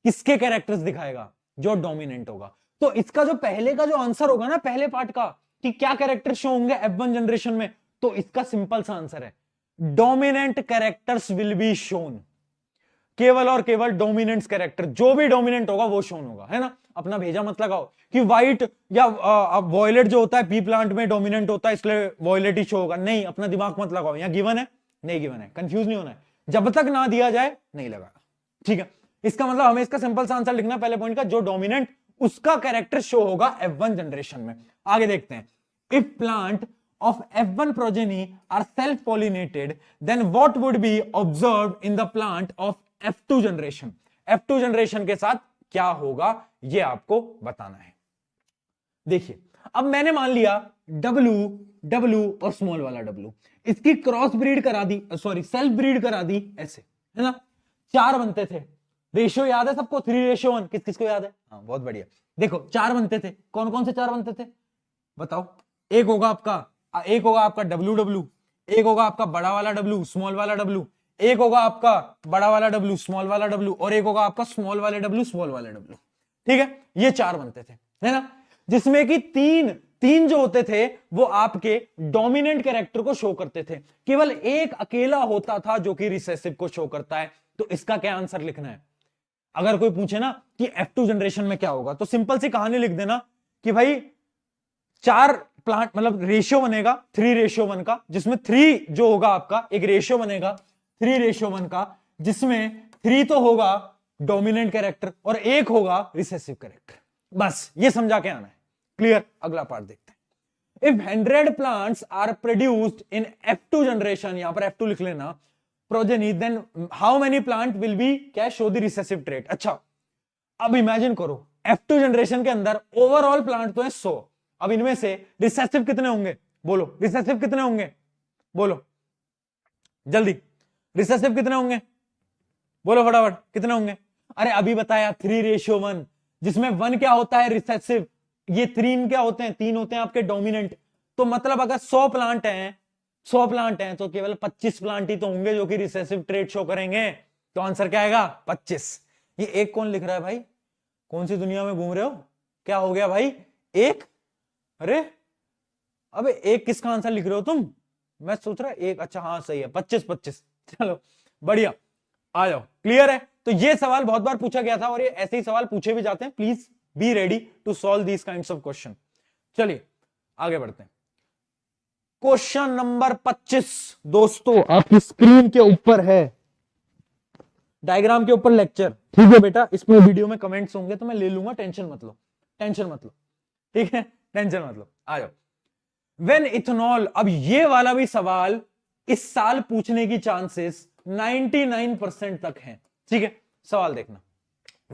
किसके कैरेक्टर्स दिखाएगा? जो डोमिनेंट होगा। तो इसका जो पहले का जो आंसर होगा ना, पहले पार्ट का, कि क्या कैरेक्टर शो होंगे F1 जनरेशन में, तो इसका सिंपल सा आंसर है dominant characters will be shown, केवल और केवल डोमिनेंट कैरेक्टर, जो भी डोमिनेंट होगा वो शोन होगा, है ना। अपना भेजा मत लगाओ कि व्हाइट या वॉयलेट जो होता है पी प्लांट में डोमिनेंट होता है इसलिए वॉयलेट ही शो होगा, नहीं, अपना दिमाग मत लगाओ, यहां गिवन है, नहीं गिवन है, कंफ्यूज नहीं होना है, जब तक ना दिया जाए नहीं लगाना, ठीक है। इसका मतलब हमें इसका सिंपल सा आंसर लिखना है पहले पॉइंट का, जो डोमिनेंट उसका कैरेक्टर शो होगा F1 जनरेशन में। आगे देखते हैं, if plant of F1 progeny are self-pollinated, then what would be observed in the plant of F2 generation? F2 generation के साथ क्या होगा ये आपको बताना है। देखिए, अब मैंने मान लिया W, W और स्मॉल वाला W, इसकी क्रॉस ब्रीड करा दी, सॉरी सेल्फ ब्रीड करा दी, ऐसे है ना। 4 बनते थे, रेशियो याद है सबको, 3:1, किस किस को याद है? हाँ बहुत बढ़िया। देखो 4 बनते थे, कौन कौन से 4 बनते थे बताओ? एक होगा आपका डब्ल्यू डब्ल्यू, एक होगा आपका बड़ा वाला डब्ल्यू स्मॉल वाला डब्ल्यू, एक होगा आपका बड़ा वाला डब्ल्यू स्मॉल वाला डब्ल्यू, और एक होगा आपका स्मॉल वाले डब्ल्यू स्मॉल वाले डब्ल्यू, ठीक है। ये 4 बनते थे, है ना, जिसमें कि तीन जो होते थे वो आपके डोमिनेंट कैरेक्टर को शो करते थे, केवल एक अकेला होता था जो कि रिसेसिव को शो करता है। तो इसका क्या आंसर लिखना है? अगर कोई पूछे ना कि F2 जनरेशन में क्या होगा, तो सिंपल सी कहानी लिख देना कि भाई 4 प्लांट, मतलब रेशियो बनेगा 3:1 का, जिसमें 3 जो होगा आपका एक रेशियो बनेगा 3:1 का, जिसमें 3 तो होगा डोमिनेंट कैरेक्टर और 1 होगा रिसेसिव कैरेक्टर। बस ये समझा के आना है, क्लियर। अगला पार्ट देखते हैं, if 100 plants are produced in F2 generation, यहां पर F2 लिख लेना, progeny, then how many plant will be क्या शो द रिसेसिव ट्रेट। अच्छा, अब इमेजिन करो F2 जनरेशन के अंदर ओवरऑल प्लांट तो है 100, अब इनमें से रिसेसिव कितने होंगे? बोलो रिसेसिव कितने होंगे, बोलो जल्दी, रिसेसिव कितने होंगे? बोलो फटाफट, कितने होंगे? अरे अभी बताया 3:1, जिसमें 1 क्या होता है? रिसेसिव। ये 3 क्या होते हैं? 3 होते हैं आपके डोमिनेंट। तो मतलब अगर 100 प्लांट हैं तो केवल 25 प्लांट ही तो होंगे जो कि रिसेसिव ट्रेट शो करेंगे। तो आंसर क्या आएगा? 25। ये एक कौन लिख रहा है भाई? कौन सी दुनिया में घूम रहे हो? क्या हो गया भाई? एक? अरे अबे एक किसका आंसर लिख रहे हो तुम? मैं सोच रहा एक, अच्छा हाँ सही है, 25। चलो बढ़िया, आ जाओ, क्लियर है। तो ये सवाल बहुत बार पूछा गया था और ये ऐसे ही सवाल पूछे भी जाते हैं। Please be ready to solve these kinds of question. चलिए आगे बढ़ते हैं। क्वेश्चन नंबर 25 दोस्तों आपकी स्क्रीन के ऊपर है, डायग्राम के ऊपर लेक्चर, ठीक है बेटा। इसमें वीडियो में कमेंट्स होंगे तो मैं ले लूंगा, टेंशन मत लो, ठीक है, टेंशन मत लो। आ जाओ, व्हेन इथेनॉल, अब ये वाला भी सवाल इस साल पूछने की चांसेस 99% तक हैं, ठीक है। सवाल देखना,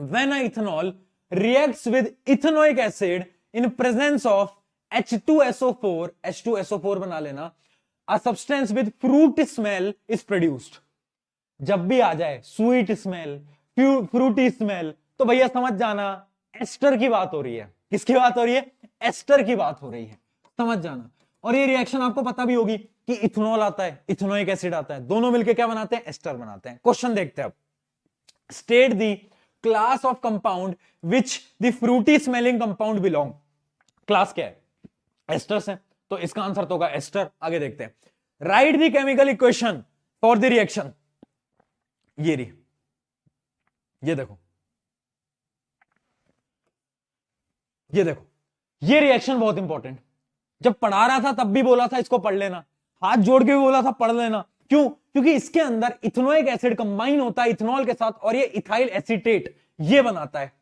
when ethanol reacts with ethanoic acid in presence of H2SO4 बना लेना, a substance with fruit smell is produced. जब भी आ जाए स्वीट स्मेल, फ्रूटी स्मेल, तो भैया समझ जाना एस्टर की बात हो रही है। किसकी बात हो रही है? एस्टर की बात हो रही है, समझ जाना। और ये रिएक्शन आपको पता भी होगी कि इथेनॉल आता है, इथेनोइक एसिड आता है, दोनों मिलकर क्या बनाते हैं? एस्टर बनाते हैं। क्वेश्चन देखते हैं अब, state the class of compound which the fruity smelling compound belong. Class क्या है? एस्टर्स है, तो इसका आंसर तो होगा एस्टर। आगे देखते हैं, right the chemical equation for the reaction. ये देखो, ये रिएक्शन बहुत इंपॉर्टेंट। जब पढ़ा रहा था तब भी बोला था इसको पढ़ लेना, हाथ जोड़ के भी बोला था पढ़ लेना। क्यों? क्योंकि इसके अंदर इथेनोइक एसिड कंबाइन होता है इथेनॉल के साथ और ये इथाइल एसीटेट ये बनाता है।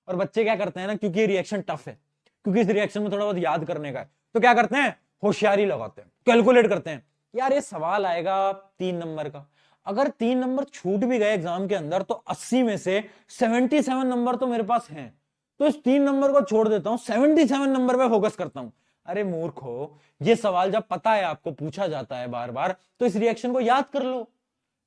और बच्चे क्या करते हैं ना, क्योंकि ये रिएक्शन टफ है, क्योंकि इस रिएक्शन में थोड़ा बहुत याद करने का है, तो क्या करते हैं? होशियारी लगाते हैं, कैलकुलेट करते हैं। यार ये सवाल आएगा 3 नंबर का, अगर 3 नंबर छूट भी गए एग्जाम के अंदर तो 80 में से 77 नंबर तो मेरे पास हैं, तो इस 3 नंबर को छोड़ देता हूं, 77 नंबर पे फोकस करता हूं। अरे मूर्ख हो, ये सवाल जब पता है आपको पूछा जाता है बार बार, तो इस रिएक्शन को याद कर लो,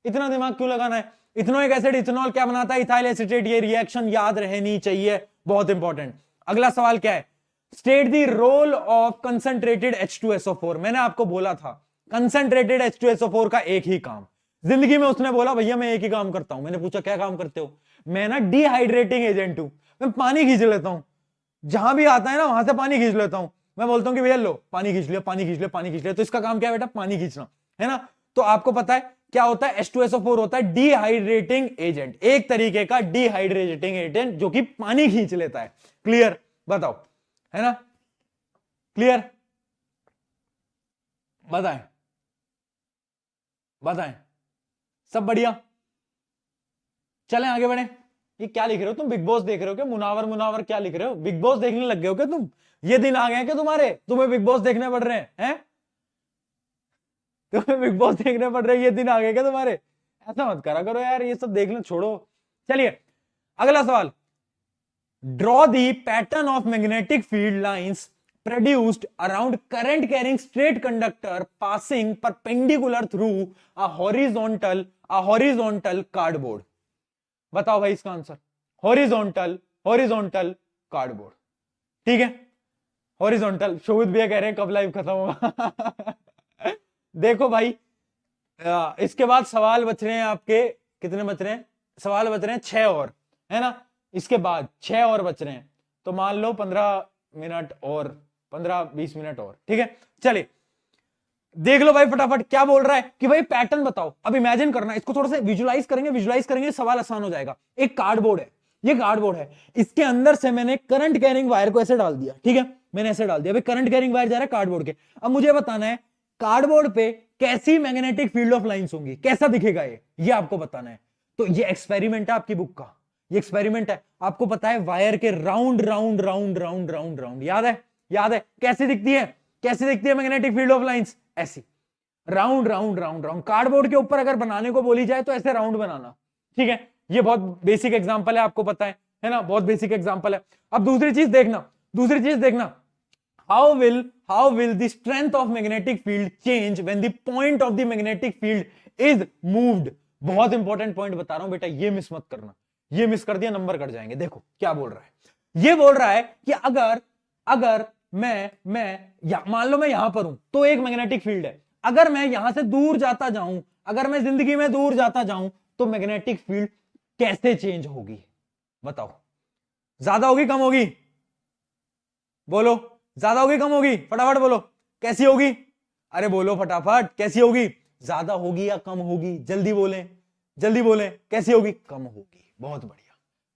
इतना दिमाग क्यों लगाना है? इथेनोइक एसिड इथेनॉल क्या बनाता है? Ethyl acetate. ये रिएक्शन याद रहनी चाहिए, बहुत इंपॉर्टेंट। अगला सवाल क्या है? State the role of concentrated H2SO4। मैंने आपको बोला था कंसंट्रेटेड H2SO4 का एक ही काम, जिंदगी में उसने बोला भैया मैं एक ही काम करता हूं। मैंने पूछा क्या काम करते हो? मैं ना डिहाइड्रेटिंग एजेंट हूं, मैं पानी खींच लेता हूं, जहां भी आता है ना वहां से पानी खींच लेता हूं। मैं बोलता हूं कि भैया लो पानी खींच लिया, पानी खींच लिया, पानी खींच लिया। तो इसका काम क्या है बेटा? पानी खींचना, है ना। तो आपको पता है क्या होता है, H2SO4 होता है डिहाइड्रेटिंग एजेंट, एक तरीके का डिहाइड्रेटिंग एजेंट जो कि पानी खींच लेता है। क्लियर, बताओ, है ना, क्लियर, बताएं, बताएं, सब बढ़िया, चलें आगे बढ़े। ये क्या लिख रहे हो तुम, बिग बॉस देख रहे हो क्या, मुनावर मुनावर क्या लिख रहे हो, बिग बॉस देखने लग गए हो क्या तुम, ये दिन आ गए हैं क्या तुम्हारे, तुम्हें बिग बॉस देखने पड़ रहे हैं? तुम्हें बिग बॉस देखने पड़ रहे हैं, ये दिन आ गए क्या तुम्हारे? ऐसा मत करा करो यार, ये सब देखना छोड़ो। चलिए अगला सवाल, draw the pattern of magnetic field lines produced around current carrying straight conductor passing perpendicular through a horizontal cardboard। बताओ भाई इसका आंसर, हॉरिजॉन्टल कार्डबोर्ड, ठीक है, हॉरिजॉन्टल। शोभित भैया कह रहे हैं कब लाइव खत्म होगा। देखो भाई, इसके बाद सवाल बच रहे हैं आपके, कितने बच रहे हैं सवाल, बच रहे हैं 6 और, है ना, इसके बाद 6 और बच रहे हैं, तो मान लो 15 मिनट और 15-20 मिनट और, ठीक है। चलिए देख लो भाई फटाफट, क्या बोल रहा है कि भाई पैटर्न बताओ। अब इमेजिन करना, इसको थोड़ा सा विजुलाइज करेंगे, सवाल आसान हो जाएगा। एक कार्डबोर्ड है, ये कार्डबोर्ड है, इसके अंदर से मैंने करंट कैरिंग वायर को ऐसे डाल दिया, ठीक है, मैंने ऐसे डाल दिया, भाई करंट कैरिंग वायर जा रहा है कार्डबोर्ड के। अब मुझे बताना है कार्डबोर्ड पे कैसी मैग्नेटिक फील्ड ऑफ लाइंस होंगी, कैसा दिखेगा ये आपको बताना है। तो ये एक्सपेरिमेंट है आपकी बुक का, ये एक्सपेरिमेंट है, आपको पता है वायर के round round round round round round, याद है कैसी दिखती है मैग्नेटिक फील्ड ऑफ लाइंस, ऐसी round round round round. Cardboard के ऊपर अगर बनाने को बोली जाए तो ऐसे राउंड बनाना, ठीक है, ये बहुत बेसिक एग्जांपल है, आपको पता है ना, बहुत बेसिक एग्जांपल है। अब दूसरी चीज देखना, how will the strength of magnetic field change when the point of the magnetic field is moved. बहुत इंपॉर्टेंट पॉइंट बता रहा हूं बेटा, ये मिस मत करना, ये मिस कर दिया नंबर कट जाएंगे। देखो क्या बोल रहा है, ये बोल रहा है कि अगर मैं मान लो मैं यहां पर हूं तो एक मैग्नेटिक फील्ड है, अगर मैं यहां से दूर जाता जाऊं, अगर मैं जिंदगी में दूर जाता जाऊं तो मैग्नेटिक फील्ड कैसे चेंज होगी, बताओ, ज्यादा होगी कम होगी, बोलो, ज्यादा होगी कम होगी, फटाफट बोलो, कैसी होगी, अरे बोलो फटाफट, कैसी होगी, ज्यादा होगी या कम होगी, जल्दी बोलें, कैसी होगी, कम होगी, बहुत बढ़िया,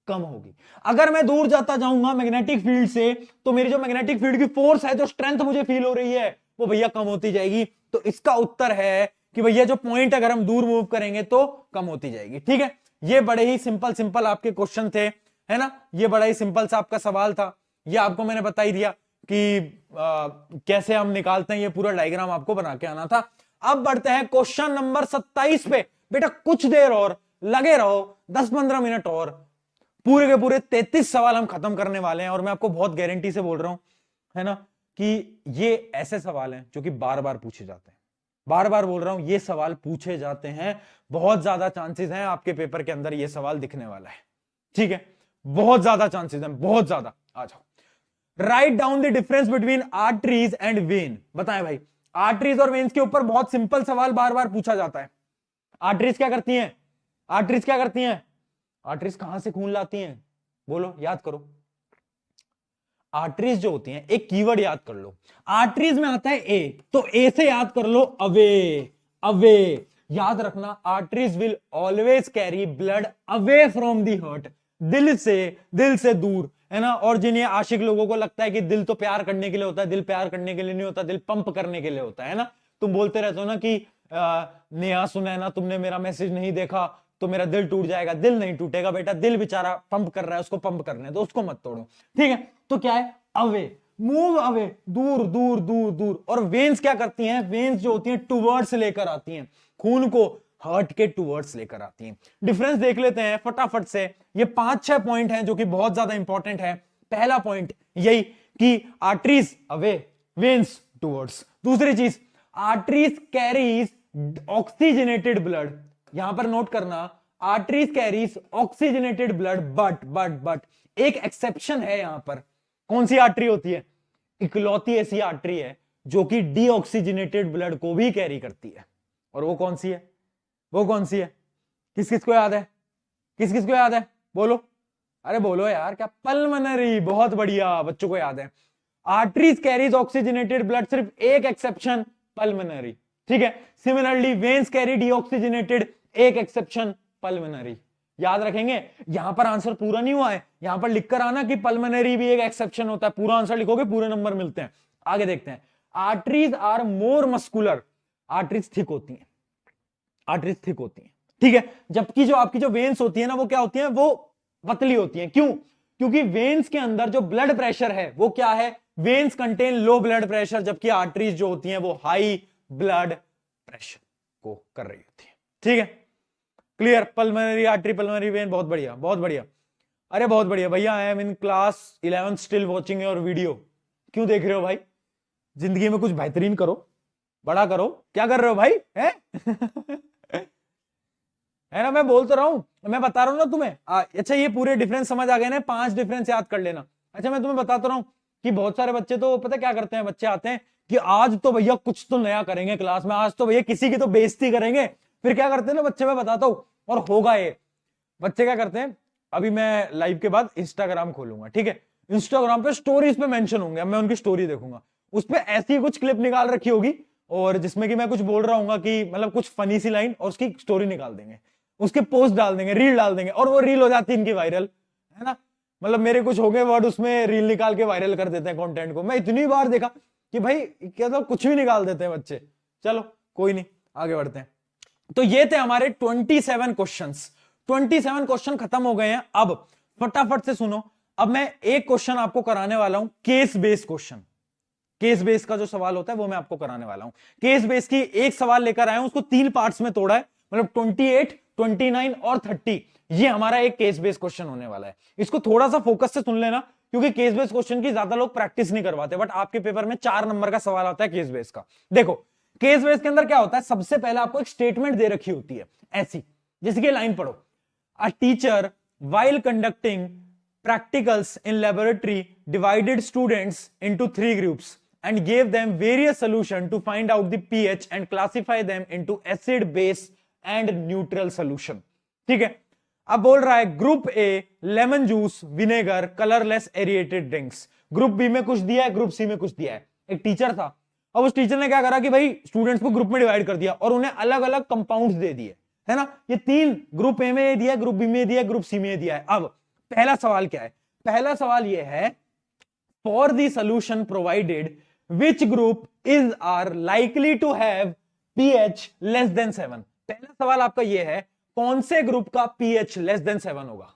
कम होगी। अगर मैं दूर जाता जाऊंगा मैग्नेटिक फील्ड से तो मेरी जो मैग्नेटिक फील्ड की फोर्स है, जो स्ट्रेंथ मुझे फील हो रही है, वो भैया कम होती जाएगी। तो इसका उत्तर है कि भैया जो पॉइंट अगर हम दूर मूव करेंगे तो कम होती जाएगी, ठीक है। ये बड़े ही सिंपल आपके क्वेश्चन थे, है ना, ये बड़ा ही सिंपल सा आपका सवाल था, ये आपको मैंने बता ही दिया कि कैसे हम निकालते हैं, ये पूरा डायग्राम आपको बना के आना था। अब बढ़ते हैं क्वेश्चन नंबर 27 पे। बेटा कुछ देर और लगे रहो, 10-15 मिनट और, पूरे के पूरे 33 सवाल हम खत्म करने वाले हैं। और मैं आपको बहुत गारंटी से बोल रहा हूं, है ना, कि ये ऐसे सवाल हैं जो कि बार बार पूछे जाते हैं, बार बार बोल रहा हूं, ये सवाल पूछे जाते हैं, बहुत ज्यादा चांसेस हैं आपके पेपर के अंदर ये सवाल दिखने वाला है, ठीक है, बहुत ज्यादा चांसेस हैं, बहुत ज्यादा। आ जाओ, write down the difference between arteries and when. बताएं भाई, आर्टरीज और वेन्स के ऊपर बहुत सिंपल सवाल बार बार पूछा जाता है। आर्टरीज क्या करती हैं, आर्टरीज कहां से खून लाती हैं, बोलो, याद करो। आर्टरीज जो होती हैं, एक कीवर्ड याद कर लो, आर्टरीज में आता है ए, तो ए से याद कर लो अवे। याद रखना, arteries will always carry blood away from the heart, दिल से दूर, है ना। और जिन्हें आशिक लोगों को लगता है कि दिल तो प्यार करने के लिए होता है, दिल प्यार करने के लिए नहीं होता, दिल पंप करने के लिए होता है ना। तुम बोलते रहते हो ना कि नेहा सुनैना तुमने मेरा मैसेज नहीं देखा तो मेरा दिल टूट जाएगा, दिल नहीं टूटेगा बेटा, दिल बेचारा पंप कर रहा है, उसको पंप करने दो, उसको मत तोड़ो, ठीक है। तो क्या है, अवे, मूव अवे, दूर दूर दूर दूर। और वेन्स क्या करती हैं, वेन्स जो होती हैं टूवर्ड्स लेकर आती हैं, खून को हार्ट के टूवर्ड्स लेकर आती हैं। डिफरेंस देख लेते हैं फटाफट से, ये 5-6 पॉइंट हैं जो कि बहुत ज्यादा इंपॉर्टेंट है। पहला पॉइंट यही कि आर्टरीज अवे, वेन्स टूवर्ड्स। दूसरी चीज, आर्टरीज कैरीज ऑक्सीजनेटेड ब्लड, यहां पर नोट करना, arteries carries oxygenated blood, but एक एक्सेप्शन है यहां पर। कौन सी आर्टरी होती है, इकलौती ऐसी आर्टरी है जो कि डीऑक्सीजनेटेड ब्लड को भी कैरी करती है, और वो कौन सी है, किस किस को याद है, बोलो, अरे बोलो यार, क्या, पल्मोनरी, बहुत बढ़िया, बच्चों को याद है। आर्टरीज कैरीज ऑक्सीजनेटेड ब्लड, सिर्फ एक एक्सेप्शन, पल्मोनरी, ठीक है। सिमिलरली वेन्स कैरी डीऑक्सीजनेटेड, एक एक्सेप्शन पल्मोनरी। याद रखेंगे, यहां पर आंसर पूरा नहीं हुआ है, यहां पर लिखकर आना कि पल्मोनरी भी एक एक्सेप्शन होता है, पूरा आंसर लिखोगे पूरे नंबर मिलते हैं। आगे देखते हैं, arteries are more muscular, arteries thick होती हैं, आर्टरीज थिक होती हैं, ठीक है। जबकि जो आपकी जो वेन्स होती है ना, वो क्या होती है, वो पतली होती हैं। क्यों? क्योंकि वेन्स के अंदर जो ब्लड प्रेशर है वो क्या है, veins contain low blood pressure, जबकि आर्टरीज जो होती हैं वो हाई ब्लड प्रेशर को कर रही होती है, ठीक है। Clear? Pulmonary artery, pulmonary vein, बहुत बढ़िया, बहुत बढ़िया। अरे बहुत बढ़िया भैया, I am in class 11 still watching your video. क्यों देख रहे हो भाई? जिंदगी में कुछ बेहतरीन करो, बड़ा करो। क्या कर रहे हो भाई? है है ना, मैं बोल तो रहा हूं, मैं बता रहा हूं ना तुम्हें। अच्छा, ये पूरे डिफरेंस समझ आ गए ना, 5 डिफरेंस याद कर लेना। अच्छा, मैं तुम्हें बताता रहा हूं कि बहुत सारे बच्चे तो पता क्या करते हैं, बच्चे आते हैं कि आज तो भैया कुछ तो नया करेंगे क्लास में, आज तो भैया किसी की तो बेइज्जती करेंगे। फिर क्या करते हैं ना बच्चे, मैं बताता हूं, और होगा ये। बच्चे क्या करते हैं, अभी मैं लाइव के बाद इंस्टाग्राम खोलूंगा, ठीक है। इंस्टाग्राम पे स्टोरीज पे मेंशन होंगे, मैं उनकी स्टोरी देखूंगा, उस पर ऐसी कुछ क्लिप निकाल रखी होगी, और जिसमें कि मैं कुछ बोल रहा हूँ कि मतलब कुछ फनी सी लाइन, और उसकी स्टोरी निकाल देंगे, उसके पोस्ट डाल देंगे, रील डाल देंगे, और वो रील हो जाती है इनकी वायरल, है ना। मतलब मेरे कुछ हो गए वर्ड, उसमें रील निकाल के वायरल कर देते हैं कंटेंट को। मैं इतनी बार देखा कि भाई क्या तो कुछ भी निकाल देते हैं बच्चे। चलो कोई नहीं, आगे बढ़ते हैं। तो ये थे हमारे 27 क्वेश्चंस। 27 क्वेश्चन खत्म हो गए हैं। अब फटाफट से सुनो, अब मैं एक क्वेश्चन आपको कराने वाला हूं, case based question. Case base का जो सवाल होता है वो मैं आपको कराने वाला हूं। केस बेस की एक सवाल लेकर आया हूं, उसको 3 पार्ट्स में तोड़ा है, मतलब 28, 29 और 30। ये हमारा एक केस बेस्ड क्वेश्चन होने वाला है। इसको थोड़ा सा फोकस से सुन लेना, क्योंकि केस बेस्ड क्वेश्चन की ज्यादा लोग प्रैक्टिस नहीं करवाते, बट आपके पेपर में 4 नंबर का सवाल आता है केस बेस का। देखो, केस बेस के अंदर क्या होता है, सबसे पहले आपको एक स्टेटमेंट दे रखी होती है ऐसी, जैसे कि लाइन पढ़ो, a teacher while conducting practicals in laboratory divided students into 3 groups and gave them various solutions to find out the pH and classify them into acid, base and neutral solution। ठीक है। अब बोल रहा है group A lemon juice, vinegar, colourless aerated drinks. Group B में कुछ दिया है, ग्रुप सी में कुछ दिया है। एक टीचर था, अब उस टीचर ने क्या करा कि भाई स्टूडेंट्स को ग्रुप में डिवाइड कर दिया और उन्हें अलग अलग कंपाउंड्स दे दिए, है ना। ये 3 ग्रुप ए में दिया, ग्रुप बी में दिया, ग्रुप सी में दिया है। अब पहला सवाल क्या है? पहला सवाल ये है, for the solution provided which group is are likely to have pH less than 7। पहला सवाल आपका ये है, कौन से ग्रुप का पीएच लेस देन 7 होगा?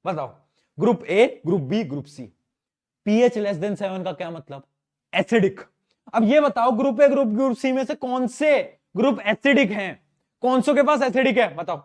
बताओ। Group A, group B, group C. PH less than 7 का क्या मतलब? एसिडिक। अब ये बताओ, ग्रुप ए, ग्रुप सी में से कौन से ग्रुप एसिडिक हैं? कौन सो के पास एसिडिक है बताओ?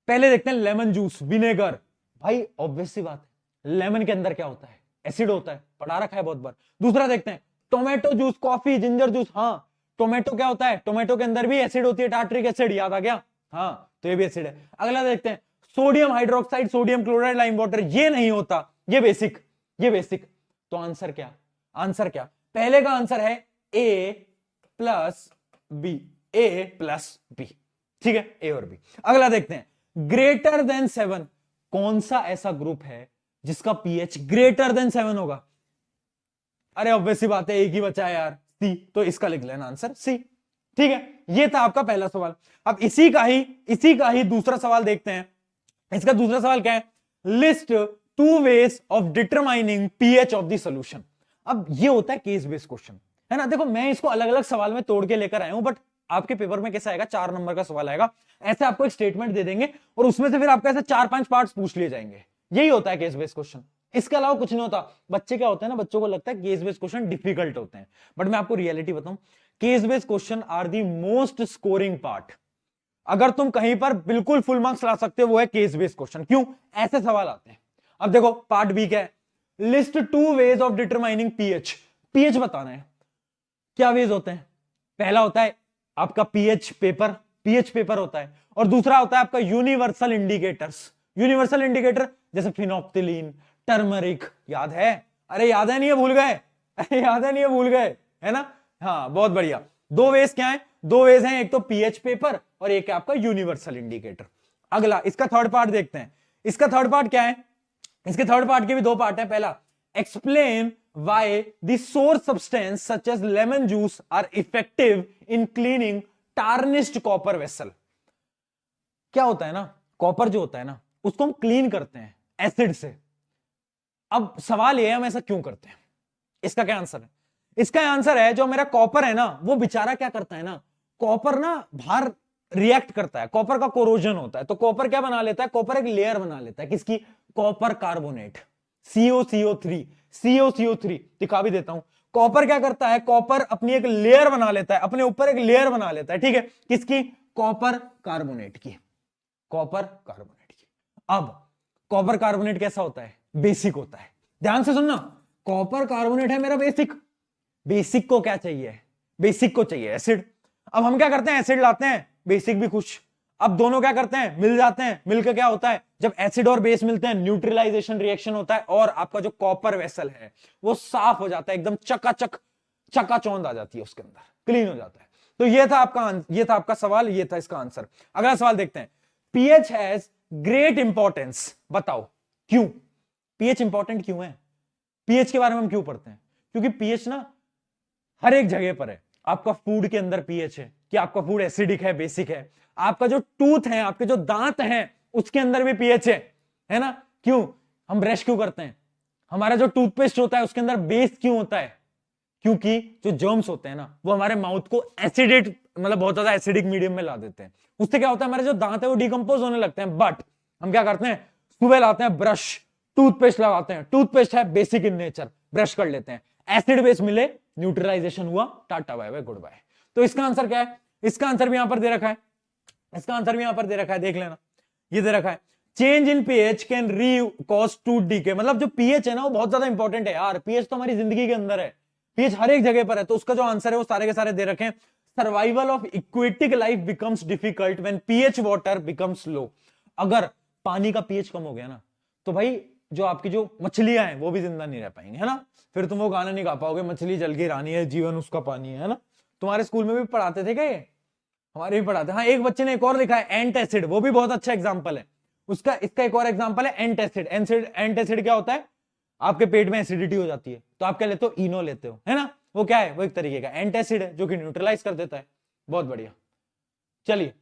पहले देखते हैं लेमन जूस, विनेगर। भाई ऑब्वियस सी बात है, लेमन के अंदर क्या होता है? एसिड होता है, पढ़ा रखा है बहुत बार। दूसरा देखते हैं tomato juice, coffee, ginger juice. हाँ, टोमेटो क्या होता है? टोमेटो के अंदर भी एसिड होती है, टार्ट्रिक एसिड। याद आ गया? हाँ, तो ये भी एसिड है। अगला देखते हैं sodium hydroxide, sodium chloride, lime water. ये नहीं होता, ये बेसिक, ये बेसिक। तो आंसर क्या? आंसर क्या? पहले का आंसर है ए प्लस बी, ए प्लस बी। ठीक है, ए और बी। अगला देखते हैं ग्रेटर देन 7। कौन सा ऐसा ग्रुप है जिसका पीएच ग्रेटर देन 7 होगा? अरे ऑब्वियस सी बात है, एक ही बचा है यार, सी। तो इसका लिख लेना आंसर सी। ठीक है, ये था आपका पहला सवाल। अब इसी का ही दूसरा सवाल देखते हैं। इसका दूसरा सवाल क्या है? List 2 ways of determining pH of the solution. अब ये होता है केस बेस्ड क्वेश्चन, है ना। देखो, मैं इसको अलग अलग सवाल में तोड़ के लेकर आया हूं, बट आपके पेपर में कैसा आएगा? 4 नंबर का सवाल आएगा। ऐसे आपको एक स्टेटमेंट दे देंगे और उसमें से फिर आपको ऐसे 4-5 पार्ट्स पूछ लिए जाएंगे। यही होता है केस बेस्ड क्वेश्चन, इसके अलावा कुछ नहीं होता। बच्चे क्या होते हैं ना, बच्चों को लगता है केस बेस्ड क्वेश्चन डिफिकल्ट होते हैं, बट मैं आपको रियलिटी बताऊं, case based question are the most scoring part. अगर तुम कहीं पर बिल्कुल फुल मार्क्स ला सकते हो, वो है केस बेस्ड क्वेश्चन। क्यों? ऐसे सवाल आते हैं। अब देखो पार्ट बी क्या है? List 2 ways of determining pH. PH बताना है। क्या वेज होते हैं? पहला होता है आपका पीएच पेपर, पीएच पेपर होता है, और दूसरा होता है आपका यूनिवर्सल इंडिकेटर्स। यूनिवर्सल इंडिकेटर जैसे फिनोप्थिलीन, टर्मरिक। याद है? अरे याद है नहीं है, भूल गए? अरे याद है नहीं है, भूल गए, है ना। हाँ, बहुत बढ़िया। 2 वेज क्या है? 2 वेज हैं, एक तो पीएच पेपर और एक है आपका यूनिवर्सल इंडिकेटर। अगला इसका थर्ड पार्ट देखते हैं। इसका थर्ड पार्ट क्या है? इसके थर्ड पार्ट के भी 2 पार्ट है। पहला, explain why the source substance such as lemon juice are effective in cleaning tarnished copper vessel. क्या होता है ना, कॉपर जो होता है ना उसको हम क्लीन करते हैं एसिड से। अब सवाल यह है हम ऐसा क्यों करते हैं, इसका क्या आंसर है? इसका आंसर है जो मेरा कॉपर है ना वो बेचारा क्या करता है ना, कॉपर ना बाहर रिएक्ट करता है, कॉपर का कोरोजन होता है, तो कॉपर क्या बना लेता है, कॉपर एक लेयर बना लेता है किसकी, कॉपर कार्बोनेट, COCO3। COCO3 दिखा भी देता हूं। कॉपर क्या करता है, कॉपर अपनी एक लेयर बना लेता है, अपने ऊपर एक लेयर बना लेता है, ठीक है, किसकी, कॉपर कार्बोनेट की, कॉपर कार्बोनेट की। अब कॉपर कार्बोनेट कैसा होता है, बेसिक होता है। ध्यान से सुनना, कॉपर कार्बोनेट है मेरा बेसिक, बेसिक को क्या चाहिए, बेसिक को चाहिए एसिड। अब हम क्या करते हैं, एसिड लाते हैं, बेसिक भी खुश। अब दोनों क्या करते हैं, मिल जाते हैं, मिलकर क्या होता है, जब एसिड और बेस मिलते हैं न्यूट्रलाइजेशन रिएक्शन होता है और आपका जो कॉपर वेसल है वो साफ हो जाता है, एकदम चकाचक, चकाचौंध आ जाती है उसके अंदर, क्लीन हो जाता है। तो ये था आपका सवाल, ये था इसका आंसर। अगला सवाल देखते हैं, पीएच हैज ग्रेट इंपॉर्टेंस, बताओ क्यों पीएच इंपॉर्टेंट क्यों है? पीएच के बारे में हम क्यों पढ़ते हैं? क्योंकि पीएच ना हर एक जगह पर है। आपका फूड के अंदर पीएच है कि आपका फूड एसिडिक है, बेसिक है। आपका जो टूथ है, आपके जो दांत हैं उसके अंदर भी पीएच है ना? क्यों हम ब्रश क्यों करते हैं? हमारा जो टूथपेस्ट होता है उसके अंदर बेस क्यों होता है? क्योंकि जो जर्म्स होते हैं ना वो हमारे माउथ को एसिडेट, मतलब बहुत ज्यादा एसिडिक मीडियम में ला देते हैं। उससे क्या होता है, हमारे जो दांत है वो डिकम्पोज होने लगते हैं। बट हम क्या करते हैं, सुबह लाते हैं ब्रश, टूथपेस्ट लगाते हैं, टूथपेस्ट है बेसिक इन नेचर, ब्रश कर लेते हैं, एसिड बेस मिले, न्यूट्रलाइजेशन हुआ, tata bye bye goodbye. तो इसका आंसर क्या है? इसका आंसर भी यहां पर दे रखा है, इसका आंसर भी यहां पर दे रखा है, देख लेना, ये दे रखा है, चेंज इन पीएच कैन री कॉज टूथ डीके। मतलब जो पीएच है ना वो बहुत ज्यादा इंपॉर्टेंट है यार, पीएच तो हमारी जिंदगी के अंदर है, पीएच हर एक जगह पर है। तो उसका जो आंसर है वो सारे के सारे दे रखे हैं, survival of aquatic life becomes difficult when pH water becomes low. अगर पानी का पीएच कम हो गया ना तो भाई जो आपकी जो मछलियां हैं वो भी जिंदा नहीं रह पाएंगे, है ना? फिर तुम वो गाना नहीं गा पाओगे, मछली जल की रानी है, जीवन उसका पानी है ना? तुम्हारे स्कूल में भी पढ़ाते थे क्या ये? हमारे भी पढ़ाते। हाँ, एक बच्चे ने एक और लिखा है एंट एसिड, वो भी बहुत अच्छा एग्जाम्पल है उसका। इसका एक और एग्जाम्पल है एंट एसिड। एंट एसिड क्या होता है, आपके पेट में एसिडिटी हो जाती है तो आप क्या लेते हो, इनो लेते हो, है ना? वो क्या है, वो एक तरीके का एंट एसिड है जो कि न्यूट्रलाइज कर देता है। बहुत बढ़िया। चलिए,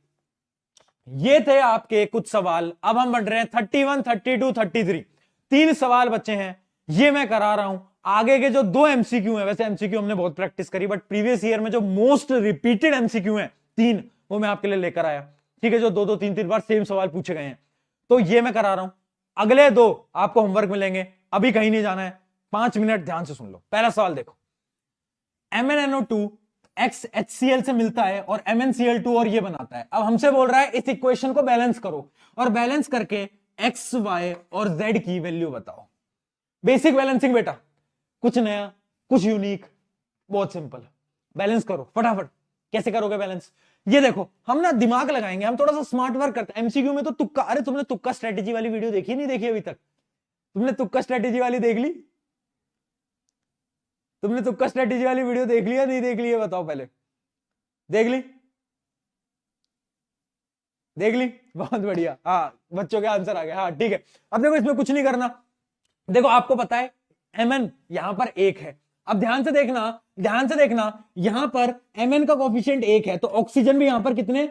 ये थे आपके कुछ सवाल। अब हम बढ़ रहे हैं 31, 32, 33। 3 सवाल बचे हैं, ये मैं करा रहा हूं। आगे के जो 2 एमसीक्यू है, वैसे एमसीक्यू हमने बहुत प्रैक्टिस करी, बट प्रीवियस ईयर में जो मोस्ट रिपीटेड एमसीक्यू है 3, वो मैं आपके लिए लेकर आया, ठीक है? जो 2-2, 3-3 बार सेम सवाल पूछे गए हैं, तो ये मैं करा रहा हूं। अगले 2 आपको होमवर्क मिलेंगे, अभी कहीं नहीं जाना है, 5 मिनट ध्यान से सुन लो। पहला सवाल देखो, MnNO2 XHCl से मिलता है और MnCl2 और ये बनाता है। अब हमसे बोल रहा है इस इक्वेशन को बैलेंस करो और बैलेंस करके x, y और z की वैल्यू बताओ। बेसिक बैलेंसिंग बेटा, कुछ नया, कुछ यूनिक, बहुत सिंपल। बैलेंस करो फटाफट। कैसे करोगे बैलेंस? ये देखो, हम ना दिमाग लगाएंगे, हम थोड़ा सा स्मार्ट वर्क करते हैं। एमसीक्यू में तो तुक्का, अरे तुमने तुक्का स्ट्रेटेजी वाली वीडियो देखी नहीं देखी अभी तक? तुमने तुक्का स्ट्रेटेजी वाली देख ली? तुमने तुक्का स्ट्रेटेजी वाली वीडियो देख लिया नहीं देख ली, बताओ पहले। देख ली? देख ली, बहुत बढ़िया। हाँ, बच्चों के आंसर आ गए। हाँ ठीक है। अब देखो, इसमें कुछ नहीं करना। देखो, आपको पता है Mn यहां पर 1 है। अब ध्यान से देखना, ध्यान से देखना, यहां पर Mn का कोफिशिएंट 1 है, तो ऑक्सीजन भी यहां पर कितने,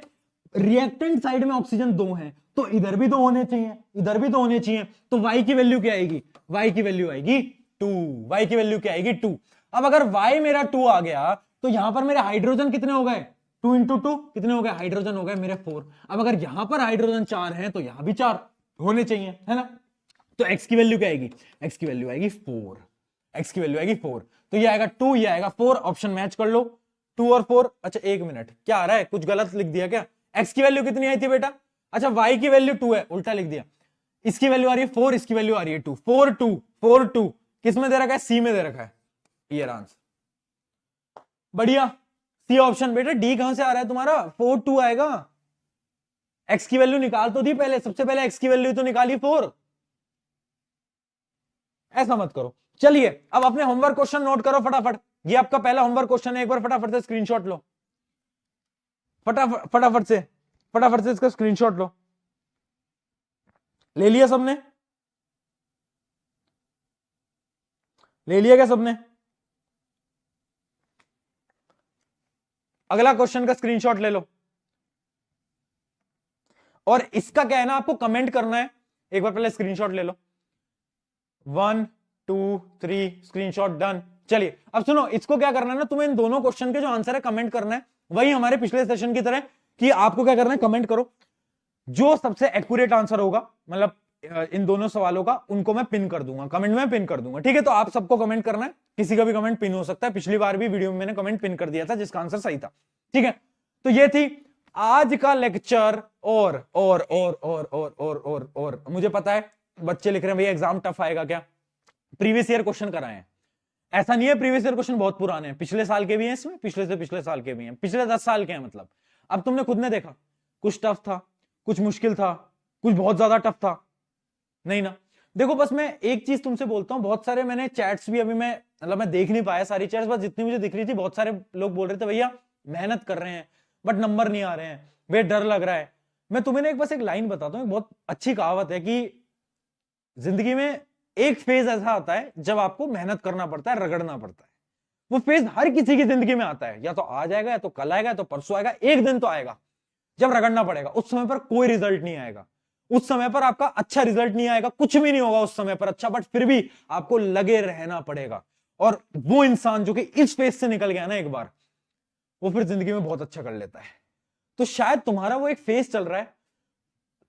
रिएक्टेंट साइड में ऑक्सीजन 2 है, तो इधर भी 2 होने चाहिए, इधर भी 2 होने चाहिए। तो y की वैल्यू क्या आएगी, y की वैल्यू आएगी 2। y की वैल्यू क्या आएगी 2। अब अगर y मेरा 2 आ गया तो यहां पर मेरे हाइड्रोजन कितने हो गए, 2 इंटू 2 कितने हो गए, हाइड्रोजन हो गए मेरे 4। अब अगर यहां पर हाइड्रोजन 4 है तो यहां भी 4 होने चाहिए, है ना? तो x की वैल्यू क्या आएगी, x की वैल्यू आएगी 4, x की वैल्यू आएगी 4। तो ये आएगा 2, ये आएगा 4, ऑप्शन मैच कर लो, 2 और 4। अच्छा एक मिनट, क्या आ रहा है, कुछ गलत लिख दिया क्या? x की वैल्यू कितनी आई थी बेटा? अच्छा, y की वैल्यू 2 है, उल्टा लिख दिया। इसकी वैल्यू आ रही है 4, इसकी वैल्यू आ रही है 2। 4 2 4 2 किस में दे रखा है, सी में दे रखा है। ये आंसर बढ़िया, सी ऑप्शन। बेटा डी कहां से आ रहा है तुम्हारा, 4 2 आएगा। x की वैल्यू निकाल तो दी पहले, सबसे पहले x की वैल्यू तो निकाली 4। ऐसा मत करो। चलिए, अब अपने होमवर्क क्वेश्चन नोट करो फटाफट। ये आपका पहला होमवर्क क्वेश्चन है, एक बार फटाफट से स्क्रीनशॉट लो, फटाफट फटाफट से, फटाफट से इसका स्क्रीनशॉट लो। ले लिया सबने? ले लिया क्या सबने? अगला क्वेश्चन का स्क्रीनशॉट ले लो, और इसका क्या है ना, आपको कमेंट करना है। एक बार पहले स्क्रीनशॉट ले लो, 1 2 3 स्क्रीनशॉट डन। चलिए अब सुनो, इसको क्या करना है ना, तुम्हें इन दोनों क्वेश्चन के जो आंसर है कमेंट करना है, वही हमारे पिछले सेशन की तरह कि आपको क्या करना है, कमेंट करो। जो सबसे एक्यूरेट आंसर होगा, मतलब इन दोनों सवालों का, उनको मैं पिन कर दूंगा, कमेंट में पिन कर दूंगा। ठीक है, तो आप सबको कमेंट करना है, किसी का भी कमेंट पिन हो सकता है। पिछली बार भी वीडियो में मैंने कमेंट पिन कर दिया था जिसका आंसर सही था। ठीक है, तो ये थी आज का लेक्चर। और मुझे पता है बच्चे लिख रहे हैं भैया एग्जाम टफ आएगा क्या, प्रीवियस ईयर क्वेश्चन कराए हैं। ऐसा नहीं है, प्रीवियस ईयर क्वेश्चन बहुत पुराने हैं, पिछले साल के भी हैं इसमें, पिछले से पिछले साल के भी हैं, पिछले 10 साल के हैं। मतलब अब तुमने खुद ने देखा, कुछ टफ था, कुछ मुश्किल था, कुछ बहुत ज्यादा टफ था, नहीं ना। देखो बस मैं एक चीज तुमसे बोलता हूं, बहुत सारे मैंने चैट्स भी अभी मैं देख नहीं पाया सारी चैट्स, बस जितनी मुझे दिख रही थी, बहुत सारे लोग बोल रहे थे भैया मेहनत कर रहे हैं बट नंबर नहीं आ रहे हैं, वे डर लग रहा है। मैं तुम्हें एक बस एक लाइन बताता हूं, एक बहुत अच्छी कहावत है कि जिंदगी में एक फेज ऐसा आता है जब आपको मेहनत करना पड़ता है, रगड़ना पड़ता है। वो फेज हर किसी की जिंदगी में आता है, या तो आ जाएगा, या तो कल आएगा, या तो परसों आएगा, एक दिन तो आएगा जब रगड़ना पड़ेगा। उस समय पर कोई रिजल्ट नहीं आएगा, उस समय पर आपका अच्छा रिजल्ट नहीं आएगा, कुछ भी नहीं होगा उस समय पर अच्छा, बट फिर भी आपको लगे रहना पड़ेगा। और वो इंसान जो कि इस फेज से निकल गया ना एक बार, वो फिर जिंदगी में बहुत अच्छा कर लेता है। तो शायद तुम्हारा वो एक फेज चल रहा है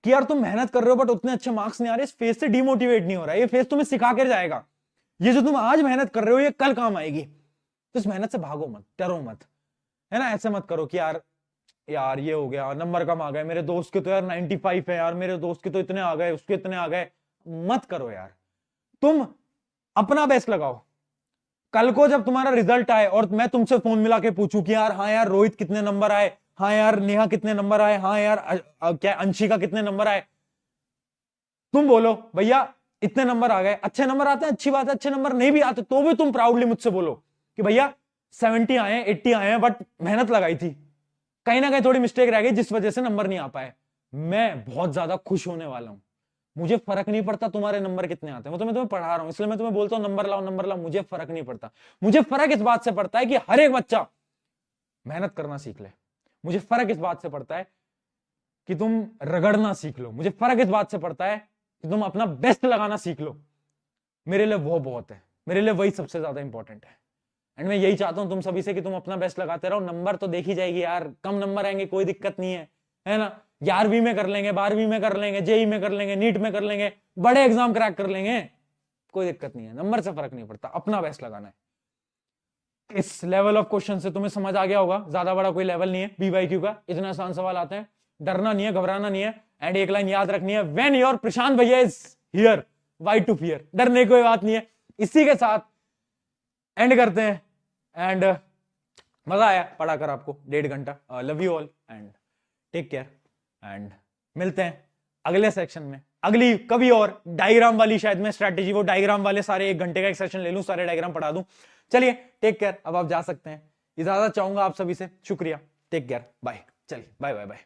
कि यार तुम मेहनत कर रहे हो बट उतने अच्छे मार्क्स नहीं आ रहे, इस फेज से डिमोटिवेट नहीं हो रहा है। ये फेज तुम्हें सिखा कर जाएगा, ये जो तुम आज मेहनत कर रहे हो ये कल काम आएगी। तो इस मेहनत से भागो मत, डरो मत, है ना। ऐसे मत करो कि यार ये हो गया, नंबर कम आ गए, मेरे दोस्त के तो यार 95 है, यार मेरे दोस्त के तो इतने आ गए, उसके इतने आ गए। मत करो यार, तुम अपना बेस्ट लगाओ। कल को जब तुम्हारा रिजल्ट आए और मैं तुमसे फोन मिला के पूछूं कि यार हाँ यार रोहित कितने नंबर आए, हाँ यार नेहा कितने नंबर आए, हाँ यार क्या अंशिका कितने नंबर आए, तुम बोलो भैया इतने नंबर आ गए। अच्छे नंबर आते हैं, अच्छी बात है, अच्छे नंबर नहीं भी आते तो भी तुम प्राउडली मुझसे बोलो कि भैया 70 आए हैं, 80 आए हैं, बट मेहनत लगाई थी, कहीं ना कहीं थोड़ी मिस्टेक रह गई जिस वजह से नंबर नहीं आ पाए। मैं बहुत ज्यादा खुश होने वाला हूं, मुझे फर्क नहीं पड़ता तुम्हारे नंबर कितने आते हैं, मैं तुम्हें पढ़ा रहा हूं इसलिए मैं तुम्हें बोलता हूं नंबर लाओ नंबर लाओ, मुझे फर्क नहीं पड़ता। मुझे फर्क इस बात से पड़ता है कि हर एक बच्चा मेहनत करना सीख ले, मुझे फर्क इस बात से पड़ता है कि तुम रगड़ना सीख लो, मुझे फर्क इस बात से पड़ता है कि तुम अपना बेस्ट लगाना सीख लो। मेरे लिए वो बहुत है, मेरे लिए वही सबसे ज्यादा इंपॉर्टेंट है। एंड मैं यही चाहता हूं तुम सभी से कि तुम अपना बेस्ट लगाते रहो। नंबर तो देखी जाएगी यार, कम नंबर आएंगे कोई दिक्कत नहीं है ना। 11वीं में कर लेंगे, 12वीं में कर लेंगे, जेई में कर लेंगे, नीट में कर लेंगे, बड़े एग्जाम क्रैक कर लेंगे, कोई दिक्कत नहीं है, नंबर से फर्क नहीं पड़ता, अपना बेस्ट लगाना है। इस लेवल ऑफ क्वेश्चन से तुम्हें समझ आ गया होगा, ज्यादा बड़ा कोई लेवल नहीं है BYQ का, इतने आसान सवाल आते हैं, डरना नहीं है, घबराना नहीं है। एंड एक लाइन याद रखनी है, व्हेन योर प्रशांत भैया is here why to fear, डरने कोई बात नहीं है। इसी के साथ एंड करते हैं। एंड मजा आया पढ़ाकर आपको 1.5 घंटा। Love you all and take care, and मिलते हैं अगले सेक्शन में, अगली कभी और डायग्राम वाली, शायद मैं स्ट्रैटेजी वो डायग्राम वाले सारे 1 घंटे का एक सेशन ले लूं, सारे डायग्राम पढ़ा दूं। चलिए टेक केयर, अब आप जा सकते हैं, इजाजत चाहूंगा आप सभी से, शुक्रिया, टेक केयर, बाय। चलिए बाय बाय बाय।